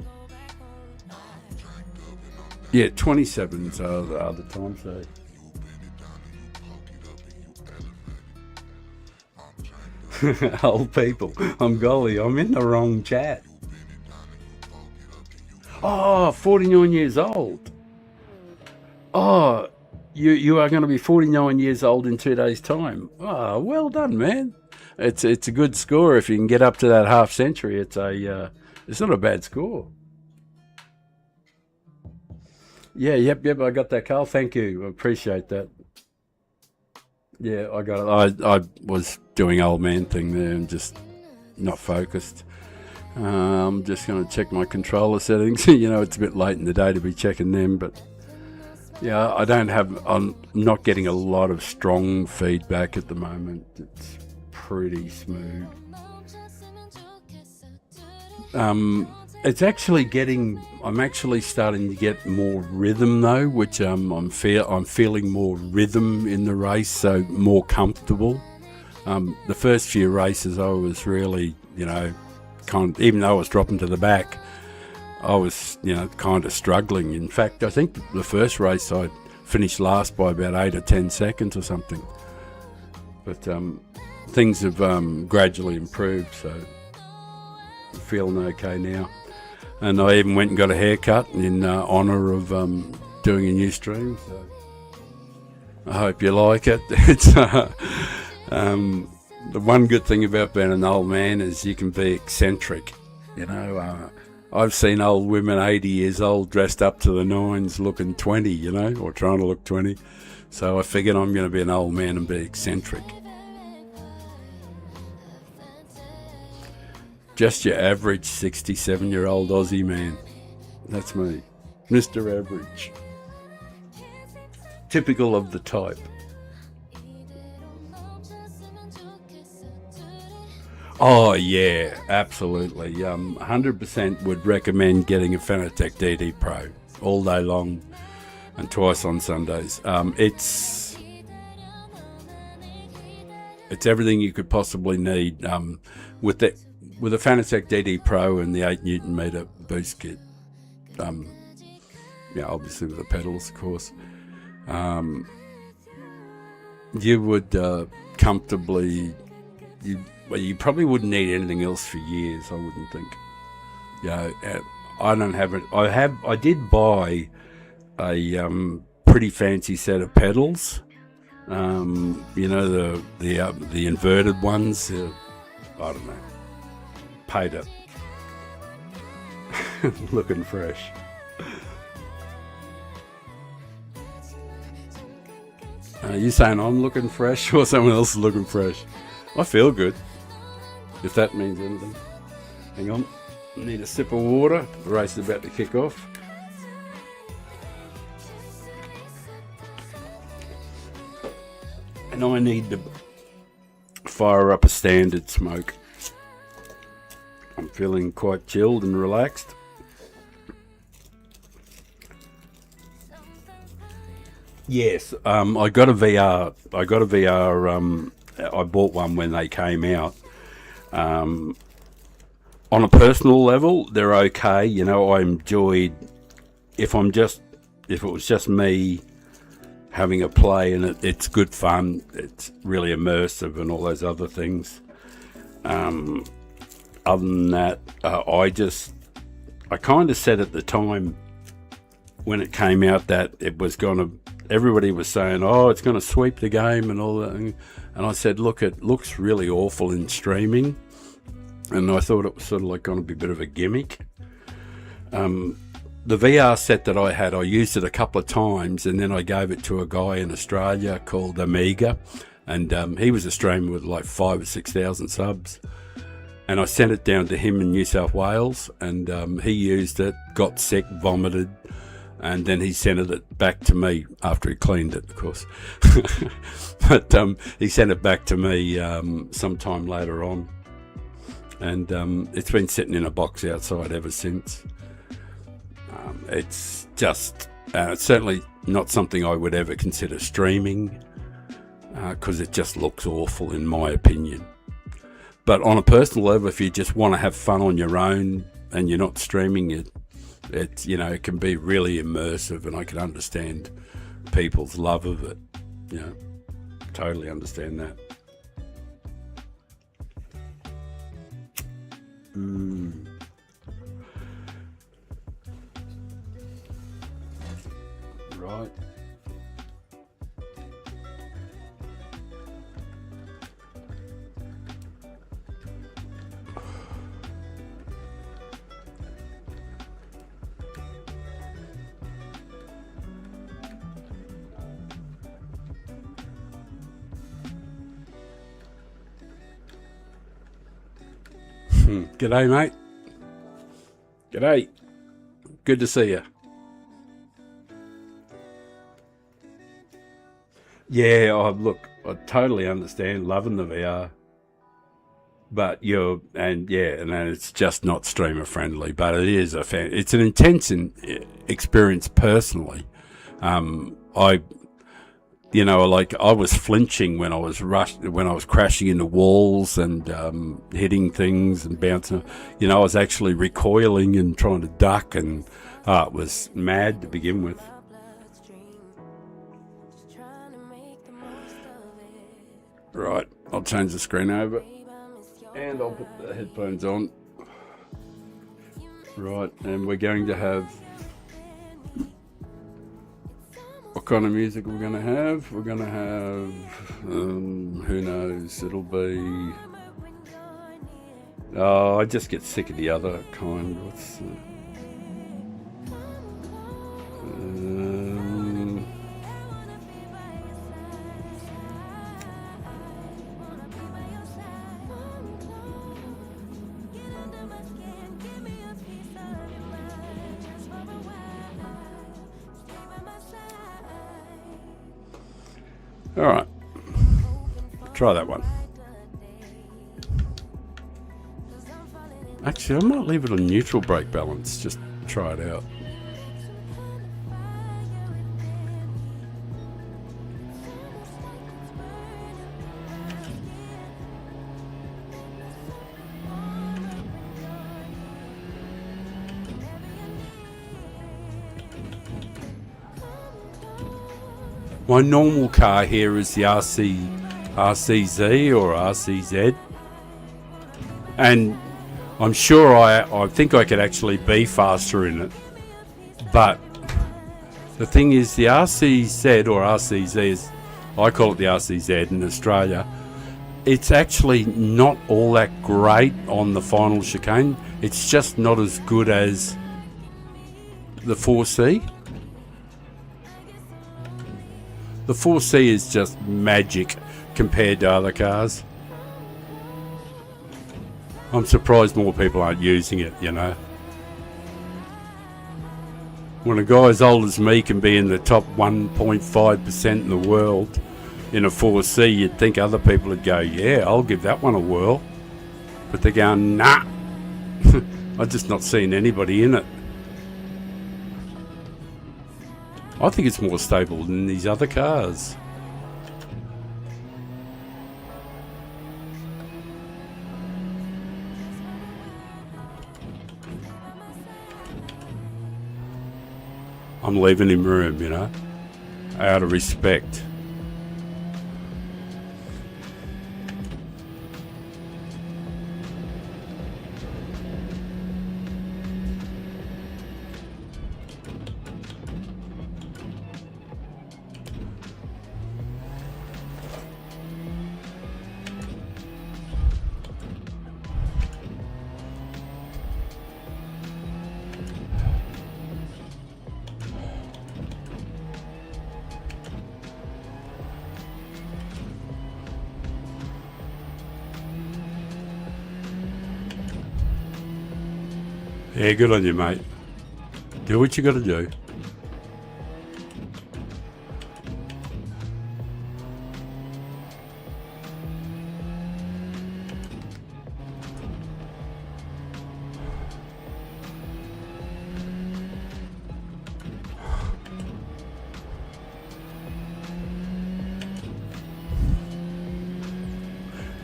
Yeah, 27s are the times. Old people. I'm in the wrong chat. Oh, 49 years old. Oh, you are going to be 49 years old in 2 days' time. Oh, well done, man. it's a good score if you can get up to that half century. It's not a bad score. Yeah, yep. I got that, Carl. Thank you. I appreciate that. Yeah, I got it. I was doing old man thing there and just not focused. I'm just going to check my controller settings. It's a bit late in the day to be checking them, but yeah, I'm not getting a lot of strong feedback at the moment. It's pretty smooth. It's actually I'm actually starting to get more rhythm though, which I'm feeling more rhythm in the race, so more comfortable. The first few races I was really, even though I was dropping to the back, I was, kind of struggling. In fact, I think the first race I finished last by about 8 or 10 seconds or something. But things have gradually improved, so I'm feeling okay now. And I even went and got a haircut in honour of doing a new stream. So I hope you like it. It's the one good thing about being an old man is you can be eccentric. I've seen old women 80 years old dressed up to the nines looking 20, or trying to look 20. So I figured I'm going to be an old man and be eccentric. Just your average 67-year-old Aussie man. That's me. Mr. Average. Typical of the type. Oh, yeah, absolutely. 100% would recommend getting a Fanatec DD Pro all day long and twice on Sundays. It's everything you could possibly need with a Fanatec DD Pro and the 8 Newton meter boost kit. Obviously with the pedals, of course. You would comfortably... You probably wouldn't need anything else for years, I wouldn't think. I don't have it. I did buy a pretty fancy set of pedals. The inverted ones. I don't know. Paid it. Looking fresh. You saying I'm looking fresh or someone else is looking fresh? I feel good, if that means anything. Hang on, I need a sip of water. The race is about to kick off. And I need to fire up a standard smoke. I'm feeling quite chilled and relaxed. Yes, I got a VR. I bought one when they came out. On a personal level, they're okay. I enjoyed if it was just me having a play, and it's good fun. It's really immersive and all those other things. Other than that, I kind of said at the time when it came out that it was going to. Everybody was saying, "Oh, it's going to sweep the game" and all that. And I said, "Look, it looks really awful in streaming," and I thought it was sort of like going to be a bit of a gimmick. The VR set that I had, I used it a couple of times, and then I gave it to a guy in Australia called Amiga, and he was a streamer with like 5,000 or 6,000 subs. And I sent it down to him in New South Wales, and he used it, got sick, vomited, and then he sent it back to me after he cleaned it, of course. But he sent it back to me sometime later on, and it's been sitting in a box outside ever since. It's just certainly not something I would ever consider streaming, because it just looks awful in my opinion. But on a personal level, if you just want to have fun on your own and you're not streaming it, it can be really immersive, and I can understand people's love of it. Totally understand that. Right. G'day, mate. G'day. Good to see you. Yeah, look, I totally understand loving the VR, but and it's just not streamer friendly. But it is it's an intense experience personally. I was flinching when I was crashing into walls and hitting things and bouncing. I was actually recoiling and trying to duck, and it was mad to begin with. Right, I'll change the screen over and I'll put the headphones on. Right, and we're going to have... What kind of music are we going to have? We're going to have... who knows? It'll be... Oh, I just get sick of the other kind. What's... Alright, try that one. Actually, I might leave it on neutral brake balance, just try it out. My normal car here is the RCZ or RCZ, and I'm sure I think I could actually be faster in it, but the thing is the RCZ or RCZ is, I call it the RCZ in Australia, it's actually not all that great on the final chicane. It's just not as good as the 4C. The 4C is just magic compared to other cars. I'm surprised more people aren't using it, When a guy as old as me can be in the top 1.5% in the world in a 4C, you'd think other people would go, yeah, I'll give that one a whirl. But they're going, nah. I've just not seen anybody in it. I think it's more stable than these other cars. I'm leaving him room, out of respect. Yeah, good on you, mate. Do what you got to do.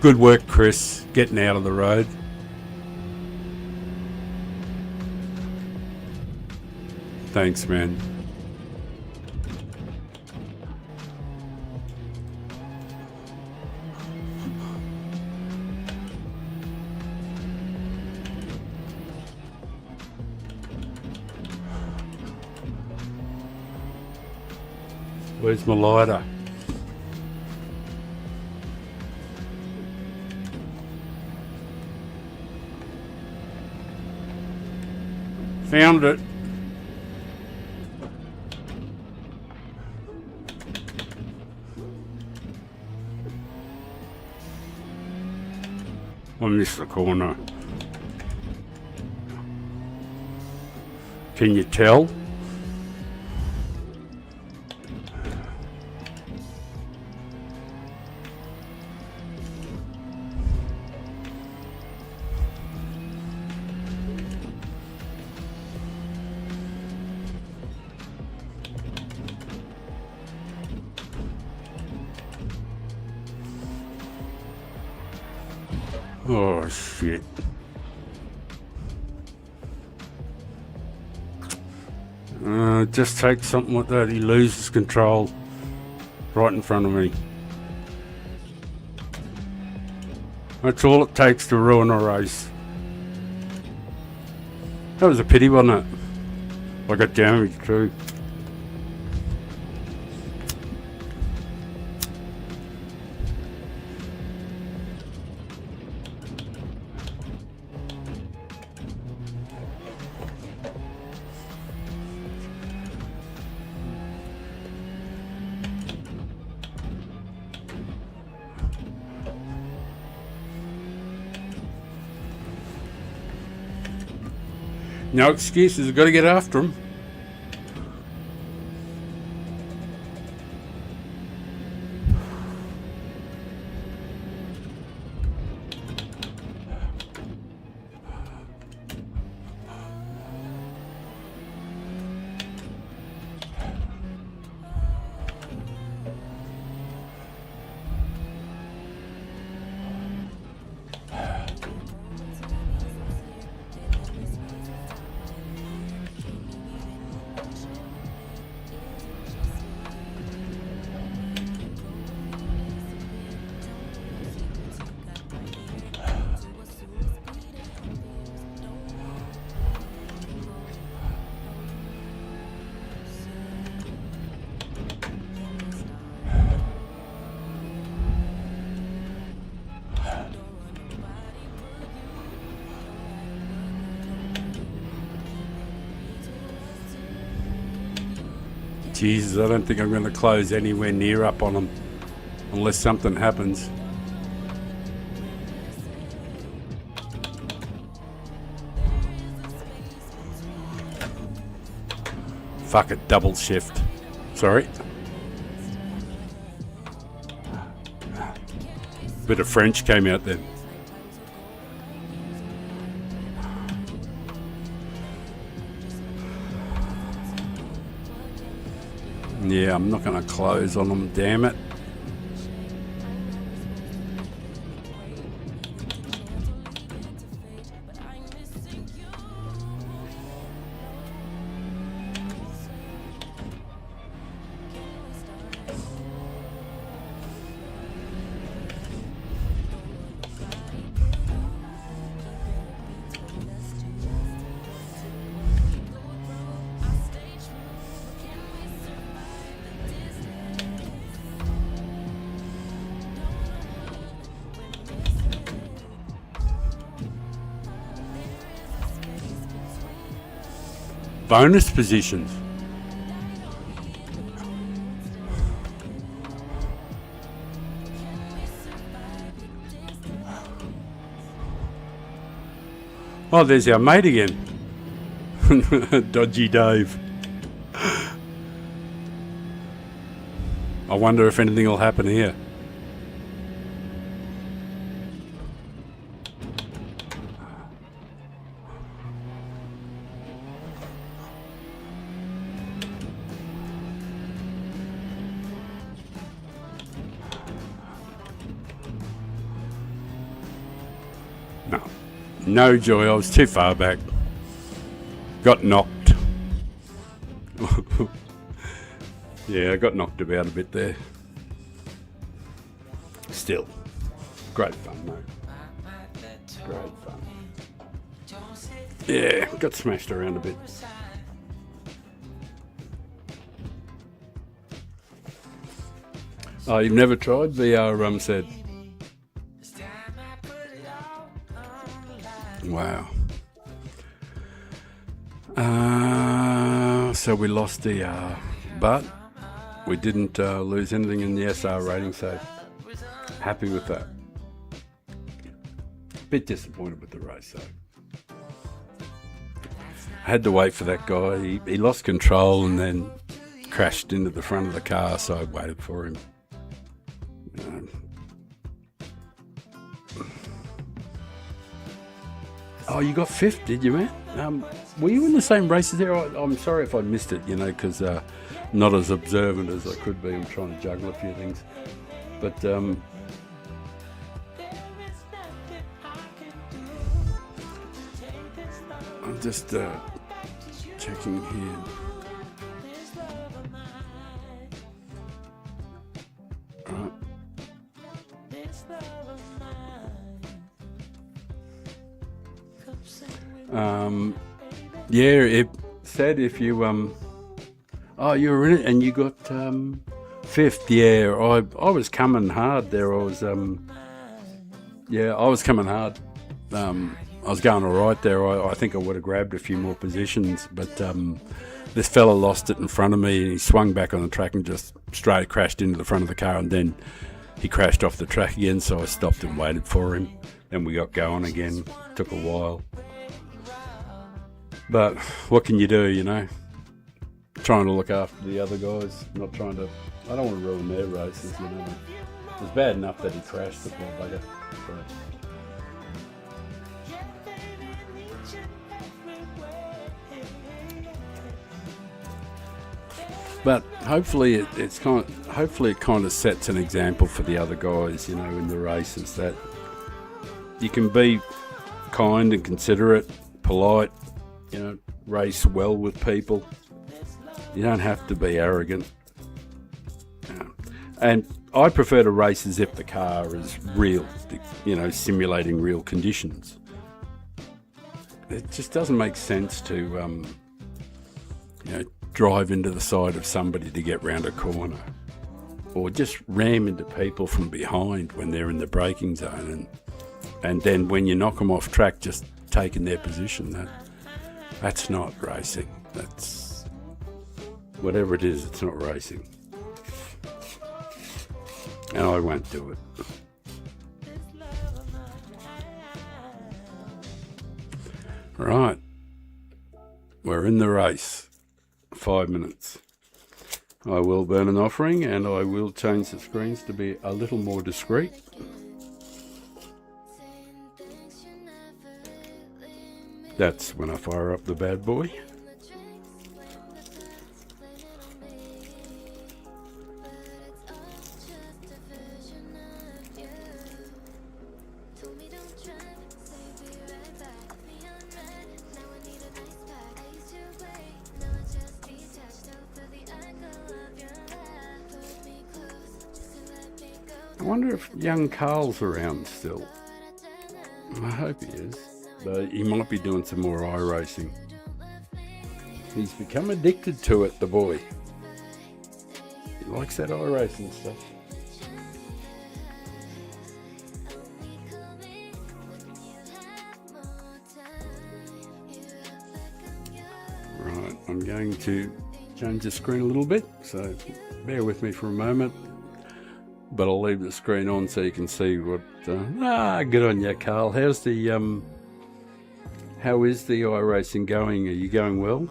Good work, Chris, getting out of the road. Thanks, man. Where's my lighter? Found it. I missed the corner. Can you tell? Oh shit. Just take something like that, he loses control right in front of me. That's all it takes to ruin a race. That was a pity, wasn't it? I got damaged too. No excuses, I've got to get after him. Jesus, I don't think I'm going to close anywhere near up on them unless something happens. Fuck it, double shift. Sorry. Bit of French came out then. Yeah, I'm not going to close on them, damn it. Bonus positions. Oh, there's our mate again. Dodgy Dave. I wonder if anything will happen here. No joy, I was too far back. Got knocked. Yeah, I got knocked about a bit there. Still, great fun, mate. Great fun. Yeah, got smashed around a bit. Oh, you've never tried VR said. Wow. So we lost the but we didn't lose anything in the SR rating, so happy with that. Bit disappointed with the race though. I had to wait for that guy. He lost control and then crashed into the front of the car, so I waited for him. Oh, you got fifth, did you, man? Were you in the same races there? I'm sorry if I missed it, because not as observant as I could be. I'm trying to juggle a few things. But I'm just checking here. Yeah, it said if you oh, you were in it and you got fifth. Yeah, I was coming hard there. I was coming hard. I was going all right there. I think I would have grabbed a few more positions, but this fella lost it in front of me and he swung back on the track and just straight crashed into the front of the car, and then he crashed off the track again, so I stopped and waited for him. Then we got going again. Took a while. But what can you do, Trying to look after the other guys, I don't want to ruin their races, It was bad enough that he crashed the poor bugger. But hopefully it kind of sets an example for the other guys, in the races, that you can be kind and considerate, polite, race well with people. You don't have to be arrogant. And I prefer to race as if the car is real, simulating real conditions. It just doesn't make sense to, drive into the side of somebody to get round a corner, or just ram into people from behind when they're in the braking zone, and then when you knock them off track, just taking their position. That's not racing. That's whatever it is. It's not racing, and I won't do it. Right, we're in the race. 5 minutes. I will burn an offering and I will change the screens to be a little more discreet. That's when I fire up the bad boy. I wonder if young Carl's around still. I hope he is. But he might be doing some more iRacing. He's become addicted to it, the boy. He likes that iRacing stuff. Right, I'm going to change the screen a little bit, so bear with me for a moment. But I'll leave the screen on so you can see what. Good on you, Carl. How is the iRacing going? Are you going well?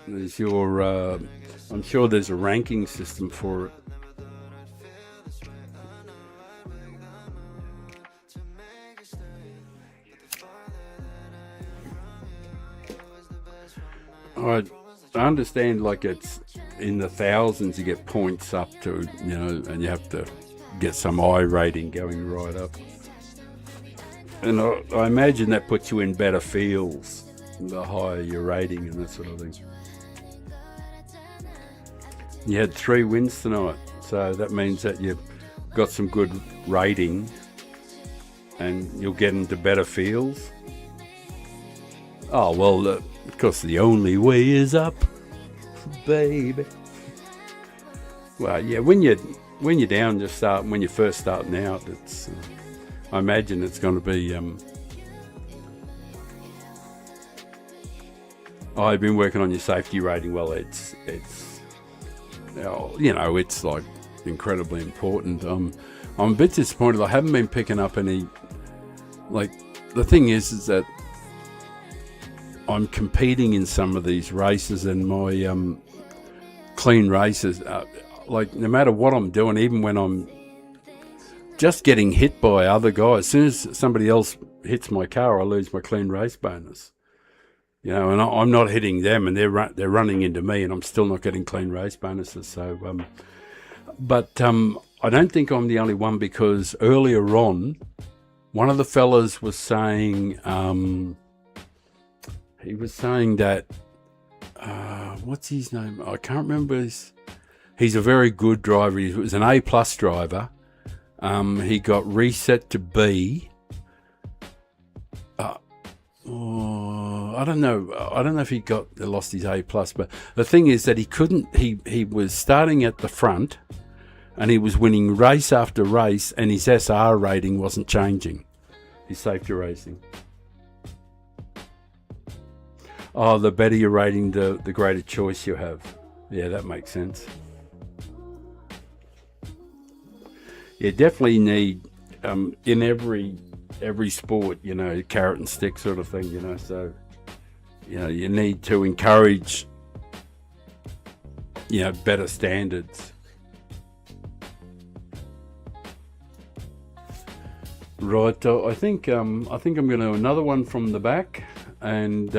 There's your. I'm sure there's a ranking system for it. I understand, like, it's in the thousands. You get points up to, and you have to get some I rating going right up. And I imagine that puts you in better fields the higher your rating and that sort of thing. You had 3 wins tonight, so that means that you've got some good rating and you'll get into better fields. Oh, well, because the only way is up, baby. Well, yeah, when you're down, just starting, when you're first starting out, it's I imagine it's going to be. I've been working on your safety rating. Well, it's it's like incredibly important. I'm a bit disappointed. I haven't been picking up any. Like, the thing is that I'm competing in some of these races, and my clean races, like no matter what I'm doing, even when I'm just getting hit by other guys, as soon as somebody else hits my car, I lose my clean race bonus. You know, and I'm not hitting them, and they're running into me, and I'm still not getting clean race bonuses. So, but I don't think I'm the only one, because earlier on, one of the fellas was saying, he was saying that, what's his name? I can't remember. He's a very good driver. He was an A+ driver. He got reset to B. I don't know if he lost his A+, but the thing is that he couldn't. He was starting at the front, and he was winning race after race, and his SR rating wasn't changing. His safety rating. Oh, the better your rating, the greater choice you have. Yeah, that makes sense. You definitely need, in every sport, you know, carrot and stick sort of thing, you know. So, you know, you need to encourage, you know, better standards. Right, I think I'm going to do another one from the back, and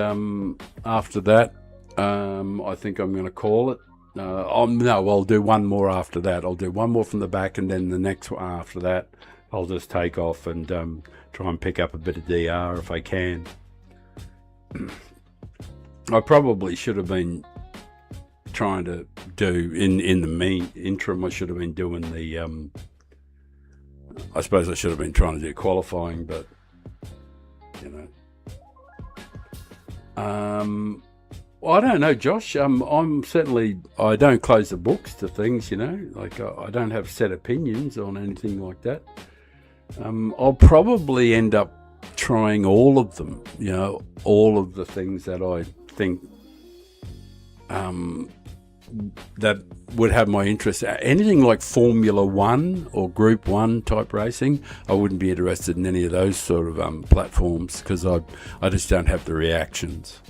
after that, I think I'm going to call it. No, I'll do one more after that. I'll do one more from the back, and then the next one after that, I'll just take off and try and pick up a bit of DR if I can. I probably should have been trying to do in the interim. I should have been doing the. I suppose I should have been trying to do qualifying, but you know. Well, I don't know, Josh. I'm certainly, I don't close the books to things, you know. Like I don't have set opinions on anything like that. I'll probably end up trying all of them, you know, all of the things that I think that would have my interest. Anything like Formula One or Group 1 type racing, I wouldn't be interested in any of those sort of platforms, because I just don't have the reactions.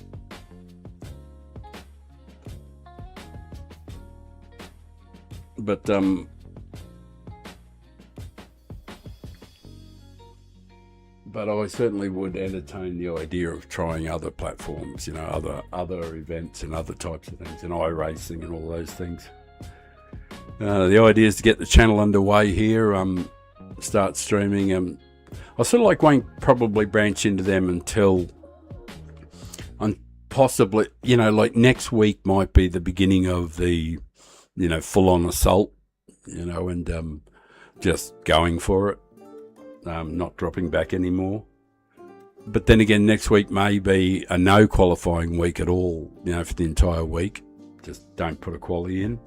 But I certainly would entertain the idea of trying other platforms, you know, other events and other types of things, and iRacing and all those things. The idea is to get the channel underway here, start streaming. I sort of won't probably branch into them until possibly, you know, like next week might be the beginning of the, you know, full-on assault, you know, and just going for it, not dropping back anymore. But then again, next week may be a no qualifying week at all, you know, for the entire week. Just don't put a quali in.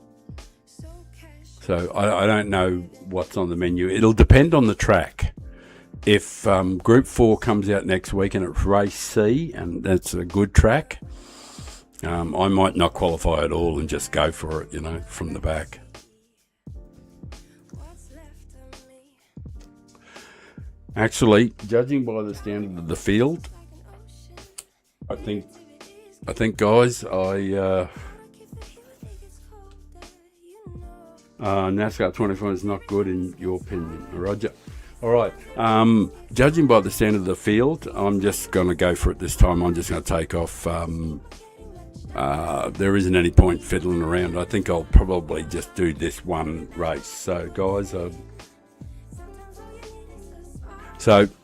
So I don't know what's on the menu. It'll depend on the track. If Group 4 comes out next week and it's race C, and that's a good track, I might not qualify at all and just go for it, you know, from the back. Actually, judging by the standard of the field, I think, guys, NASCAR 24 is not good in your opinion, Roger. All right. Judging by the standard of the field, I'm just going to go for it this time. I'm just going to take off. There isn't any point fiddling around. I think I'll probably just do this one race. So,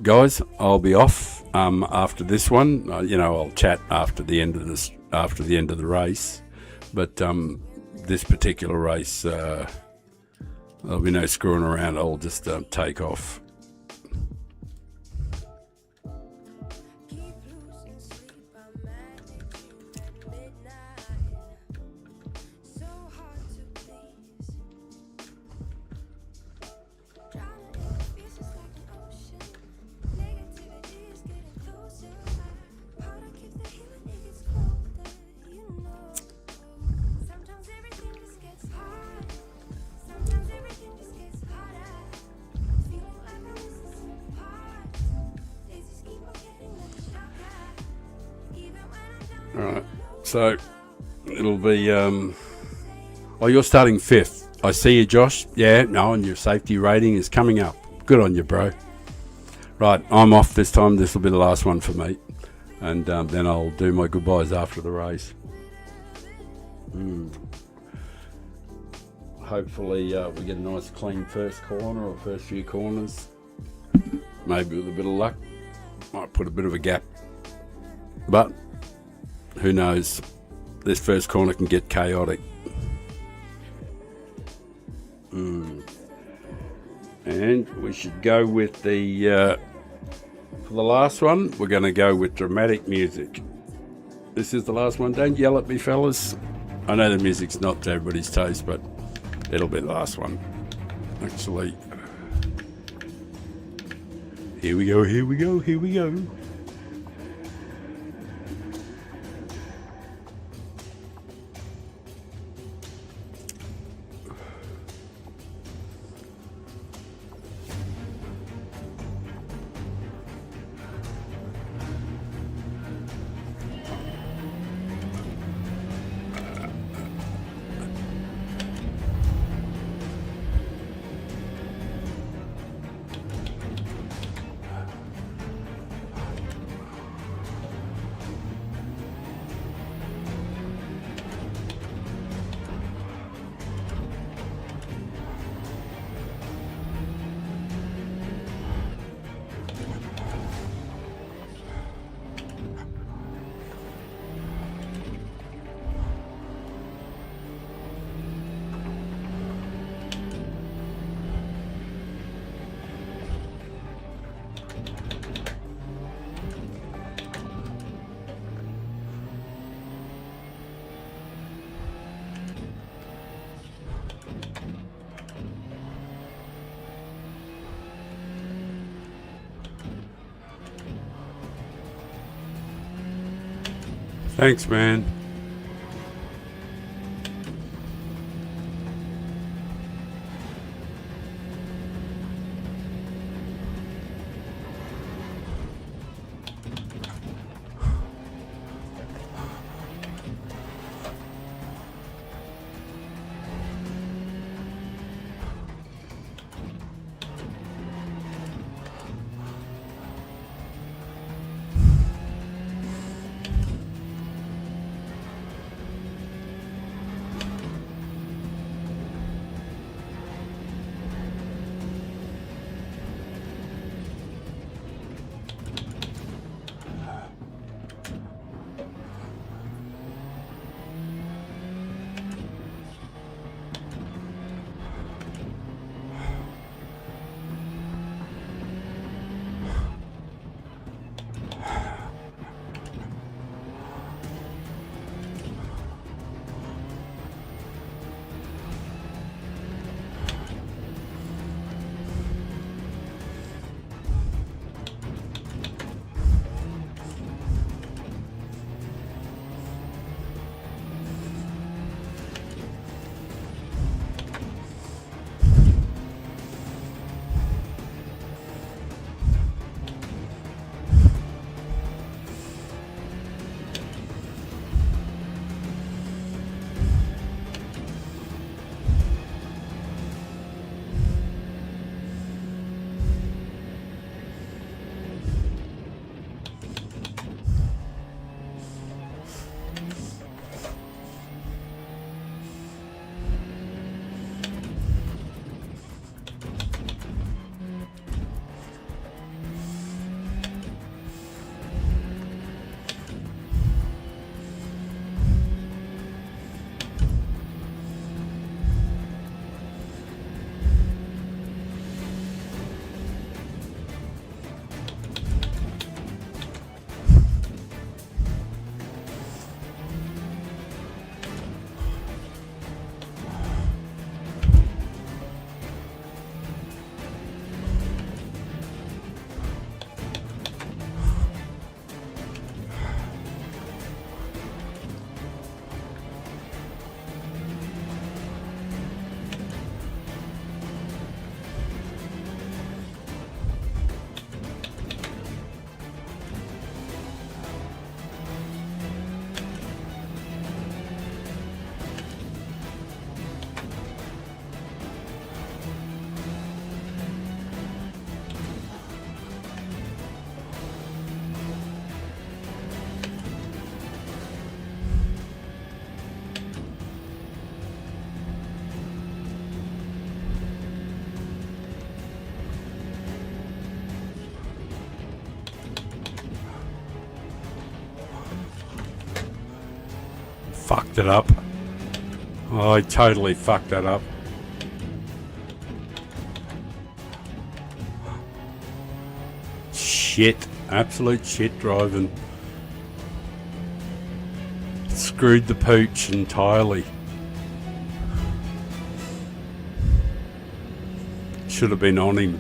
guys, I'll be off after this one. You know, I'll chat after the end of the race. But this particular race, there'll be no screwing around. I'll just take off. All right. So it'll be. Oh, you're starting 5th. I see you, Josh. Yeah, no, and your safety rating is coming up. Good on you, bro. Right, I'm off this time. This will be the last one for me. And then I'll do my goodbyes after the race. Hopefully we get a nice clean first corner or first few corners. Maybe with a bit of luck, might put a bit of a gap. But who knows? This first corner can get chaotic. And we should go with the... for the last one, we're going to go with dramatic music. This is the last one. Don't yell at me, fellas. I know the music's not to everybody's taste, but it'll be the last one. Actually, here we go, here we go, here we go. Thanks, man. fucked it up. Oh, I totally fucked that up. Shit. Absolute shit driving. Screwed the pooch entirely. Should have been on him.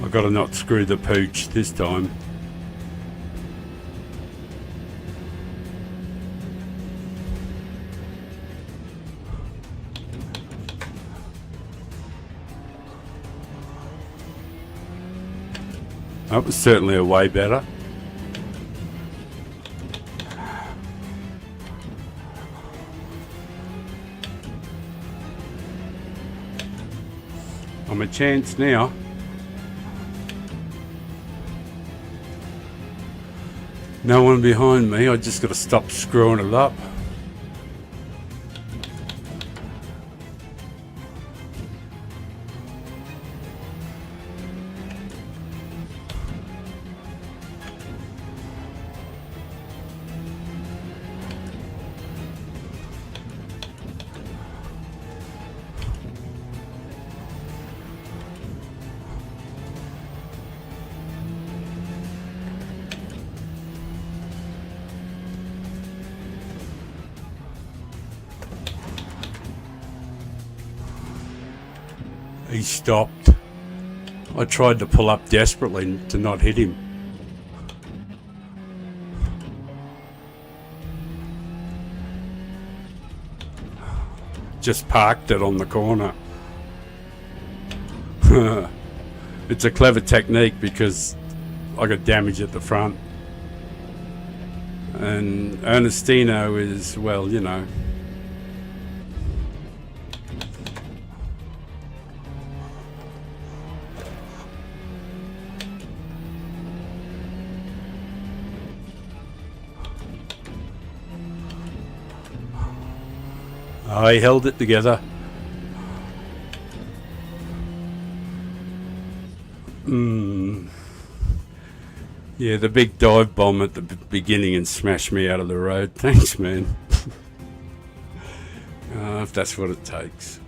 I've got to not screw the pooch this time. That was certainly a way better. I'm a chance now. No one behind me, I just got to stop screwing it up. He stopped. I tried to pull up desperately to not hit him. Just parked it on the corner. It's a clever technique because I got damage at the front. And Ernestino is, well, you know. I held it together. Yeah, the big dive bomb at the beginning and smashed me out of the road. Thanks, man. If that's what it takes.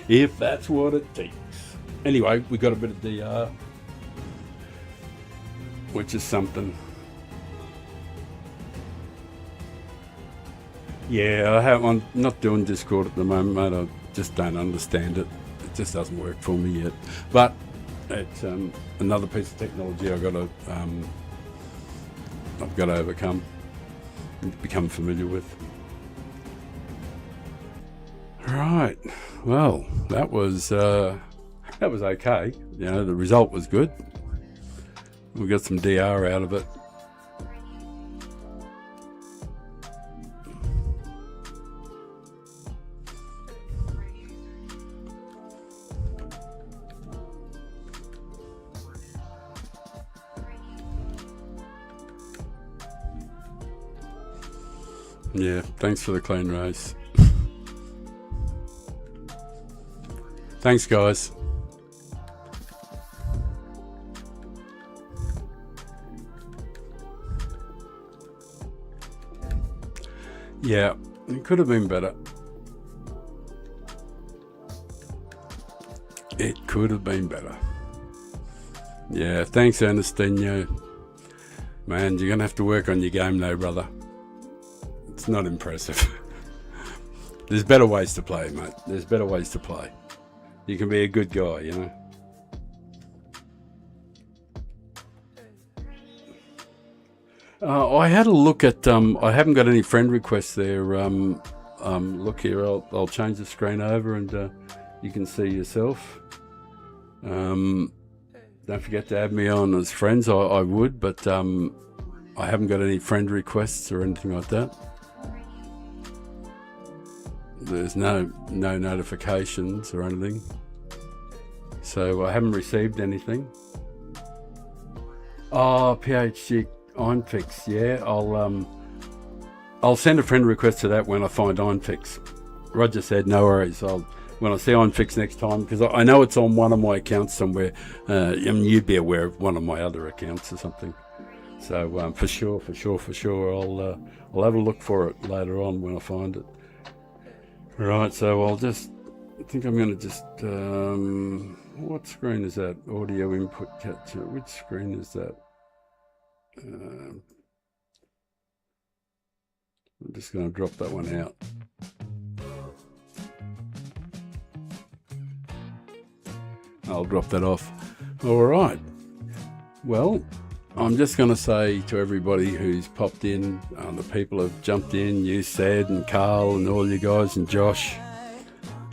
If that's what it takes. Anyway, we got a bit of DR, which is something. Yeah, I'm not doing Discord at the moment, mate. I just don't understand it. It just doesn't work for me yet. But it's another piece of technology I've got to overcome and become familiar with. Right. Well, that was okay. You know, the result was good. We got some DR out of it. Yeah, thanks for the clean race. Thanks, guys. Yeah, it could have been better. It could have been better. Yeah, thanks, Ernestino. Man, you're going to have to work on your game though, brother. It's not impressive. There's better ways to play, mate. There's better ways to play. You can be a good guy, you know. I had a look at. I haven't got any friend requests there. Look here, I'll change the screen over and you can see yourself. Don't forget to add me on as friends. I would, but I haven't got any friend requests or anything like that. There's no notifications or anything, so I haven't received anything. Oh, PhD Ironfix, yeah. I'll send a friend request to that when I find Ironfix. Roger said, no worries. When I see Ironfix next time, because I know it's on one of my accounts somewhere. You'd be aware of one of my other accounts or something. So for sure, I'll have a look for it later on when I find it. Right, so I think I'm going to just, what screen is that? Audio input capture. Which screen is that? I'm just going to drop that one out. I'll drop that off. All right. Well, I'm just going to say to everybody who's popped in, the people who've jumped in, you, Sad, and Carl, and all you guys, and Josh,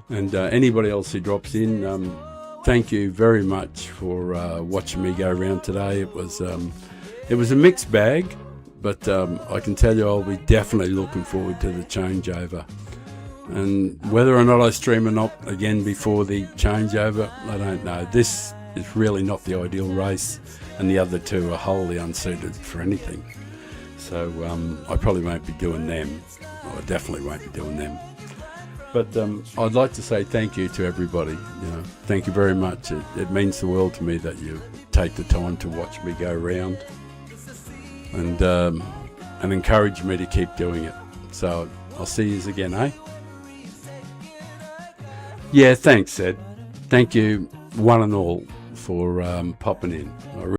and anybody else who drops in, thank you very much for watching me go around today. It was a mixed bag, but I can tell you I'll be definitely looking forward to the changeover. And whether or not I stream or not again before the changeover, I don't know. This is really not the ideal race, and the other two are wholly unsuited for anything. So I probably won't be doing them. I definitely won't be doing them. But I'd like to say thank you to everybody. Thank you very much. It means the world to me that you take the time to watch me go around, and encourage me to keep doing it. So I'll see you again, eh? Yeah, thanks, Ed. Thank you, one and all, for popping in.